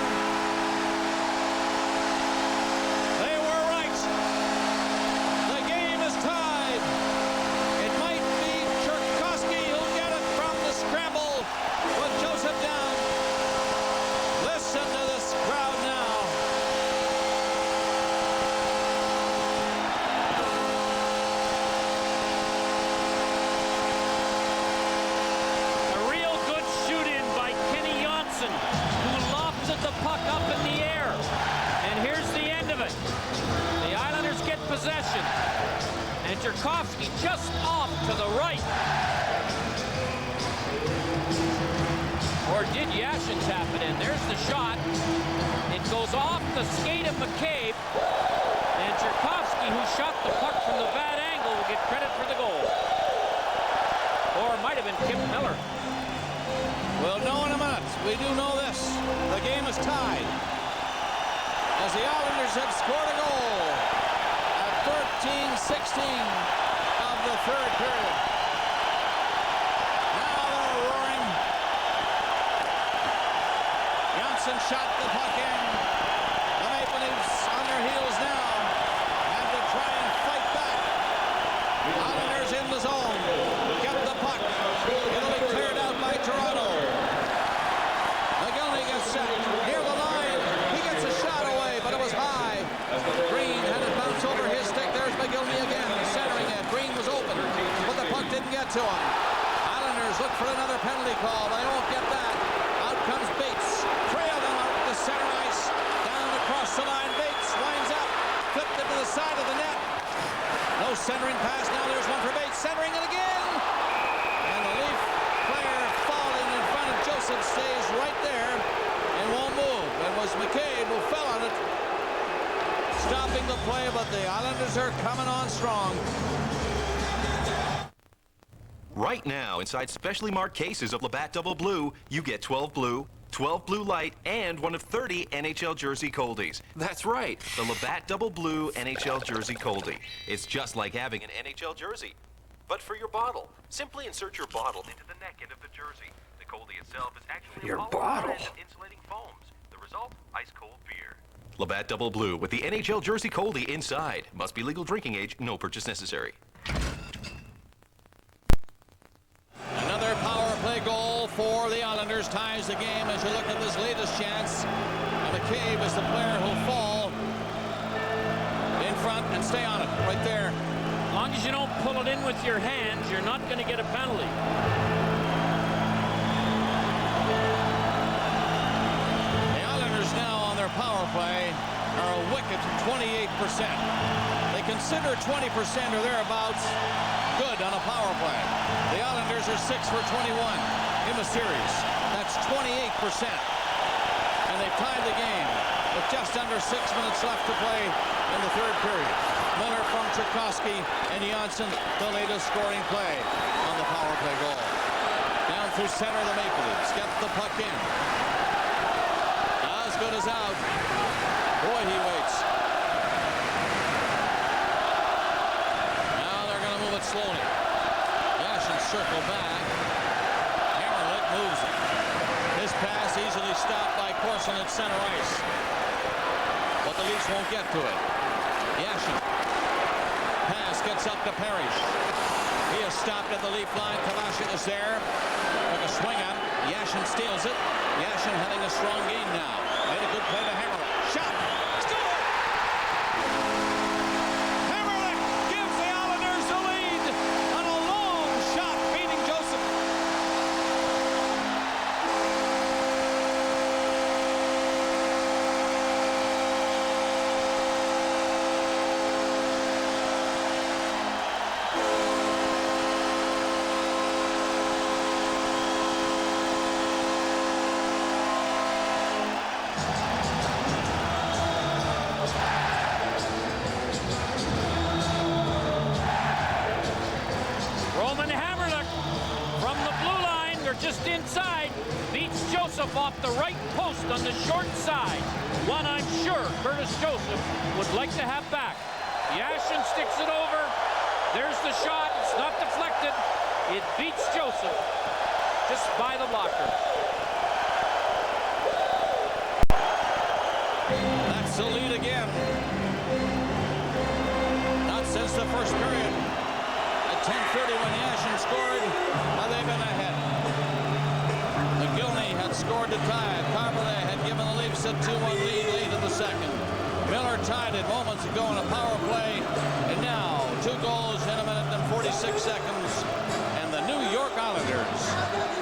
They were right. The game is tied. It might be Kirkowski who'll get it from the scramble with Joseph down. Listen to this crowd now. Who lofted the puck up in the air. And here's the end of it. The Islanders get possession. And Tchaikovsky just off to the right. Or did Yashin tap it in? There's the shot. It goes off the skate of McCabe. And Tchaikovsky, who shot the puck from the bad angle, will get credit for the goal. Or it might have been Kip Miller. We'll know in a minute. We do know this. The game is tied. As the Islanders have scored a goal at 13:16 of the third period. Now they're roaring. Janssen shot the puck in. The Maple Leafs on their heels now. And to try and fight back. The Islanders in the zone. Get the puck. It'll be cleared out by Toronto. Mogilny gets set near the line. He gets a shot away, but it was high. Green had it bounce over his stick. There's Mogilny again, centering it. Green was open, but the puck didn't get to him. Islanders look for another penalty call, but they won't get that. Out comes Bates. Three of them out the center ice. Down across the line. Bates winds up. Flipped it to the side of the net. No centering pass. Now there's one for Bates. Centering it again. And the Leaf player falling in front of Joseph stays right there and won't move. It was McCabe who fell on it, stopping the play, but the Islanders are coming on strong. Right now, inside specially marked cases of Labatt Double Blue, you get 12 Blue, 12 Blue Light, and one of 30 NHL Jersey Coldies. That's right, the Labatt Double Blue NHL Jersey Coldie. It's just like having an NHL jersey, but for your bottle. Simply insert your bottle into the neck end of the jersey. The Coldie itself is actually Your a polymer bottle? blend of insulating foams. The result, ice cold beer. Labatt Double Blue with the NHL jersey coldie inside. Must be legal drinking age. No purchase necessary. Another power play goal for the Islanders ties the game as you look at this latest chance. And McCabe is the player who'll fall in front and stay on it right there. As long as you don't pull it in with your hands, you're not going to get a penalty. The Islanders now on their power play are a wicked 28%. They consider 20% or thereabouts good on a power play. The Islanders are 6 for 21 in the series. That's 28%. And they've tied the game with just under 6 minutes left to play in the third period. Miller from Tchaikovsky and Yashin, the latest scoring play on the power play goal. Down through center of the Maple Leafs. Get the puck in. As good as out. Boy, he waits. Now they're going to move it slowly. Yashin circle back. Hamrlik moves it. This pass easily stopped by Corson at center ice. But the Leafs won't get to it. Yashin. Pass gets up to Parrish. He is stopped at the leaf line. Kaberle is there. Took a swing on it. Yashin steals it. Yashin having a strong game now. Made a good play to Hamrlik. Shot. Score! Hamrlik gives the Islanders the lead on a long shot beating Joseph. Just inside, beats Joseph off the right post on the short side. One I'm sure Curtis Joseph would like to have back. Yashin sticks it over. There's the shot. It's not deflected. It beats Joseph just by the blocker. That's the lead again. Not since the first period. At 10:30 when Yashin scored, now they've been ahead. Mogilny had scored to tie it. Kaberle had given the Leafs a 2-1 lead late in the second. Miller tied it moments ago in a power play. And now 2 goals in a minute and 46 seconds. And the New York Islanders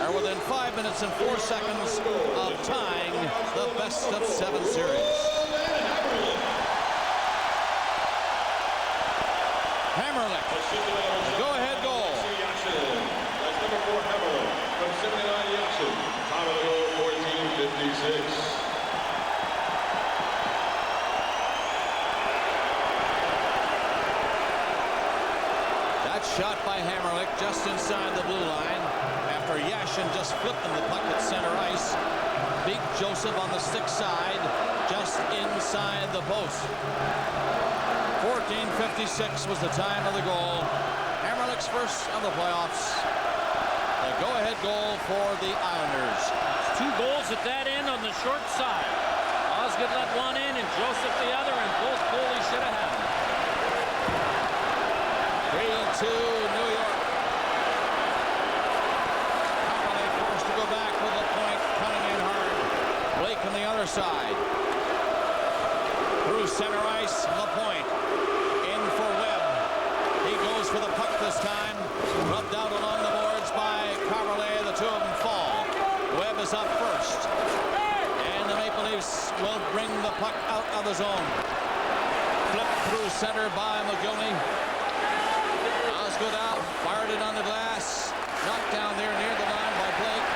are within 5 minutes and 4 seconds of tying the best of 7 series. Hamrlik, go-ahead goal. That's number 4 Hamrlik from 79 Yashin. Time of the goal 14:56. That shot by Hamrlik just inside the blue line after Yashin just flipped him the puck at center ice. Beat Joseph on the stick side just inside the post. 14:56 was the time of the goal. Hamrlik's first of the playoffs. The go-ahead goal for the Islanders. 2 goals at that end on the short side. Osgood let one in and Joseph the other, and both goalies should have had them. 3-2 New York. Kaberle forced to go back with a point, coming in hard. Blake on the other side. Through center ice, LaPointe. In for Webb. He goes for the puck this time. Rubbed out along the boards by Kaberle. The two of them fall. Webb is up first. And the Maple Leafs will bring the puck out of the zone. Flipped through center by Mogilny. Osgood out. Fired it on the glass. Knocked down there near the line by Blake.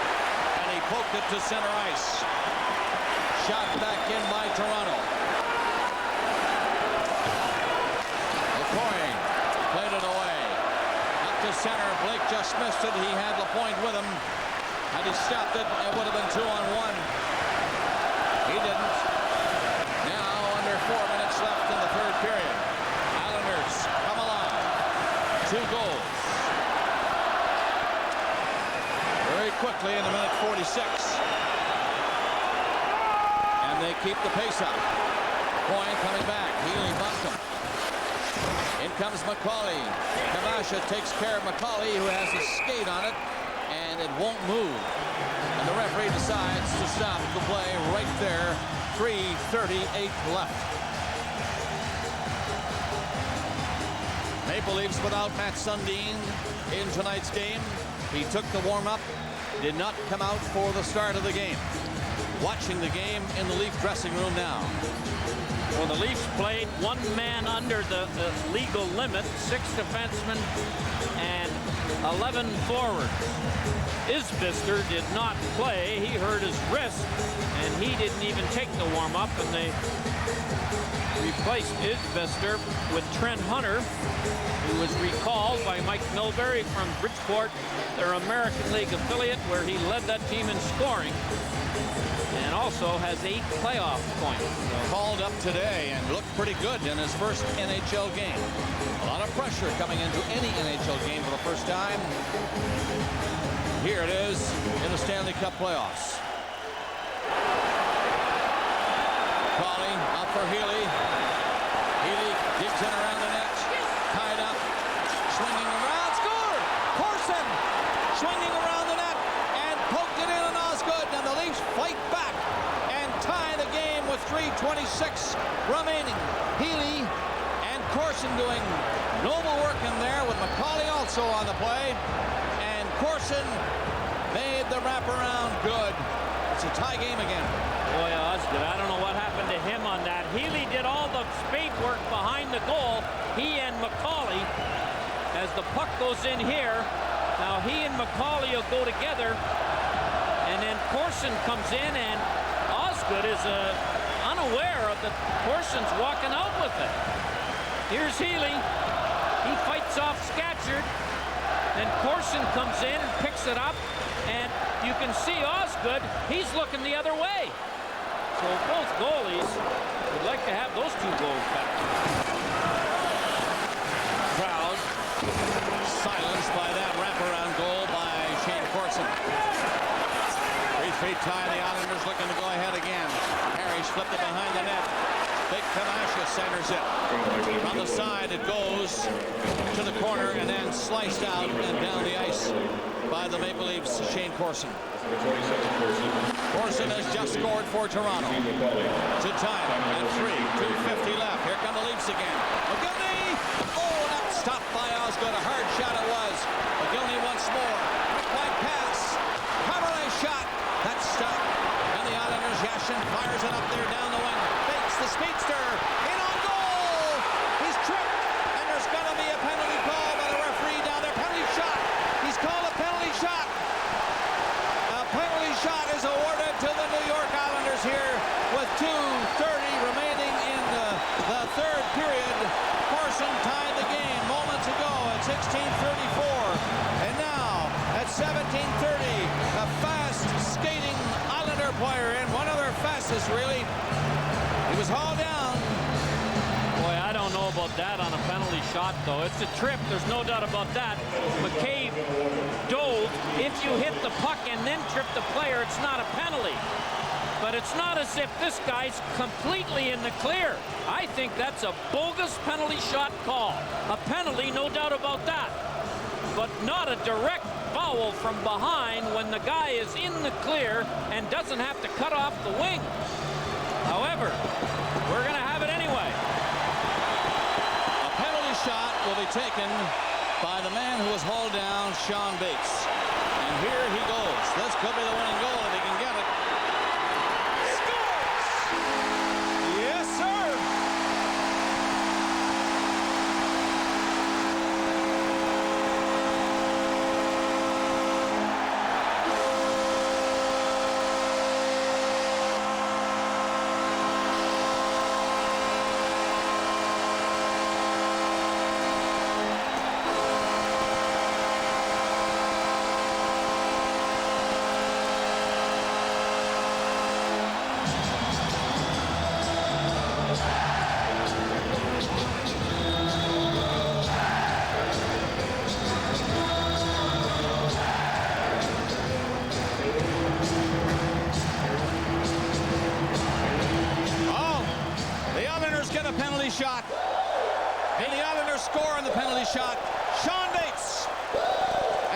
And he poked it to center ice. Shot back in by Toronto. LaPointe played it away. Up to center. Blake just missed it. He had LaPointe with him. Had he stopped it, it would have been 2-on-1. He didn't. Now under 4 minutes left in the third period. Islanders come alive. 2 goals. Very quickly in the minute 46. And Can they keep the pace up? Point coming back. Healy bumped him. In comes McCauley. Kamasha takes care of McCauley, who has a skate on it, and it won't move. And the referee decides to stop the play right there. 3:38 left. Maple Leafs without Matt Sundin in tonight's game. He took the warm-up, did not come out for the start of the game. Watching the game in the Leaf dressing room now. Well, the Leafs played one man under the legal limit, 6 defensemen and 11 forwards. Isbister did not play. He hurt his wrist, and he didn't even take the warm-up, and they replaced Isbister with Trent Hunter, who was recalled by Mike Milbury from Bridgeport, their American League affiliate, where he led that team in scoring, and also has 8 playoff points. Called up today and looked pretty good in his first NHL game. A lot of pressure coming into any NHL game for the first time. Here it is in the Stanley Cup playoffs. Calling up for Healy. Healy digs in around the net. Tied up. Swinging around. Scored! Corson swinging around the net and poked it in on Osgood. And the Leafs fight back and tie the game with 3:26 remaining. Healy and Corson doing noble work in there, with McCauley also on the play. And Corson made the wraparound good. It's a tie game again. Boy, Osgood, I don't know what happened to him on that. Healy did all the spade work behind the goal. He and McCauley, as the puck goes in here, now he and McCauley will go together, and then Corson comes in, and Osgood is unaware of the Corson's walking out with it. Here's Healy. He fights off Scatchard, and Corson comes in and picks it up, and you can see Osgood, he's looking the other way. So both goalies would like to have those 2 goals back. Crowd silenced by that wraparound goal by Shane Corson. 3 feet tie, the Islanders looking to go ahead again. Harry flipped it behind the net. Big Kamasha centers it. On the side it goes to the corner and then sliced out and down the ice by the Maple Leafs, Shane Corson. Corson has just scored for Toronto to tie it at 3:2:50 left. Here come the Leafs again. Mogilny! Oh, that stopped by Osgood. A hard shot it was. Mogilny once more. Quick wide pass. Kaberle shot. That's stopped. And the Islanders, Yashin fires it up there down the wing. Bates, the speedster, in on goal. He's tripped, and there's going to be a penalty call by the referee down there. Penalty shot. He's called a penalty shot. A penalty shot is awarded to the New York Islanders here with 2:30 remaining in the third period. Corson tied the game moments ago at 16:34. And now at 17:30, a fast skating Islander player, and one of their fastest, really. He was hauled down. Boy, I don't know about that on a penalty shot, though. It's a trip, there's no doubt about that. McCabe dove. If you hit the puck and then trip the player, it's not a penalty. But it's not as if this guy's completely in the clear. I think that's a bogus penalty shot call. A penalty, no doubt about that. But not a direct foul from behind when the guy is in the clear and doesn't have to cut off the wing. However, we're going to have it anyway. A penalty shot will be taken by the man who was hauled down, Shawn Bates. And here he goes. This could be the winning goal if he can get it. Scores! Yes, sir! shot. And the Islanders score on the penalty shot. Shawn Bates.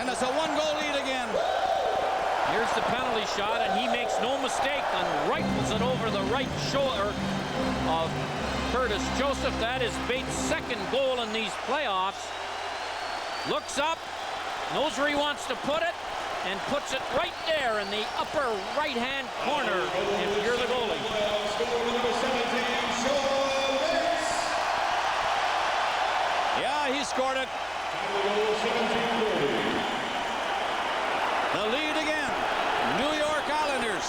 And it's a 1-goal lead again. Here's the penalty shot, and he makes no mistake and rifles it over the right shoulder of Curtis Joseph. That is Bates' second goal in these playoffs. Looks up, knows where he wants to put it, and puts it right there in the upper right-hand corner if you're the goalie. Yeah, he scored it. The lead again. New York Islanders.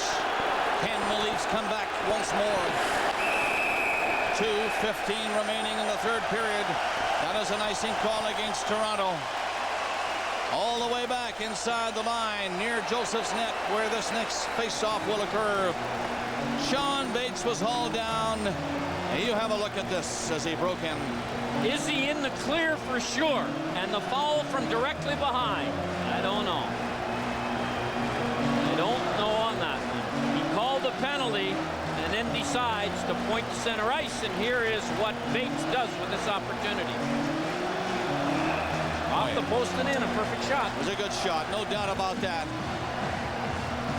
Can the Leafs come back once more? 2:15 remaining in the third period. That is an icing call against Toronto. All the way back inside the line near Joseph's net where this next face-off will occur. Shawn Bates was hauled down. You have a look at this as he broke in. Is he in the clear for sure? And the foul from directly behind? I don't know. I don't know on that one. He called the penalty and then decides to point to center ice, and here is what Bates does with this opportunity. Off the post and in, a perfect shot. It was a good shot, no doubt about that.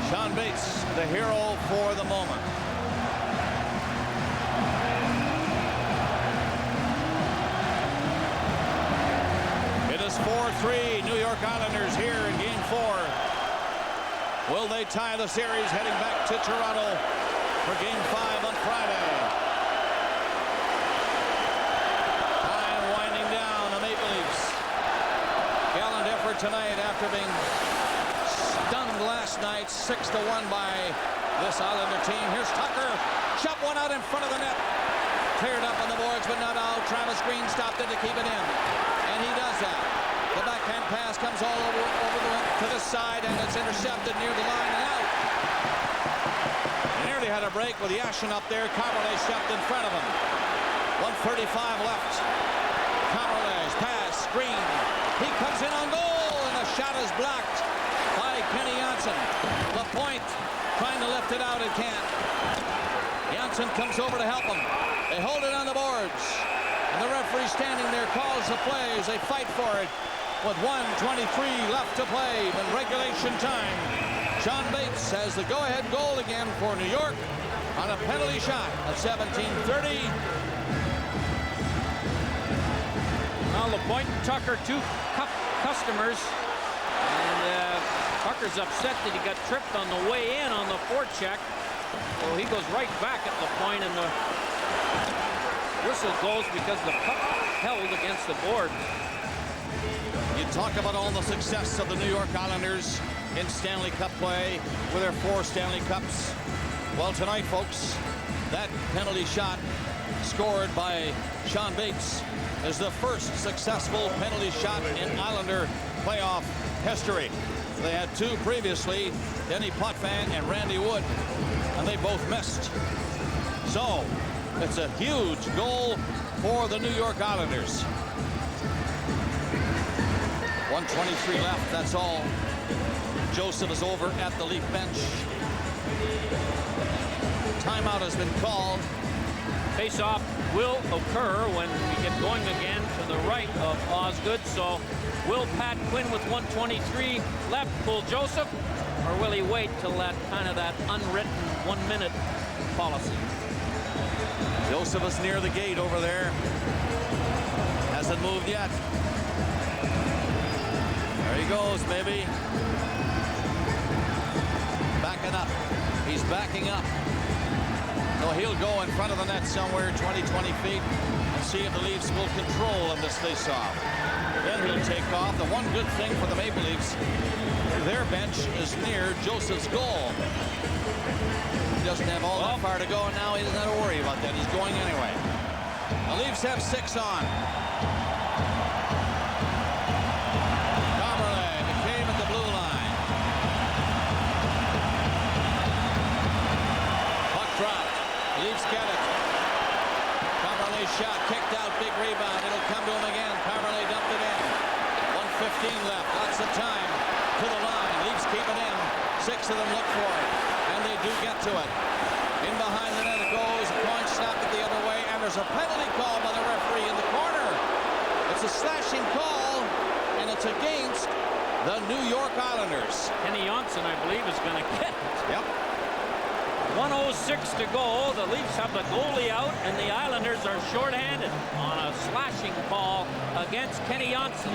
Shawn Bates, the hero for the moment. It is 4-3, New York Islanders here in Game 4. Will they tie the series heading back to Toronto for Game 5 on Friday? Time winding down the Maple Leafs. Gallant effort tonight after being stunned last night 6-1 by this Islander team. Here's Tucker. Shot one out in front of the net. Cleared up on the boards, but not out. Travis Green stopped it to keep it in. And he does that. The backhand pass comes all over to the side, and it's intercepted near the line and out. They nearly had a break with Yashin up there. Kaberle stepped in front of him. 1:35 left. Kaberle's pass. Green. He comes in on goal, and the shot is blocked by Kenny Janssen. LaPointe trying to lift it out and can't. Janssen comes over to help him. They hold it on the boards. And the referee standing there calls the play as they fight for it with 1:23 left to play in regulation time. Shawn Bates has the go-ahead goal again for New York on a penalty shot at 17:30. Now LaPointe and Tucker, two customers, and Tucker's upset that he got tripped on the way in on the forecheck. So he goes right back at LaPointe, and the whistle goes because the puck held against the board. You talk about all the success of the New York Islanders in Stanley Cup play with their 4 Stanley Cups. Well, tonight, folks, that penalty shot scored by Shawn Bates is the first successful penalty shot in Islander playoff history. They had 2 previously, Denny Potvin and Randy Wood, and they both missed. So it's a huge goal for the New York Islanders. 1:23 left, that's all. Joseph is over at the Leaf bench. Timeout has been called. Face-off will occur when we get going again to the right of Osgood. So will Pat Quinn with 1:23 left pull Joseph, or will he wait till that unwritten 1-minute policy? Joseph is near the gate over there. Hasn't moved yet. There he goes, baby. Backing up. He's backing up. So he'll go in front of the net somewhere 20 feet and see if the Leafs will control of this faceoff. Then he'll take off. The one good thing for the Maple Leafs, their bench is near Joseph's goal. He doesn't have all that far to go, and now he doesn't have to worry about that. He's going anyway. The Leafs have 6 on. Kaberle, McCabe at the blue line. Puck dropped. Leafs get it. Kaberle's shot kicked out. Big rebound. It'll come to him again. Kaberle dumped it in. 1:15 left. Lots of time to the line. Leafs keep it in. 6 of them look for it. And they do get to it. In behind the net it goes. Point snapped it the other way. And there's a penalty call by the referee in the corner. It's a slashing call, and it's against the New York Islanders. Kenny Johnson, I believe, is going to get it. Yep. 1:06 to go. The Leafs have the goalie out, and the Islanders are shorthanded on a slashing call against Kenny Johnson.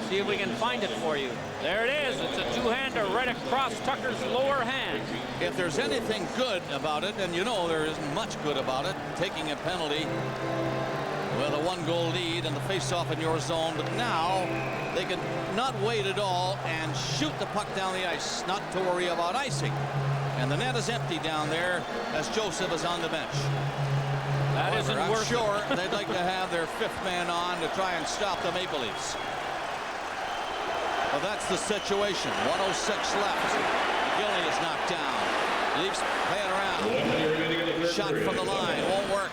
See if we can find it for you. There it is. It's a two-hander right across Tucker's lower hand. If there's anything good about it, and you know there isn't much good about it, taking a penalty with a one-goal lead and the face-off in your zone, but now they can not wait at all and shoot the puck down the ice, not to worry about icing. And the net is empty down there as Joseph is on the bench. That However, isn't I'm worth sure it. they'd like to have their fifth man on to try and stop the Maple Leafs. Well, that's the situation. 1:06 left. Mogilny is knocked down. Leafs play it around. Shot from the line. Won't work.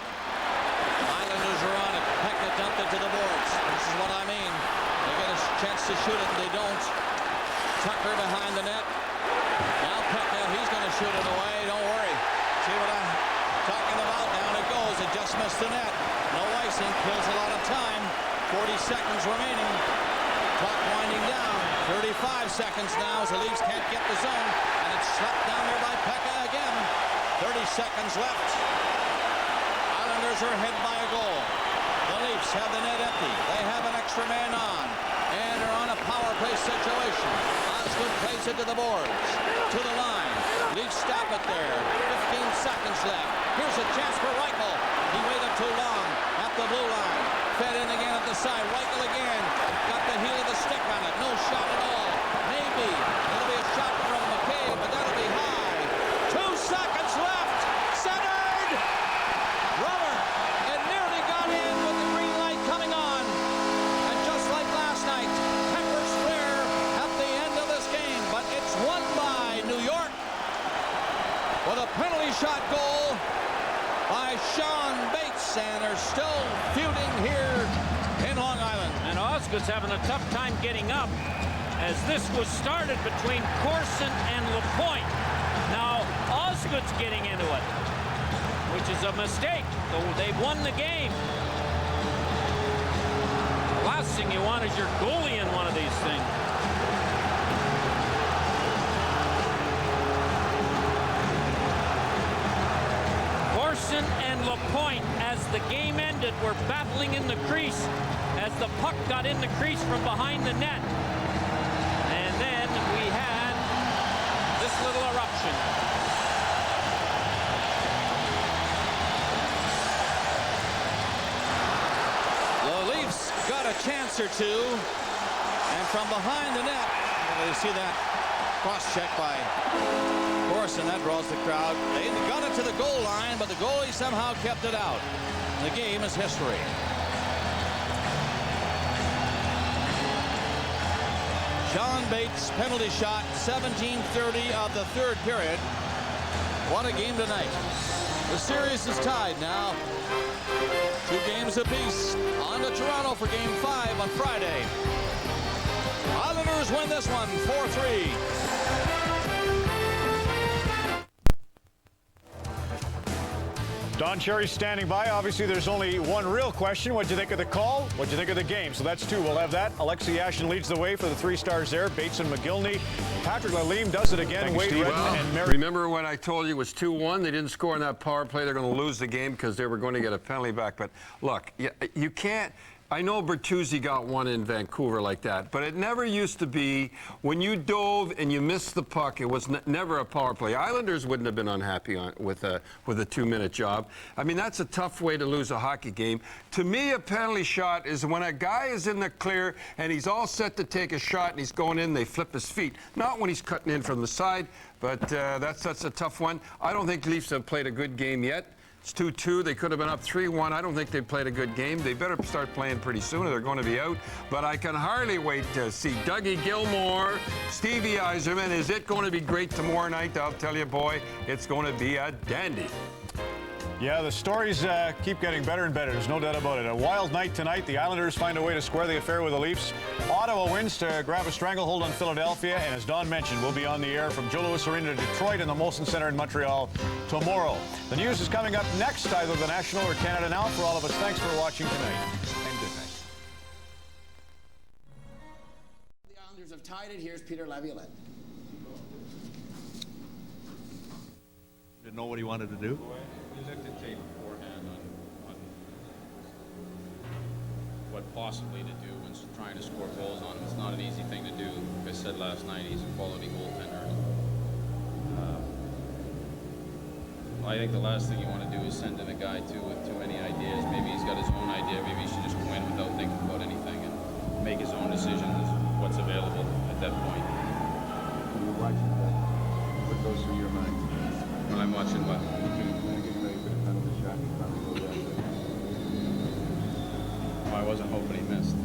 Islanders are on it. Pekka dumped it to the boards. This is what I mean. They get a chance to shoot it, and they don't. Tucker behind the net. Now Pekka, he's going to shoot it away. Don't worry. See what I'm talking about? Down it goes. It just missed the net. No icing. Kills a lot of time. 40 seconds remaining. Clock winding down. 35 seconds now as the Leafs can't get the zone. And it's slapped down there by Pekka again. 30 seconds left. Islanders are ahead by a goal. The Leafs have the net empty. They have an extra man on. And are on a power play situation. Osgood plays it to the boards. To the line. Leafs stop it there. 15 seconds left. Here's a chance for Reichel. He waited too long at the blue line. Fed in again at the side. Reichel again. Got the heel of the stick on it. No shot at all. Maybe. It'll be a shot from McCabe, but that'll be high. 2 seconds left. Centered. Rubber. It nearly got in with the green light coming on. And just like last night, Pepper's flare at the end of this game. But it's won by New York with a penalty shot goal by Shawn Bates, and they're still feuding here in Long Island. And Osgood's having a tough time getting up as this was started between Corson and LaPointe. Now Osgood's getting into it, which is a mistake. So they've won the game. The last thing you want is your goalie in one of these things. Corson and LaPointe, as the game ended, were battling in the crease as the puck got in the crease from behind the net. And then we had this little eruption. The Leafs got a chance or two, and from behind the net, you see that cross-check by Corson, that draws the crowd. They got it to the goal line, but the goalie somehow kept it out. The game is history. Shawn Bates, penalty shot, 17:30 of the third period. What a game tonight. The series is tied now. 2 games apiece. On to Toronto for Game 5 on Friday. Islanders win this one, 4-3. Don Cherry's standing by. Obviously, there's only one real question. What'd you think of the call? What'd you think of the game? So that's 2. We'll have that. Alexei Yashin leads the way for the 3 stars there. Bates and Mogilny. Patrick Lalime does it again. Wade Redden and Mary. Remember when I told you it was 2-1? They didn't score in that power play. They're going to lose the game because they were going to get a penalty back. But look, you can't. I know Bertuzzi got one in Vancouver like that, but it never used to be when you dove and you missed the puck, it was never a power play. Islanders wouldn't have been unhappy with a 2-minute job. I mean, that's a tough way to lose a hockey game. To me, a penalty shot is when a guy is in the clear and he's all set to take a shot and he's going in, they flip his feet. Not when he's cutting in from the side, but that's a tough one. I don't think Leafs have played a good game yet. It's 2-2. They could have been up 3-1. I don't think they played a good game. They better start playing pretty soon or they're going to be out. But I can hardly wait to see Dougie Gilmour, Stevie Yzerman. Is it going to be great tomorrow night? I'll tell you, boy, it's going to be a dandy. Yeah, the stories keep getting better and better. There's no doubt about it. A wild night tonight. The Islanders find a way to square the affair with the Leafs. Ottawa wins to grab a stranglehold on Philadelphia. And as Don mentioned, we'll be on the air from Joe Louis Arena to Detroit and the Molson Center in Montreal tomorrow. The news is coming up next, either the National or Canada Now. For all of us, thanks for watching tonight. And good night. The Islanders have tied it. Here's Peter Laviolette. Didn't know what he wanted to do. We looked at tape beforehand on what possibly to do when trying to score goals on him. It's not an easy thing to do. Like I said last night, he's a quality goaltender. I think the last thing you want to do is send in a guy with too many ideas. Maybe he's got his own idea. Maybe he should just go in without thinking about anything and make his own decisions what's available at that point. When you're watching that, what goes through your mind? When I'm watching what? I wasn't hoping he missed.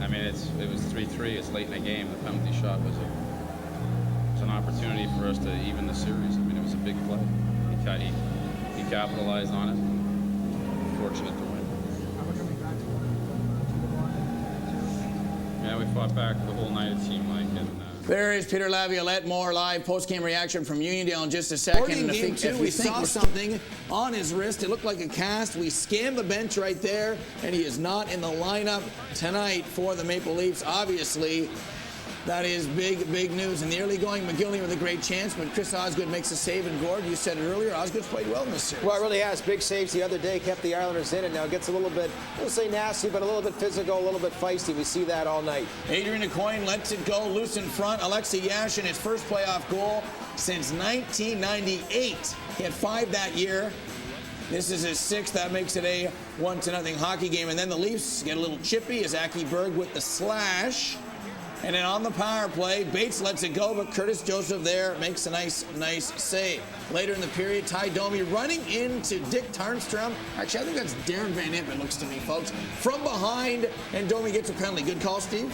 I mean, it was 3-3. It's late in the game. The penalty shot was an opportunity for us to even the series. I mean, it was a big play. He capitalized on it. Fortunate to win. Yeah, we fought back the whole night, it seemed like. There is Peter Laviolette. More live post-game reaction from Uniondale in just a second. In game two, we saw something on his wrist. It looked like a cast. We scanned the bench right there, and he is not in the lineup tonight for the Maple Leafs. Obviously, that is big, big news. In the early going, Mogilny with a great chance, but Chris Osgood makes a save. And Gord, you said it earlier, Osgood's played well in this series. Well, it really has. Big saves the other day, kept the Islanders in it. Now it gets a little bit, I won't say nasty, but a little bit physical, a little bit feisty. We see that all night. Adrian Aucoin lets it go loose in front. Alexei Yashin, his first playoff goal since 1998. He had 5 that year. This is his 6th. That makes it a 1-0 hockey game. And then the Leafs get a little chippy as Aki Berg with the slash. And then on the power play, Bates lets it go, but Curtis Joseph there makes a nice save. Later in the period, Ty Domi running into Dick Tarnstrom. Actually, I think that's Darren Van Impe, looks to me, folks. From behind, and Domi gets a penalty. Good call, Steve?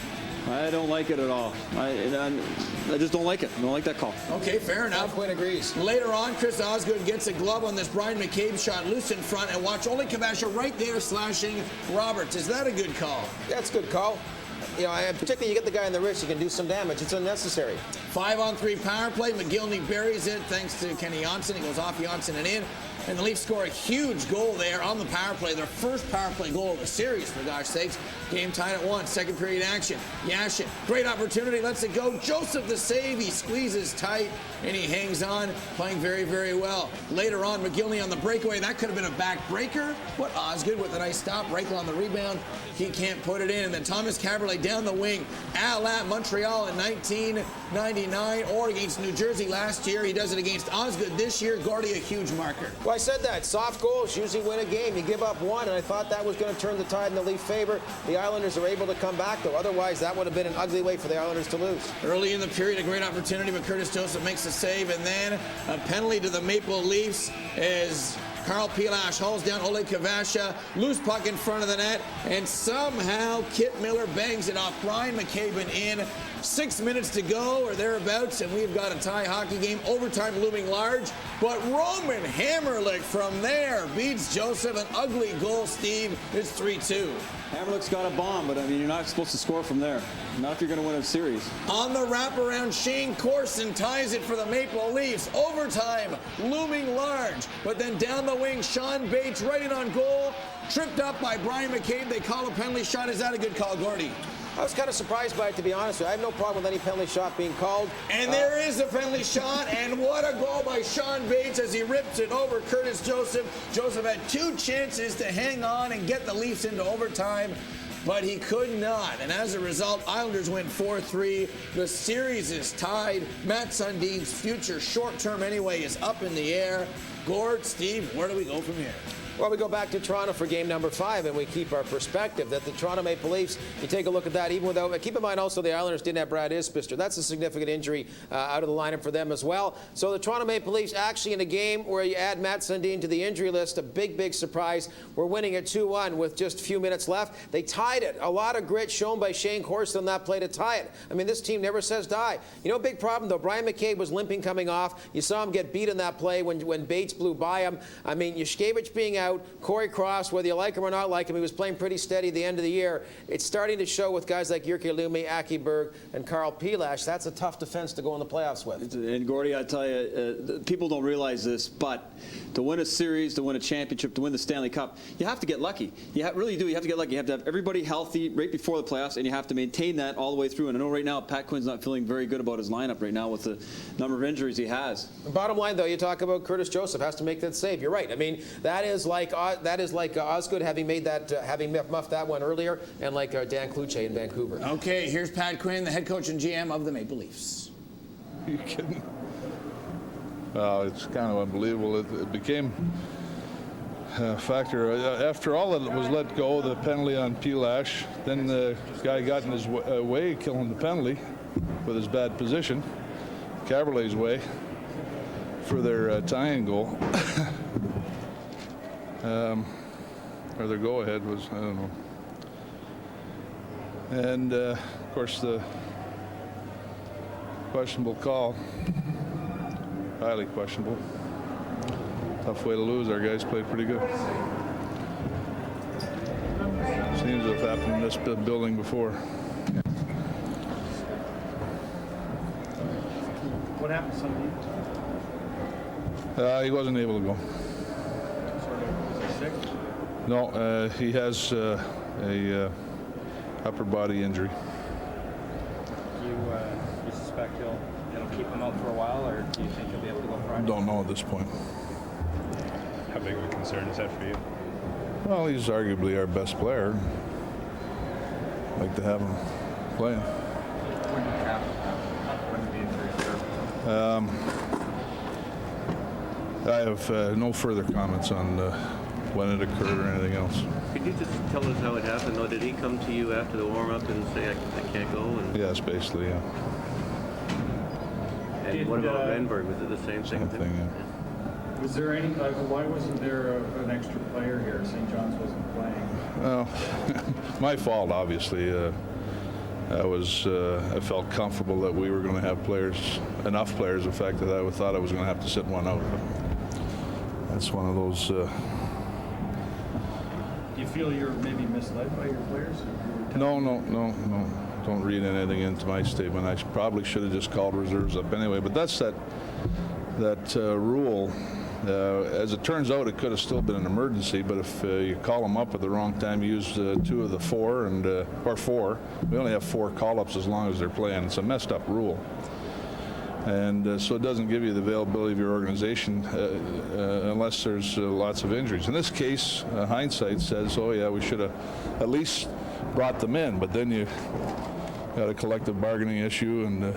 I don't like it at all. I just don't like it. I don't like that call. Okay, fair enough. Quinn agrees. Later on, Chris Osgood gets a glove on this Bryan McCabe shot loose in front, and watch only Kavasha right there slashing Roberts. Is that a good call? That's a good call. You know, and particularly you get the guy in the wrist, you can do some damage. It's unnecessary. 5-on-3 power play. Mogilny buries it thanks to Kenny Janssen. He goes off Janssen and in. And the Leafs score a huge goal there on the power play. Their first power play goal of the series, for gosh sakes. Game tied at 1. Second period action. Yashin, great opportunity, lets it go. Joseph the save. He squeezes tight and he hangs on, playing very, very well. Later on, Mogilny on the breakaway. That could have been a backbreaker. But Osgood with a nice stop. Reichel on the rebound. He can't put it in. And then Thomas Kaberle down the wing. At Montreal in 1999 or against New Jersey last year. He does it against Osgood this year. Gordy, a huge marker. Well, I said that. Soft goals usually win a game. You give up one, and I thought that was going to turn the tide in the Leaf favor. The Islanders are able to come back, though. Otherwise, that would have been an ugly way for the Islanders to lose. Early in the period, a great opportunity, but Curtis Joseph makes the save, and then a penalty to the Maple Leafs as Carl Pilash hauls down Ole Kavasha, loose puck in front of the net, and somehow Kit Miller bangs it off Bryan McCabe in. 6 minutes to go or thereabouts, and we've got a tie hockey game. Overtime looming large, but Roman Hamrlik from there beats Joseph. An ugly goal, Steve. It's 3-2. Hamrlik's got a bomb, but I mean, you're not supposed to score from there. Not if you're going to win a series. On the wraparound, Shane Corson ties it for the Maple Leafs. Overtime looming large, but then down the wing, Shawn Bates right in on goal. Tripped up by Bryan McCabe. They call a penalty shot. Is that a good call, Gordy? I was kind of surprised by it, to be honest with you. I have no problem with any penalty shot being called. And there is a penalty shot, and what a goal by Shawn Bates as he rips it over Curtis Joseph. Joseph had 2 chances to hang on and get the Leafs into overtime, but he could not. And as a result, Islanders win 4-3. The series is tied. Matt Sundin's future, short term anyway, is up in the air. Gord, Steve, where do we go from here? Well, we go back to Toronto for game number 5, and we keep our perspective that the Toronto Maple Leafs, you take a look at that, even without, keep in mind also the Islanders didn't have Brad Isbister. That's a significant injury out of the lineup for them as well. So the Toronto Maple Leafs actually in a game where you add Matt Sundin to the injury list, a big, big surprise. We're winning at 2-1 with just a few minutes left. They tied it. A lot of grit shown by Shane Corson on that play to tie it. I mean, this team never says die. You know, big problem though, Bryan McCabe was limping coming off. You saw him get beat in that play when Bates blew by him. I mean, Yushkevich being out, Corey Cross, whether you like him or not like him, he was playing pretty steady at the end of the year. It's starting to show with guys like Jyrki Lumi, Aki Berg, and Carl Pilash. That's a tough defense to go in the playoffs with. And Gordy, I tell you, people don't realize this, but to win a series, to win a championship, to win the Stanley Cup, you have to get lucky. You really do. You have to get lucky. You have to have everybody healthy right before the playoffs, and you have to maintain that all the way through. And I know right now Pat Quinn's not feeling very good about his lineup right now with the number of injuries he has. Bottom line, though, you talk about Curtis Joseph has to make that save. You're right. I mean, that is like Osgood having made that, having muffed that one earlier, and like Dan Cloutier in Vancouver. Okay, here's Pat Quinn, the head coach and GM of the Maple Leafs. Are you kidding? Well, it's kind of unbelievable. It became a factor. After all that was let go, the penalty on Pilash, then the guy got in his way, killing the penalty with his bad position. Kaberle's way for their tying goal. Or their go-ahead was, I don't know. And, of course, the questionable call, highly questionable. Tough way to lose. Our guys played pretty good. Seems to have happened in this building before. What happened Sunday? He wasn't able to go. Was he sick? No, he has a upper body injury. Do you suspect he'll keep him out for a while, or do you think he'll be able to go Friday? Don't know at this point. How big of a concern is that for you? Well, he's arguably our best player. I'd like to have him playing. When did it happen? When did the injury occur? I have no further comments on when it occurred or anything else. Could you just tell us how it happened, though? Did he come to you after the warm-up and say, I can't go? And Yes, basically, yeah. And what about Renberg? Was it the same thing? Same thing, yeah. Was there any, why wasn't there an extra player here? St. John's wasn't playing. Well, my fault, obviously. I felt comfortable that we were going to have enough players. In fact, that I thought I was going to have to sit one out. But that's one of those. Do you feel you're maybe misled by your players? No. Don't read anything into my statement. I probably should have just called reserves up anyway. But that's that rule. As it turns out, it could have still been an emergency, but if you call them up at the wrong time, you use 2 of the 4, or 4. We only have 4 call-ups as long as they're playing. It's a messed up rule. And so it doesn't give you the availability of your organization unless there's lots of injuries. In this case, hindsight says, oh yeah, we should have at least brought them in, but then you got a collective bargaining issue, and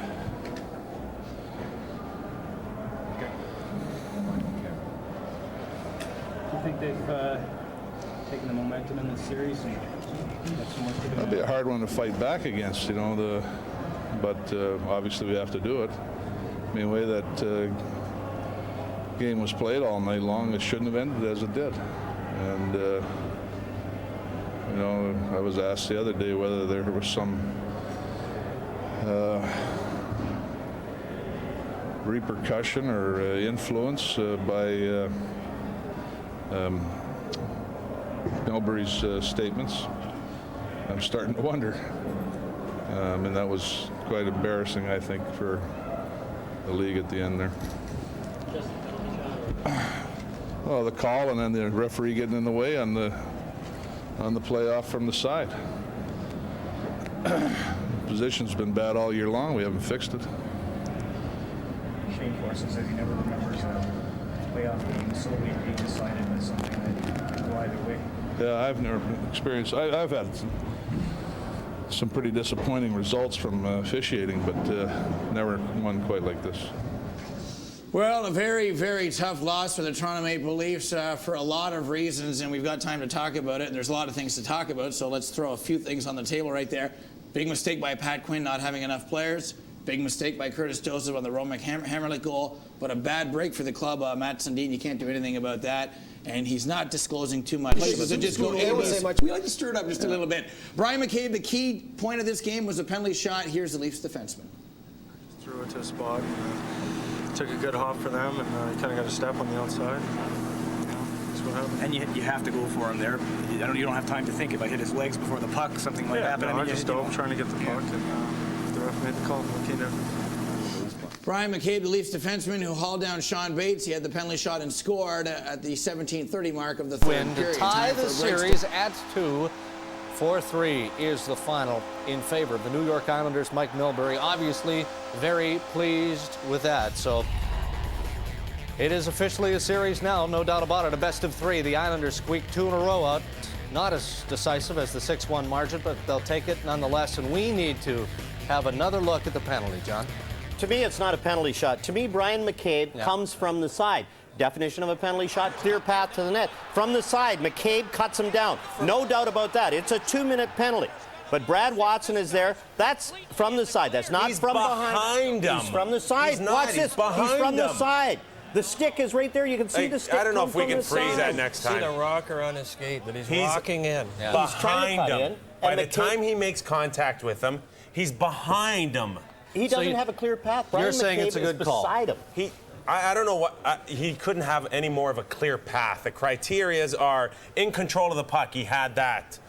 Do you think they've taken the momentum in the series and got some work to do? that'd be a hard one to fight back against, but obviously we have to do it. I mean, the way that game was played all night long, it shouldn't have ended as it did. And I was asked the other day whether there was some repercussion or influence by Milbury's statements. I'm starting to wonder. And that was quite embarrassing, I think, for the league at the end there. Well, the call and then the referee getting in the way on the playoff from the side. Position's been bad all year long. We haven't fixed it. Shane Corson said he never remembers a playoff game so weakly decided by something that could go either way. Yeah, I've never experienced. I've had some pretty disappointing results from officiating, but never one quite like this. Well, a very, very tough loss for the Toronto Maple Leafs for a lot of reasons, and we've got time to talk about it, and there's a lot of things to talk about, so let's throw a few things on the table right there. Big mistake by Pat Quinn not having enough players. Big mistake by Curtis Joseph on the Hamrlik goal, but a bad break for the club. Matt Sundin, you can't do anything about that, and he's not disclosing too much. We like to stir it up just a little bit. Bryan McCabe, the key point of this game was a penalty shot. Here's the Leafs defenseman. Threw it to a spot. Took a good hop for them, and he kind of got a step on the outside. That's what happened. And you have to go for him there. You don't have time to think. If I hit his legs before the puck, something might happen. No, I just dove trying to get the puck, and the ref made the call. Bryan McCabe, the Leafs defenseman who hauled down Shawn Bates. He had the penalty shot and scored at the 17:30 mark of the third period. To tie the series at 2. 4-3 is the final in favor of the New York Islanders. Mike Milbury obviously very pleased with that. So it is officially a series now, no doubt about it. A best of 3. The Islanders squeaked 2 in a row out. Not as decisive as the 6-1 margin, but they'll take it nonetheless. And we need to have another look at the penalty, John. To me, it's not a penalty shot. To me, Bryan McCabe comes from the side. Definition of a penalty shot, clear path to the net. From the side, McCabe cuts him down. No doubt about that. It's a 2-minute penalty. But Brad Watson is there. That's from the side. That's not from behind him. He's from the side. He's not. Watch this. He's from the side. The stick is right there. You can see the stick. I don't know if we can freeze that next time. See the rocker on his skate, but he's rocking in. Behind him. By the time he makes contact with him, he's behind him. He doesn't have a clear path. Bryan You're saying McCabe it's a good is call. Beside him. I don't know what he couldn't have any more of a clear path. The criterias are in control of the puck. He had that.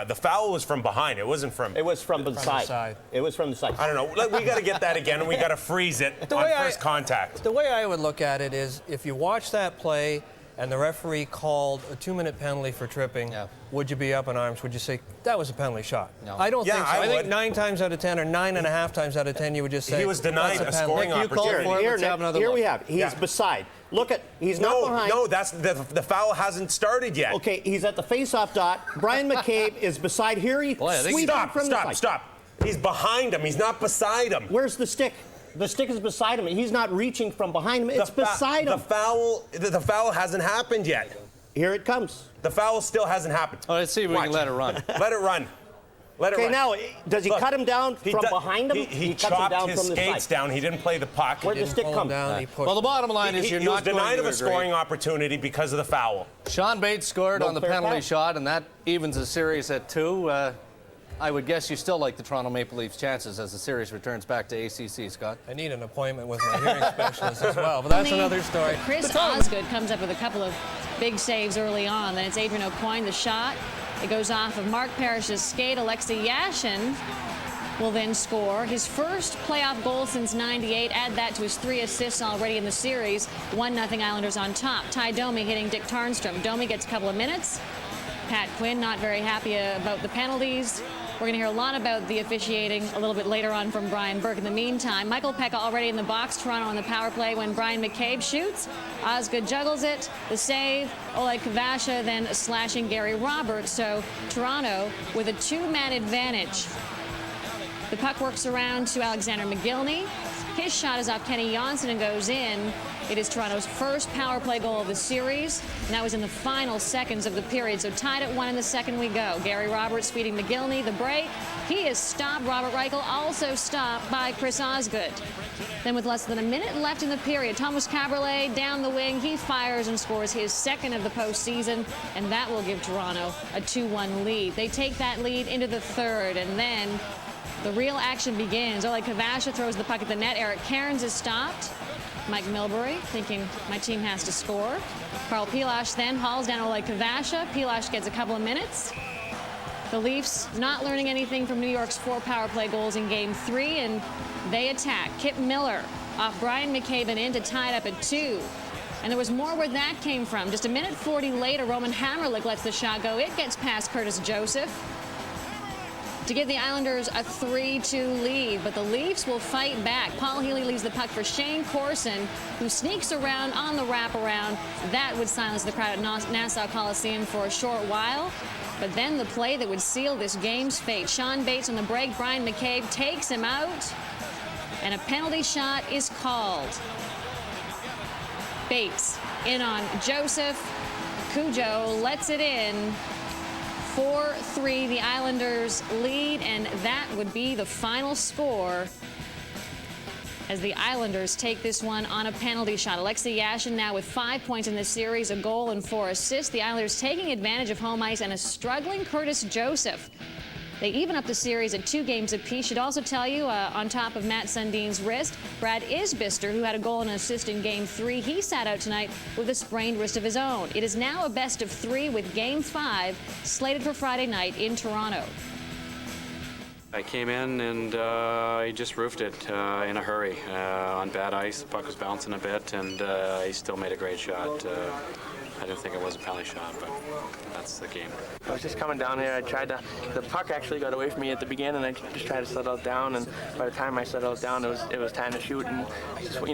The foul was from behind. It wasn't from. It was from the side. It was from the side. I don't know. We got to get that again, and we got to freeze it on first contact. The way I would look at it is, if you watch that play and the referee called a 2-minute penalty for tripping, would you be up in arms? Would you say that was a penalty shot? No. I don't think so. I think 9 times out of 10 or 9.5 times out of 10, you would just say he was denied a scoring opportunity. Here we have. He's beside. Look at. He's not behind. No, that's the foul hasn't started yet. Okay, he's at the face-off dot. Bryan McCabe is beside. Here he sweeps from the side. Stop. He's behind him. He's not beside him. Where's the stick? The stick is beside him. He's not reaching from behind him. It's beside him. The foul hasn't happened yet. Here it comes. The foul still hasn't happened. Oh, let's see if we can let it run. Let it run. Okay, now, does he cut him down from behind him? He cuts him chopped down his from the skates side. down. He didn't play the puck. Where'd the stick come down? Well, the bottom line is he was denied of a scoring opportunity because of the foul. Shawn Bates scored on the penalty shot, and that evens the series at 2. I would guess you still like the Toronto Maple Leafs' chances as the series returns back to ACC, Scott. I need an appointment with my hearing specialist as well, but that's another story. Chris Osgood comes up with a couple of big saves early on. Then it's Adrian Aucoin, the shot. It goes off of Mark Parrish's skate. Alexei Yashin will then score his first playoff goal since '98. Add that to his 3 assists already in the series. 1-0 Islanders on top. Ty Domi hitting Dick Tarnstrom. Domi gets a couple of minutes. Pat Quinn not very happy about the penalties. We're going to hear a lot about the officiating a little bit later on from Brian Burke. In the meantime, Michael Pekka already in the box. Toronto on the power play when Bryan McCabe shoots. Osgood juggles it. The save. Oleg Kvasha then slashing Gary Roberts. So Toronto with a 2-man advantage. The puck works around to Alexander Mogilny. His shot is off Kenny Janssen and goes in. It is Toronto's first power play goal of the series, and that was in the final seconds of the period. So tied at 1 in the second we go. Gary Roberts feeding Mogilny the break. He is stopped. Robert Reichel also stopped by Chris Osgood. Then with less than a minute left in the period, Thomas Kaberle down the wing. He fires and scores his second of the postseason, and that will give Toronto a 2-1 lead. They take that lead into the third, and then the real action begins. Oleg Kvasha throws the puck at the net. Eric Cairns is stopped. Mike Milbury thinking my team has to score. Carl Pilash then hauls down Oleg Kvasha. Pilash gets a couple of minutes. The Leafs not learning anything from New York's 4 power play goals in Game 3, and they attack. Kip Miller off Bryan McCabe and in to tie it up at 2. And there was more where that came from. Just a minute 40 later, Roman Hamrlik lets the shot go. It gets past Curtis Joseph to give the Islanders a 3-2 lead, but the Leafs will fight back. Paul Healy leaves the puck for Shane Corson, who sneaks around on the wraparound. That would silence the crowd at Nassau Coliseum for a short while. But then the play that would seal this game's fate. Shawn Bates on the break. Bryan McCabe takes him out, and a penalty shot is called. Bates in on Joseph. Cujo lets it in. 4-3, the Islanders lead, and that would be the final score as the Islanders take this one on a penalty shot. Alexei Yashin now with 5 points in this series, a goal and 4 assists. The Islanders taking advantage of home ice and a struggling Curtis Joseph. They even up the series at 2 games apiece. Should also tell you, on top of Matt Sundin's wrist, Brad Isbister, who had a goal and an assist in Game 3, he sat out tonight with a sprained wrist of his own. It is now a best of 3 with Game 5 slated for Friday night in Toronto. I came in and I just roofed it in a hurry on bad ice. The puck was bouncing a bit, and he still made a great shot. I didn't think it was a penalty shot, but that's the game. I was just coming down here. I tried to. The puck actually got away from me at the beginning, and I just tried to settle it down. And by the time I settled it down, it was time to shoot. And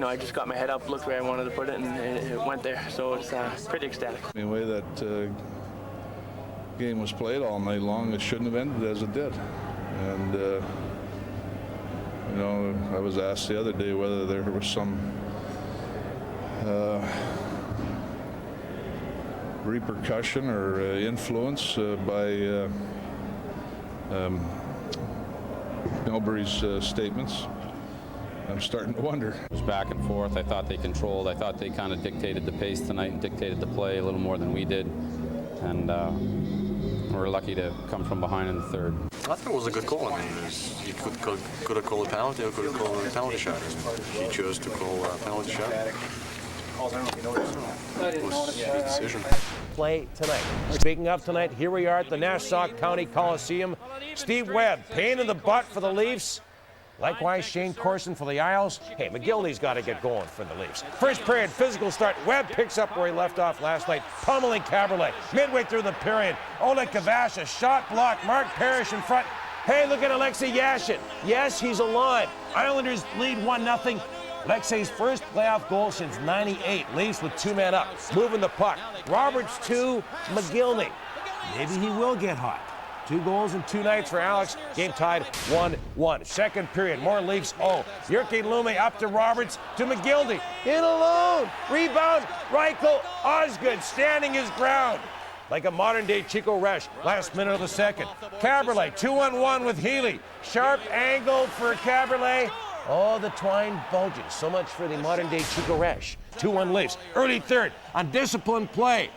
I just got my head up, looked where I wanted to put it, and it went there. So it's pretty ecstatic. The way that game was played all night long, it shouldn't have ended as it did. And I was asked the other day whether there was some repercussion or influence by Milbury's statements. I'm starting to wonder. It was back and forth. I thought they controlled. I thought they kind of dictated the pace tonight and dictated the play a little more than we did. And we were lucky to come from behind in the third. I thought it was a good call. I mean, he could have called a penalty or could have called a penalty shot. He chose to call a penalty shot. It was his decision. Play tonight. Speaking of tonight, here we are at the Nassau County Coliseum. Steve Webb, pain in the butt for the Leafs. Likewise, Shane Corson for the Isles. Hey, Mogilny's got to get going for the Leafs. First period, physical start. Webb picks up where he left off last night, pummeling Kaberle. Midway through the period, Oleg Kavasha, shot block, Mark Parrish in front. Hey, look at Alexei Yashin. Yes, he's alive. Islanders lead 1-0. Alexei's first playoff goal since '98. Leafs with 2 men up, moving the puck. Roberts 2, Mogilny. Maybe he will get hot. 2 goals in 2 nights for Alex. Game tied 1-1. Second period, more Leafs. Jyrki Lumme up to Roberts, to Mogilny. In alone. Rebound. Reichel. Osgood standing his ground. Like a modern-day Chico Resch. Last minute of the second. Kaberle 2-on-1 with Healy. Sharp angle for Kaberle. Oh, the twine bulges. So much for the modern-day Chico Resch. 2-1 Leafs. Early third on disciplined play.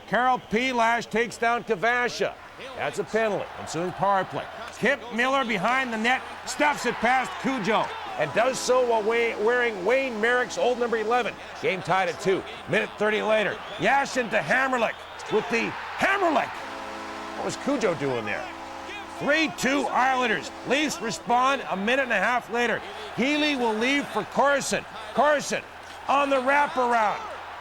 Carol P. Lash takes down Kavasha. That's a penalty. Ensuing power play. Kip Miller behind the net, stuffs it past Cujo, and does so while wearing Wayne Merrick's old number 11. Game tied at 2. Minute 30 later, Yashin to Hamrlik with the Hamrlik. What was Cujo doing there? 3-2 Islanders. Leafs respond a minute and a half later. Healy will leave for Corson. Corson on the wraparound.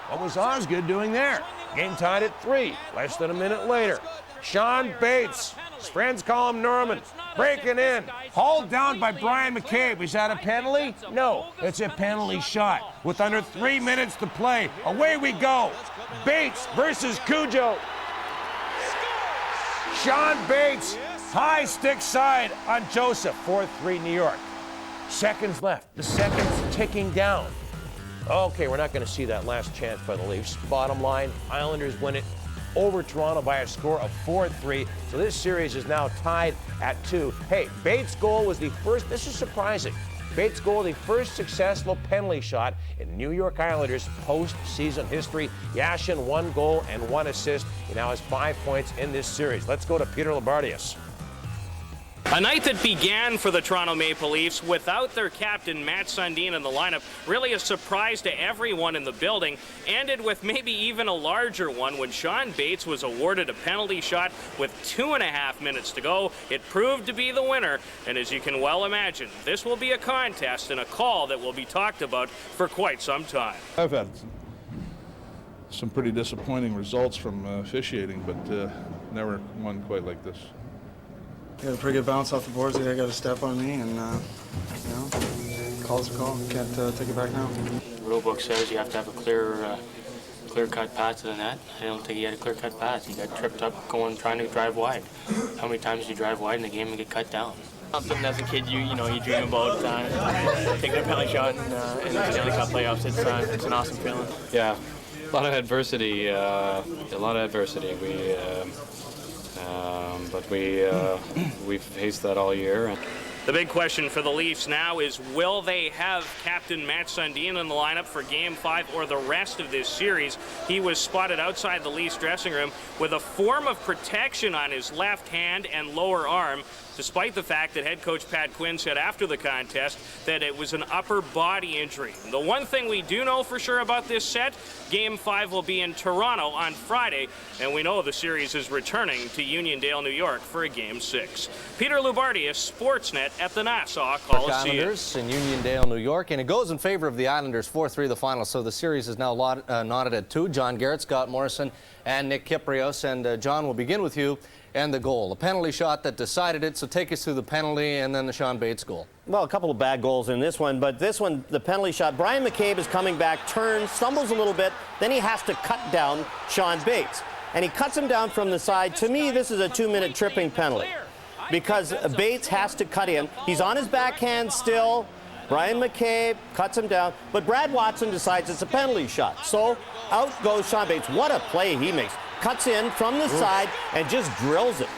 What was Osgood doing there? Game tied at 3. Less than a minute later. Shawn Bates, his friends call him Norman, breaking in, hauled down by Bryan McCabe. Is that a penalty? No, it's a penalty shot. With under 3 minutes to play, away we go. Bates versus Cujo. Shawn Bates, high stick side on Joseph, 4-3 New York. Seconds left, the seconds ticking down. Okay, we're not going to see that last chance by the Leafs. Bottom line, Islanders win it over Toronto by a score of 4-3. So this series is now tied at 2. Hey, Bates' goal was the first, this is surprising. Bates' goal, the first successful penalty shot in New York Islanders postseason history. Yashin, 1 goal and 1 assist. He now has 5 points in this series. Let's go to Peter Labardius. A night that began for the Toronto Maple Leafs without their captain, Matt Sundin, in the lineup. Really a surprise to everyone in the building. Ended with maybe even a larger one when Shawn Bates was awarded a penalty shot with 2.5 minutes to go. It proved to be the winner, and as you can well imagine, this will be a contest and a call that will be talked about for quite some time. I've had some pretty disappointing results from officiating, but never one quite like this. Got a pretty good bounce off the boards. They got a step on me, and call's a call. Can't take it back now. The rule book says you have to have a clear-cut pass to the net. I don't think he had a clear-cut pass. He got tripped up trying to drive wide. How many times do you drive wide in the game and get cut down? Something as a kid you dream about taking a penalty shot in the Stanley Cup playoffs. It's an awesome feeling. Yeah, a lot of adversity. But we've faced that all year. The big question for the Leafs now is, will they have Captain Mats Sundin in the lineup for Game 5 or the rest of this series? He was spotted outside the Leafs dressing room with a form of protection on his left hand and lower arm, despite the fact that head coach Pat Quinn said after the contest that it was an upper body injury. The one thing we do know for sure about this set, Game 5 will be in Toronto on Friday, and we know the series is returning to Uniondale, New York for a Game 6. Peter Loubardias, Sportsnet at the Nassau Coliseum. Islanders in Uniondale, New York, and it goes in favor of the Islanders 4-3 the final, so the series is now knotted at 2. John Garrett, Scott Morrison, and Nick Kyprios, and John, will begin with you and the goal. A penalty shot that decided it, so take us through the penalty and then the Shawn Bates goal. Well, a couple of bad goals in this one, but this one, the penalty shot, Bryan McCabe is coming back, turns, stumbles a little bit, then he has to cut down Shawn Bates. And he cuts him down from the side. To me, this is a 2-minute tripping penalty because Bates has to cut in. He's on his backhand still. Bryan McCabe cuts him down, but Brad Watson decides it's a penalty shot. So out goes Shawn Bates. What a play he makes. Cuts in from the side and just drills it.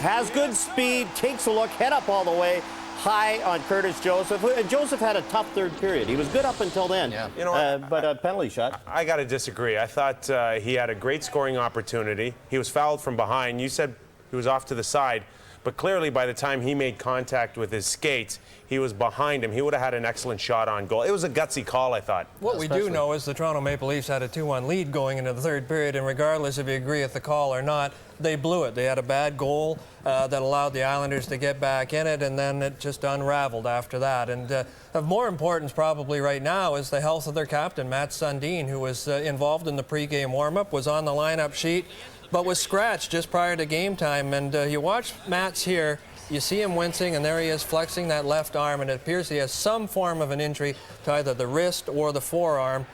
Has good speed, takes a look, head up all the way, high on Curtis Joseph. And Joseph had a tough third period. He was good up until then. Yeah. You know, but a penalty shot. I got to disagree. I thought he had a great scoring opportunity. He was fouled from behind. You said he was off to the side. But clearly, by the time he made contact with his skates, he was behind him. He would have had an excellent shot on goal. It was a gutsy call, I thought. What we do know is the Toronto Maple Leafs had a 2-1 lead going into the third period, and regardless if you agree with the call or not, they blew it. They had a bad goal that allowed the Islanders to get back in it, and then it just unraveled after that. And of more importance probably right now is the health of their captain, Mats Sundin, who was involved in the pregame warm-up, was on the lineup sheet, but was scratched just prior to game time. And you watch Mats here, you see him wincing, and there he is flexing that left arm, and it appears he has some form of an injury to either the wrist or the forearm,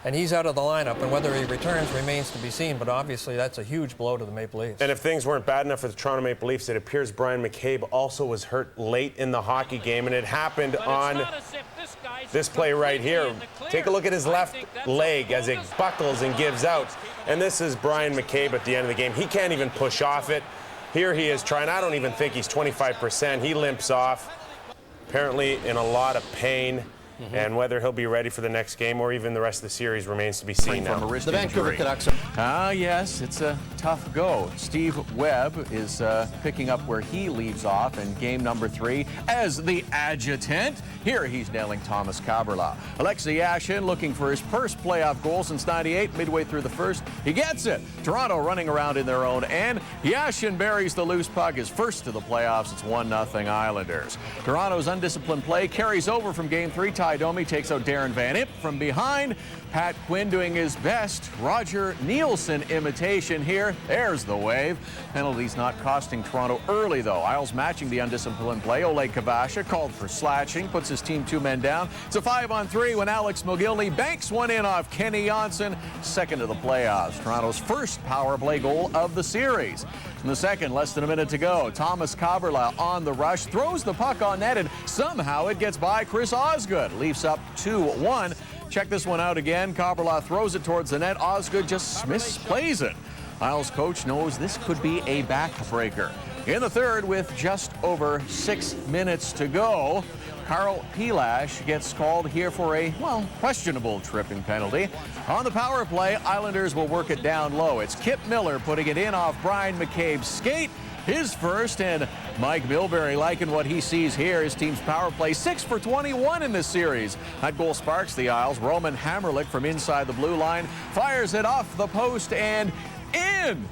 and he's out of the lineup, and whether he returns remains to be seen, but obviously that's a huge blow to the Maple Leafs. And if things weren't bad enough for the Toronto Maple Leafs, it appears Bryan McCabe also was hurt late in the hockey game, and it happened on this play right here. Take a look at his left leg as it buckles and gives out. And this is Bryan McCabe at the end of the game. He can't even push off it. Here he is trying. I don't even think he's 25%. He limps off, apparently in a lot of pain. And whether he'll be ready for the next game or even the rest of the series remains to be seen now. The Vancouver Canucks. Yes, it's a tough go. Steve Webb is picking up where he leaves off in game number 3 as the adjutant. Here he's nailing Thomas Kaberle. Alexei Yashin looking for his first playoff goal since '98. Midway through the first, he gets it. Toronto running around in their own end. Yashin buries the loose puck. His first to the playoffs. It's 1-0 Islanders. Toronto's undisciplined play carries over from game 3. Domi takes out Darren Van Impe from behind. Pat Quinn doing his best Roger Nielsen imitation here. There's the wave. Penalties not costing Toronto early, though. Isles matching the undisciplined play. Ole Kavasha called for slashing, puts his team 2 men down. It's a 5-on-3 when Alex Mogilny banks one in off Kenny Janssen. Second of the playoffs. Toronto's first power play goal of the series. In the second, less than a minute to go. Thomas Kaberle on the rush, throws the puck on net, and somehow it gets by Chris Osgood. Leafs up 2-1. Check this one out again. Kaberle throws it towards the net. Osgood just misplays it. Isles coach knows this could be a backbreaker. In the third, with just over 6 minutes to go, Carl Pilash gets called here for a, questionable tripping penalty. On the power play, Islanders will work it down low. It's Kip Miller putting it in off Bryan McCabe's skate. His first, and Mike Milbury liking what he sees here. His team's power play 6 for 21 in this series. That goal sparks the Isles. Roman Hamrlik from inside the blue line fires it off the post and in.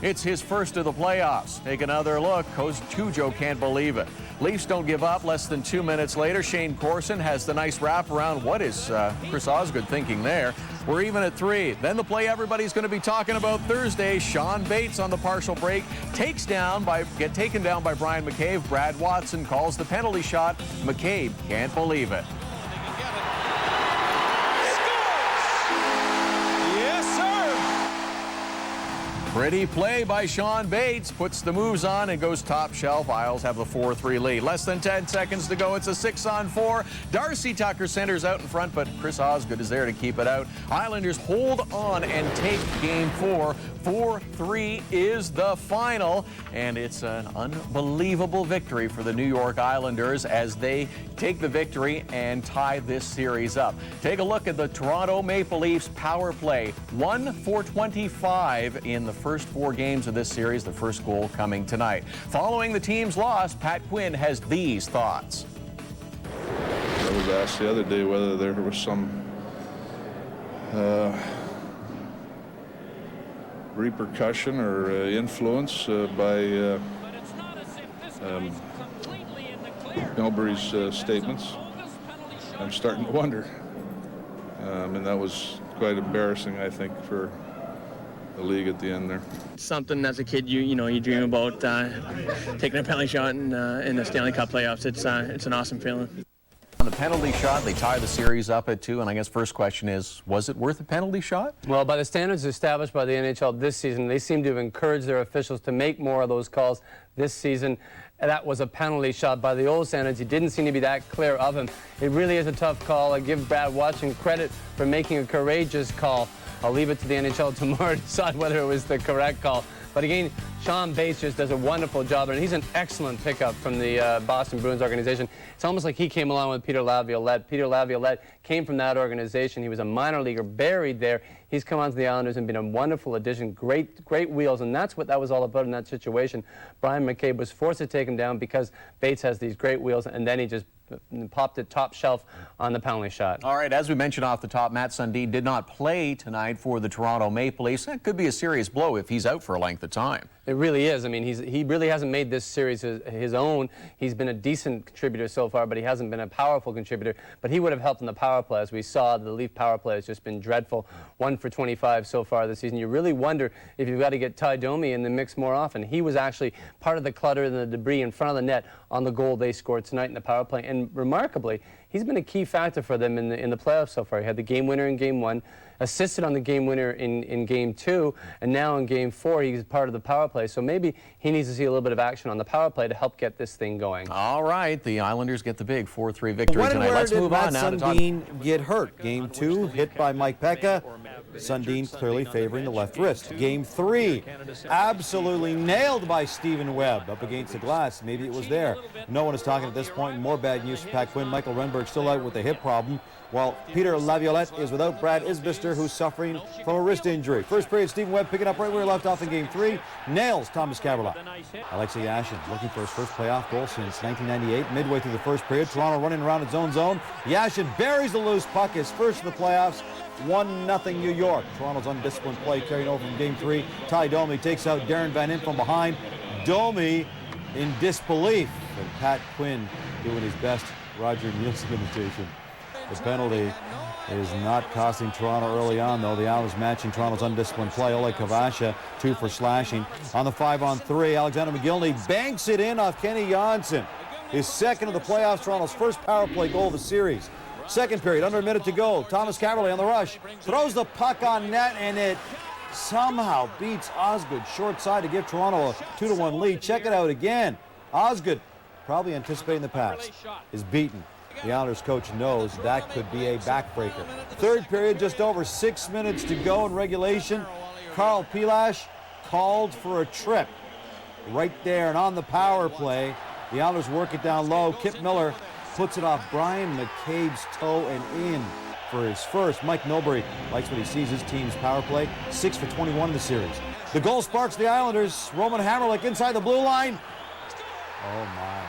It's his first of the playoffs. Take another look. Coach Cujo can't believe it. Leafs don't give up. Less than 2 minutes later, Shane Corson has the nice wraparound. What is Chris Osgood thinking there? We're even at 3. Then the play everybody's going to be talking about Thursday. Shawn Bates on the partial break get taken down by Bryan McCabe. Brad Watson calls the penalty shot. McCabe can't believe it. Pretty play by Shawn Bates. Puts the moves on and goes top shelf. Isles have the 4-3 lead. Less than 10 seconds to go. It's a 6-on-4. Darcy Tucker centers out in front, but Chris Osgood is there to keep it out. Islanders hold on and take game 4. 4-3 is the final, and it's an unbelievable victory for the New York Islanders as they take the victory and tie this series up. Take a look at the Toronto Maple Leafs power play. 1-for-25 in the first 4 games of this series, the first goal coming tonight. Following the team's loss, Pat Quinn has these thoughts. I was asked the other day whether there was some repercussion or influence by Milbury's statements. I'm starting to wonder. And that was quite embarrassing, I think, for the league at the end there. Something as a kid you dream about, taking a penalty shot in the Stanley Cup playoffs. It's an awesome feeling. On the penalty shot, they tie the series up at 2, and I guess first question is, was it worth a penalty shot? Well, by the standards established by the NHL this season, they seem to have encouraged their officials to make more of those calls this season. That was a penalty shot by the old standards. It didn't seem to be that clear of him. It really is a tough call. I give Brad Watson credit for making a courageous call. I'll leave it to the NHL tomorrow to decide whether it was the correct call. But again, Shawn Bates just does a wonderful job, and he's an excellent pickup from the Boston Bruins organization. It's almost like he came along with Peter Laviolette. Peter Laviolette came from that organization. He was a minor leaguer buried there. He's come on to the Islanders and been a wonderful addition, great wheels, and that's what that was all about in that situation. Bryan McCabe was forced to take him down because Bates has these great wheels, and then he just popped it top shelf on the penalty shot. All right, as we mentioned off the top, Matt Sundin did not play tonight for the Toronto Maple Leafs. That could be a serious blow if he's out for a length of time. It really is. I mean, he really hasn't made this series his own. He's been a decent contributor so far, but he hasn't been a powerful contributor. But he would have helped in the power play. As we saw, the Leaf power play has just been dreadful. 1-for-25 so far this season. You really wonder if you've got to get Domi in the mix more often. He was actually part of the clutter and the debris in front of the net on the goal they scored tonight in the power play. And remarkably, he's been a key factor for them in the playoffs so far. He had the game winner in Game 1, assisted on the game winner in Game 2, and now in Game 4 he's part of the power play. So maybe he needs to see a little bit of action on the power play to help get this thing going. All right, the Islanders get the big 4-3 victory When tonight. Let's move on now to talk. Sundin get hurt. Game 2, hit by Mike Pekka. Sundin clearly favoring the left wrist. Game 3, absolutely nailed by Stephen Webb up against the glass. Maybe it was there. No one is talking at this point. More bad news for Pat Quinn. Michael Renberg still out with a hip problem, while Peter Laviolette is without Brad Isbister, who's suffering from a wrist injury. First period, Stephen Webb picking up right where he left off in Game 3. Nails Thomas Kaberle. Alexei Yashin looking for his first playoff goal since 1998. Midway through the first period, Toronto running around its own zone. Yashin buries the loose puck, his first in the playoffs. 1-0 New York. Toronto's undisciplined play carrying over from Game 3. Domi takes out Darren Van Impe from behind. Domi in disbelief. And Pat Quinn doing his best Roger Nielsen imitation. The penalty is not costing Toronto early on, though. The Islanders matching Toronto's undisciplined play. Ole Kavasha, 2 for slashing. On the 5-on-3, Alexander Mogilny banks it in off Kenny Janssen. His second of the playoffs, Toronto's first power play goal of the series. Second period, under a minute to go. Thomas Kaberle on the rush. Throws the puck on net, and it somehow beats Osgood short side to give Toronto a 2-1 lead. Check it out again. Osgood, probably anticipating the pass, is beaten. The Islanders coach knows that could be a backbreaker. Third period, just over 6 minutes to go in regulation. Carl Pilash called for a trip right there, and on the power play, the Islanders work it down low. Kip Miller puts it off Bryan McCabe's toe and in for his first. Mike Milbury likes what he sees his team's power play. 6 for 21 in the series. The goal sparks the Islanders. Roman Hamrlik inside the blue line. Oh my.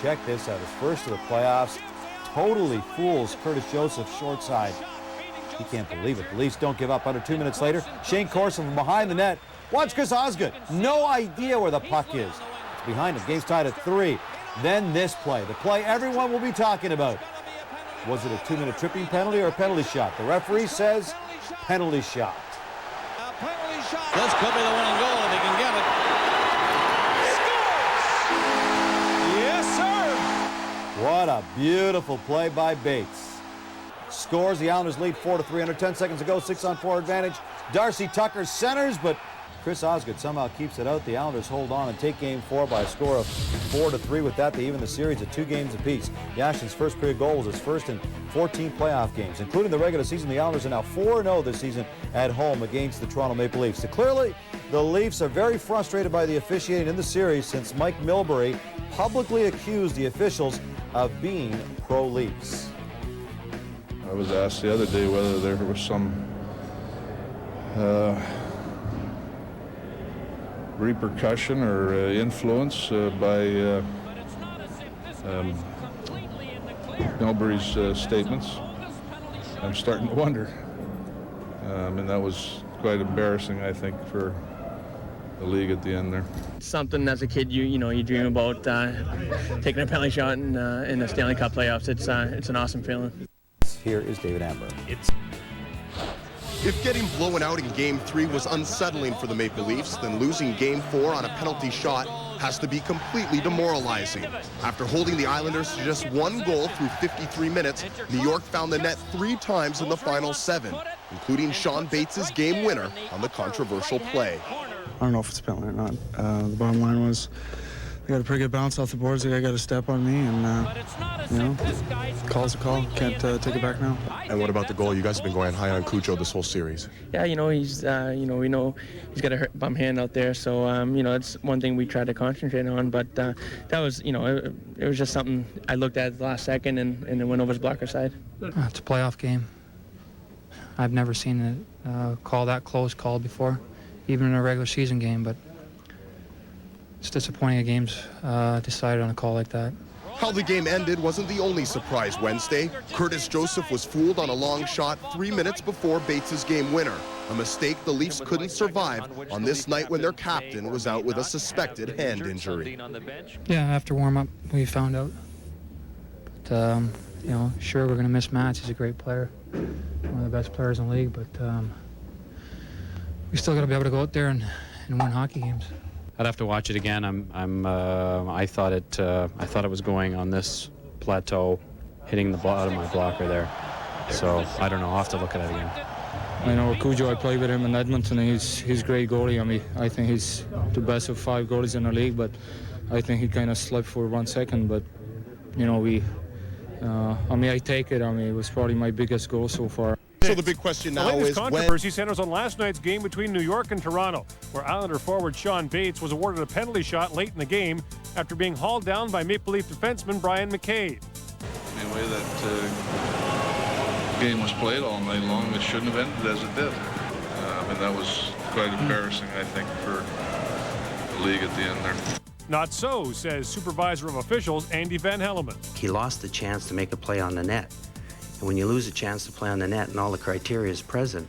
Check this out. His first of the playoffs. Totally fools Curtis Joseph short side. He can't believe it. The Leafs don't give up. Under 2 minutes later, Shane Corson from behind the net. Watch Chris Osgood. No idea where the puck is. It's behind him. Game's tied at 3. Then this play. The play everyone will be talking about. Was it a 2-minute tripping penalty or a penalty shot? The referee says penalty shot. This could be the winning goal if he can get it. Yes, sir! What a beautiful play by Bates. Scores. The Islanders lead 4-3. Under 10 seconds to go. 6-on-4 advantage. Darcy Tucker centers, but Chris Osgood somehow keeps it out. The Islanders hold on and take Game 4 by a score of 4-3. With that, they even the series at 2 games apiece. Yashin's first period goal was his first in 14 playoff games. Including the regular season, the Islanders are now 4-0 this season at home against the Toronto Maple Leafs. So clearly, the Leafs are very frustrated by the officiating in the series since Mike Milbury publicly accused the officials of being pro-Leafs. I was asked the other day whether there was some repercussion or influence by Milbury's statements. I'm starting to wonder. And that was quite embarrassing, I think, for the league at the end there. Something as a kid you dream about taking a penalty shot in the Stanley Cup playoffs. It's an awesome feeling. Here is David Amber. If getting blown out in Game 3 was unsettling for the Maple Leafs, then losing Game 4 on a penalty shot has to be completely demoralizing. After holding the Islanders to just 1 goal through 53 minutes, New York found the net 3 times in the final 7, including Shawn Bates' game winner on the controversial play. I don't know if it's a penalty or not. The bottom line was they got a pretty good bounce off the boards. The guy got a step on me, and call's a call. Can't take it back now. And what about the goal? You guys have been going high on Cujo this whole series. Yeah, he's we know he's got a bum hand out there, so it's one thing we try to concentrate on. But that was it was just something I looked at the last second and it went over his blocker side. It's a playoff game. I've never seen a call that close called before, even in a regular season game, but it's disappointing a game's decided on a call like that. How the game ended wasn't the only surprise Wednesday. Curtis Joseph was fooled on a long shot 3 minutes before Bates' game winner, a mistake the Leafs couldn't survive on this night when their captain was out with a suspected hand injury. Yeah, after warm-up, we found out. But, sure, we're going to miss Mats. He's a great player, one of the best players in the league, but we still got to be able to go out there and win hockey games. I'd have to watch it again. I thought it was going on this plateau, hitting the bottom of my blocker there. So I don't know. I'll have to look at it again. I know Cujo. I played with him in Edmonton. He's a great goalie. I mean, I think he's the best of 5 goalies in the league. But I think he kind of slipped for 1 second. But I take it. It was probably my biggest goal so far. So the big question now is controversy centers on last night's game between New York and Toronto, where Islander forward Shawn Bates was awarded a penalty shot late in the game after being hauled down by Maple Leaf defenseman Bryan McCabe. The way that game was played all night long, it shouldn't have ended as it did. And that was quite embarrassing, I think, for the league at the end there. Not so, says supervisor of officials Andy Van Helleman. He lost the chance to make a play on the net. And when you lose a chance to play on the net and all the criteria is present,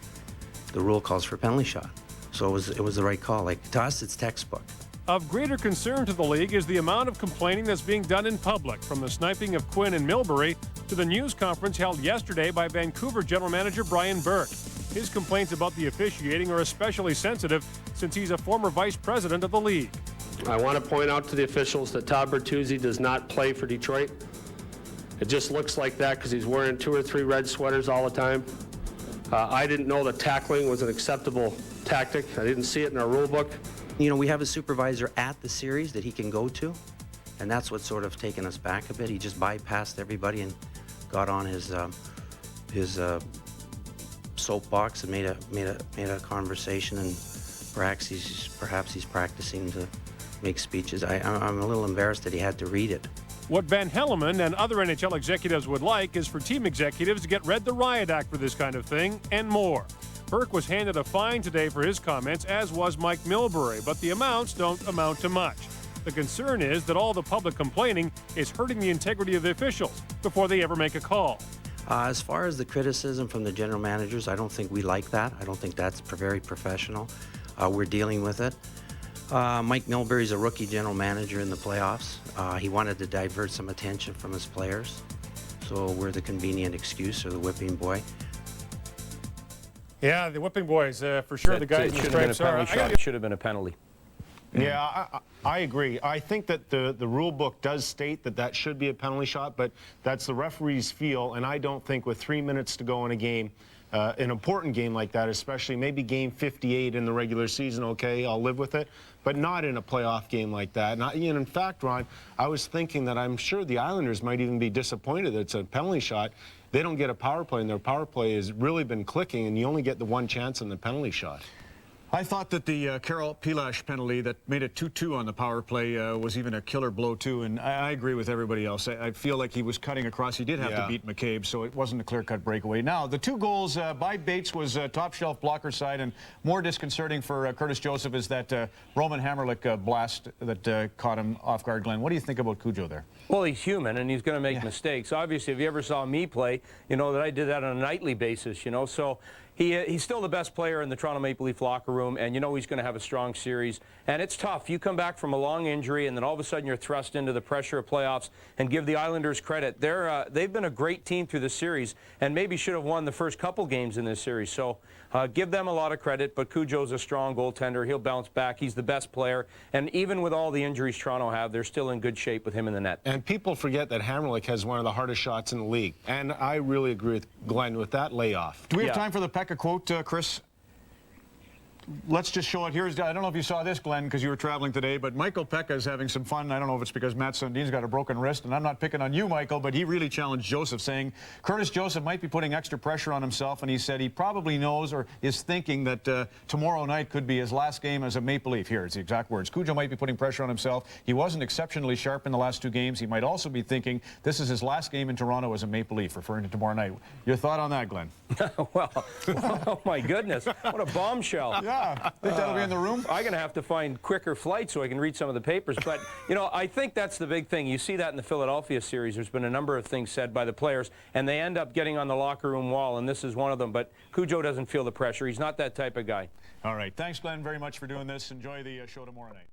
the rule calls for a penalty shot. So it was the right call. Like, to us, it's textbook. Of greater concern to the league is the amount of complaining that's being done in public, from the sniping of Quinn and Milbury to the news conference held yesterday by Vancouver general manager Brian Burke. His complaints about the officiating are especially sensitive since he's a former vice president of the league. I want to point out to the officials that Todd Bertuzzi does not play for Detroit. It just looks like that because he's wearing 2 or 3 red sweaters all the time. I didn't know that tackling was an acceptable tactic. I didn't see it in our rule book. We have a supervisor at the series that he can go to, and that's what's sort of taken us back a bit. He just bypassed everybody and got on his soapbox and made a conversation, and perhaps he's practicing to make speeches. I'm a little embarrassed that he had to read it. What Van Helleman and other NHL executives would like is for team executives to get read the riot act for this kind of thing and more. Burke was handed a fine today for his comments, as was Mike Milbury, but the amounts don't amount to much. The concern is that all the public complaining is hurting the integrity of the officials before they ever make a call. As far as the criticism from the general managers, I don't think we like that. I don't think that's very professional. We're dealing with it. Mike Milbury's a rookie general manager in the playoffs. He wanted to divert some attention from his players, so we're the convenient excuse, or the whipping boy. Yeah, the whipping boys, for sure. The guys in the stripes It should have been a penalty. Yeah, I agree. I think that the rule book does state that should be a penalty shot, but that's the referee's feel, and I don't think with 3 minutes to go in a game an important game like that, especially maybe game 58 in the regular season, okay, I'll live with it, but not in a playoff game like that. And in fact, Ron, I was thinking that I'm sure the Islanders might even be disappointed that it's a penalty shot. They don't get a power play, and their power play has really been clicking, and you only get the one chance on the penalty shot. I thought that the Karel Pilash penalty that made it 2-2 on the power play was even a killer blow, too. And I agree with everybody else. I feel like he was cutting across. He did have to beat McCabe, so it wasn't a clear-cut breakaway. Now, the 2 goals by Bates was top-shelf blocker side, and more disconcerting for Curtis Joseph is that Roman Hamrlik blast that caught him off guard. Glenn, what do you think about Cujo there? Well, he's human, and he's going to make mistakes. Obviously, if you ever saw me play, you know that I did that on a nightly basis, you know. So he's still the best player in the Toronto Maple Leaf locker room, and you know he's going to have a strong series. And it's tough. You come back from a long injury, and then all of a sudden you're thrust into the pressure of playoffs. And give the Islanders credit. They've been a great team through the series, and maybe should have won the first couple games in this series. So give them a lot of credit, but Cujo's a strong goaltender. He'll bounce back. He's the best player. And even with all the injuries Toronto have, they're still in good shape with him in the net. And people forget that Hamrlik has one of the hardest shots in the league. And I really agree with Glenn with that layoff. Do we have time for the Pekka quote, Chris? Let's just show it here. I don't know if you saw this, Glenn, because you were traveling today, but Michael Pekka is having some fun. I don't know if it's because Matt Sundin's got a broken wrist, and I'm not picking on you, Michael, but he really challenged Joseph, saying Curtis Joseph might be putting extra pressure on himself, and he said he probably knows or is thinking that tomorrow night could be his last game as a Maple Leaf. Here, it's the exact words. Cujo might be putting pressure on himself. He wasn't exceptionally sharp in the last 2 games. He might also be thinking this is his last game in Toronto as a Maple Leaf, referring to tomorrow night. Your thought on that, Glenn? Well, oh my goodness, what a bombshell. Yeah, think that'll be in the room? I'm going to have to find quicker flights so I can read some of the papers. But, you know, I think that's the big thing. You see that in the Philadelphia series. There's been a number of things said by the players, and they end up getting on the locker room wall, and this is one of them. But Cujo doesn't feel the pressure. He's not that type of guy. All right. Thanks, Glenn, very much for doing this. Enjoy the show tomorrow night.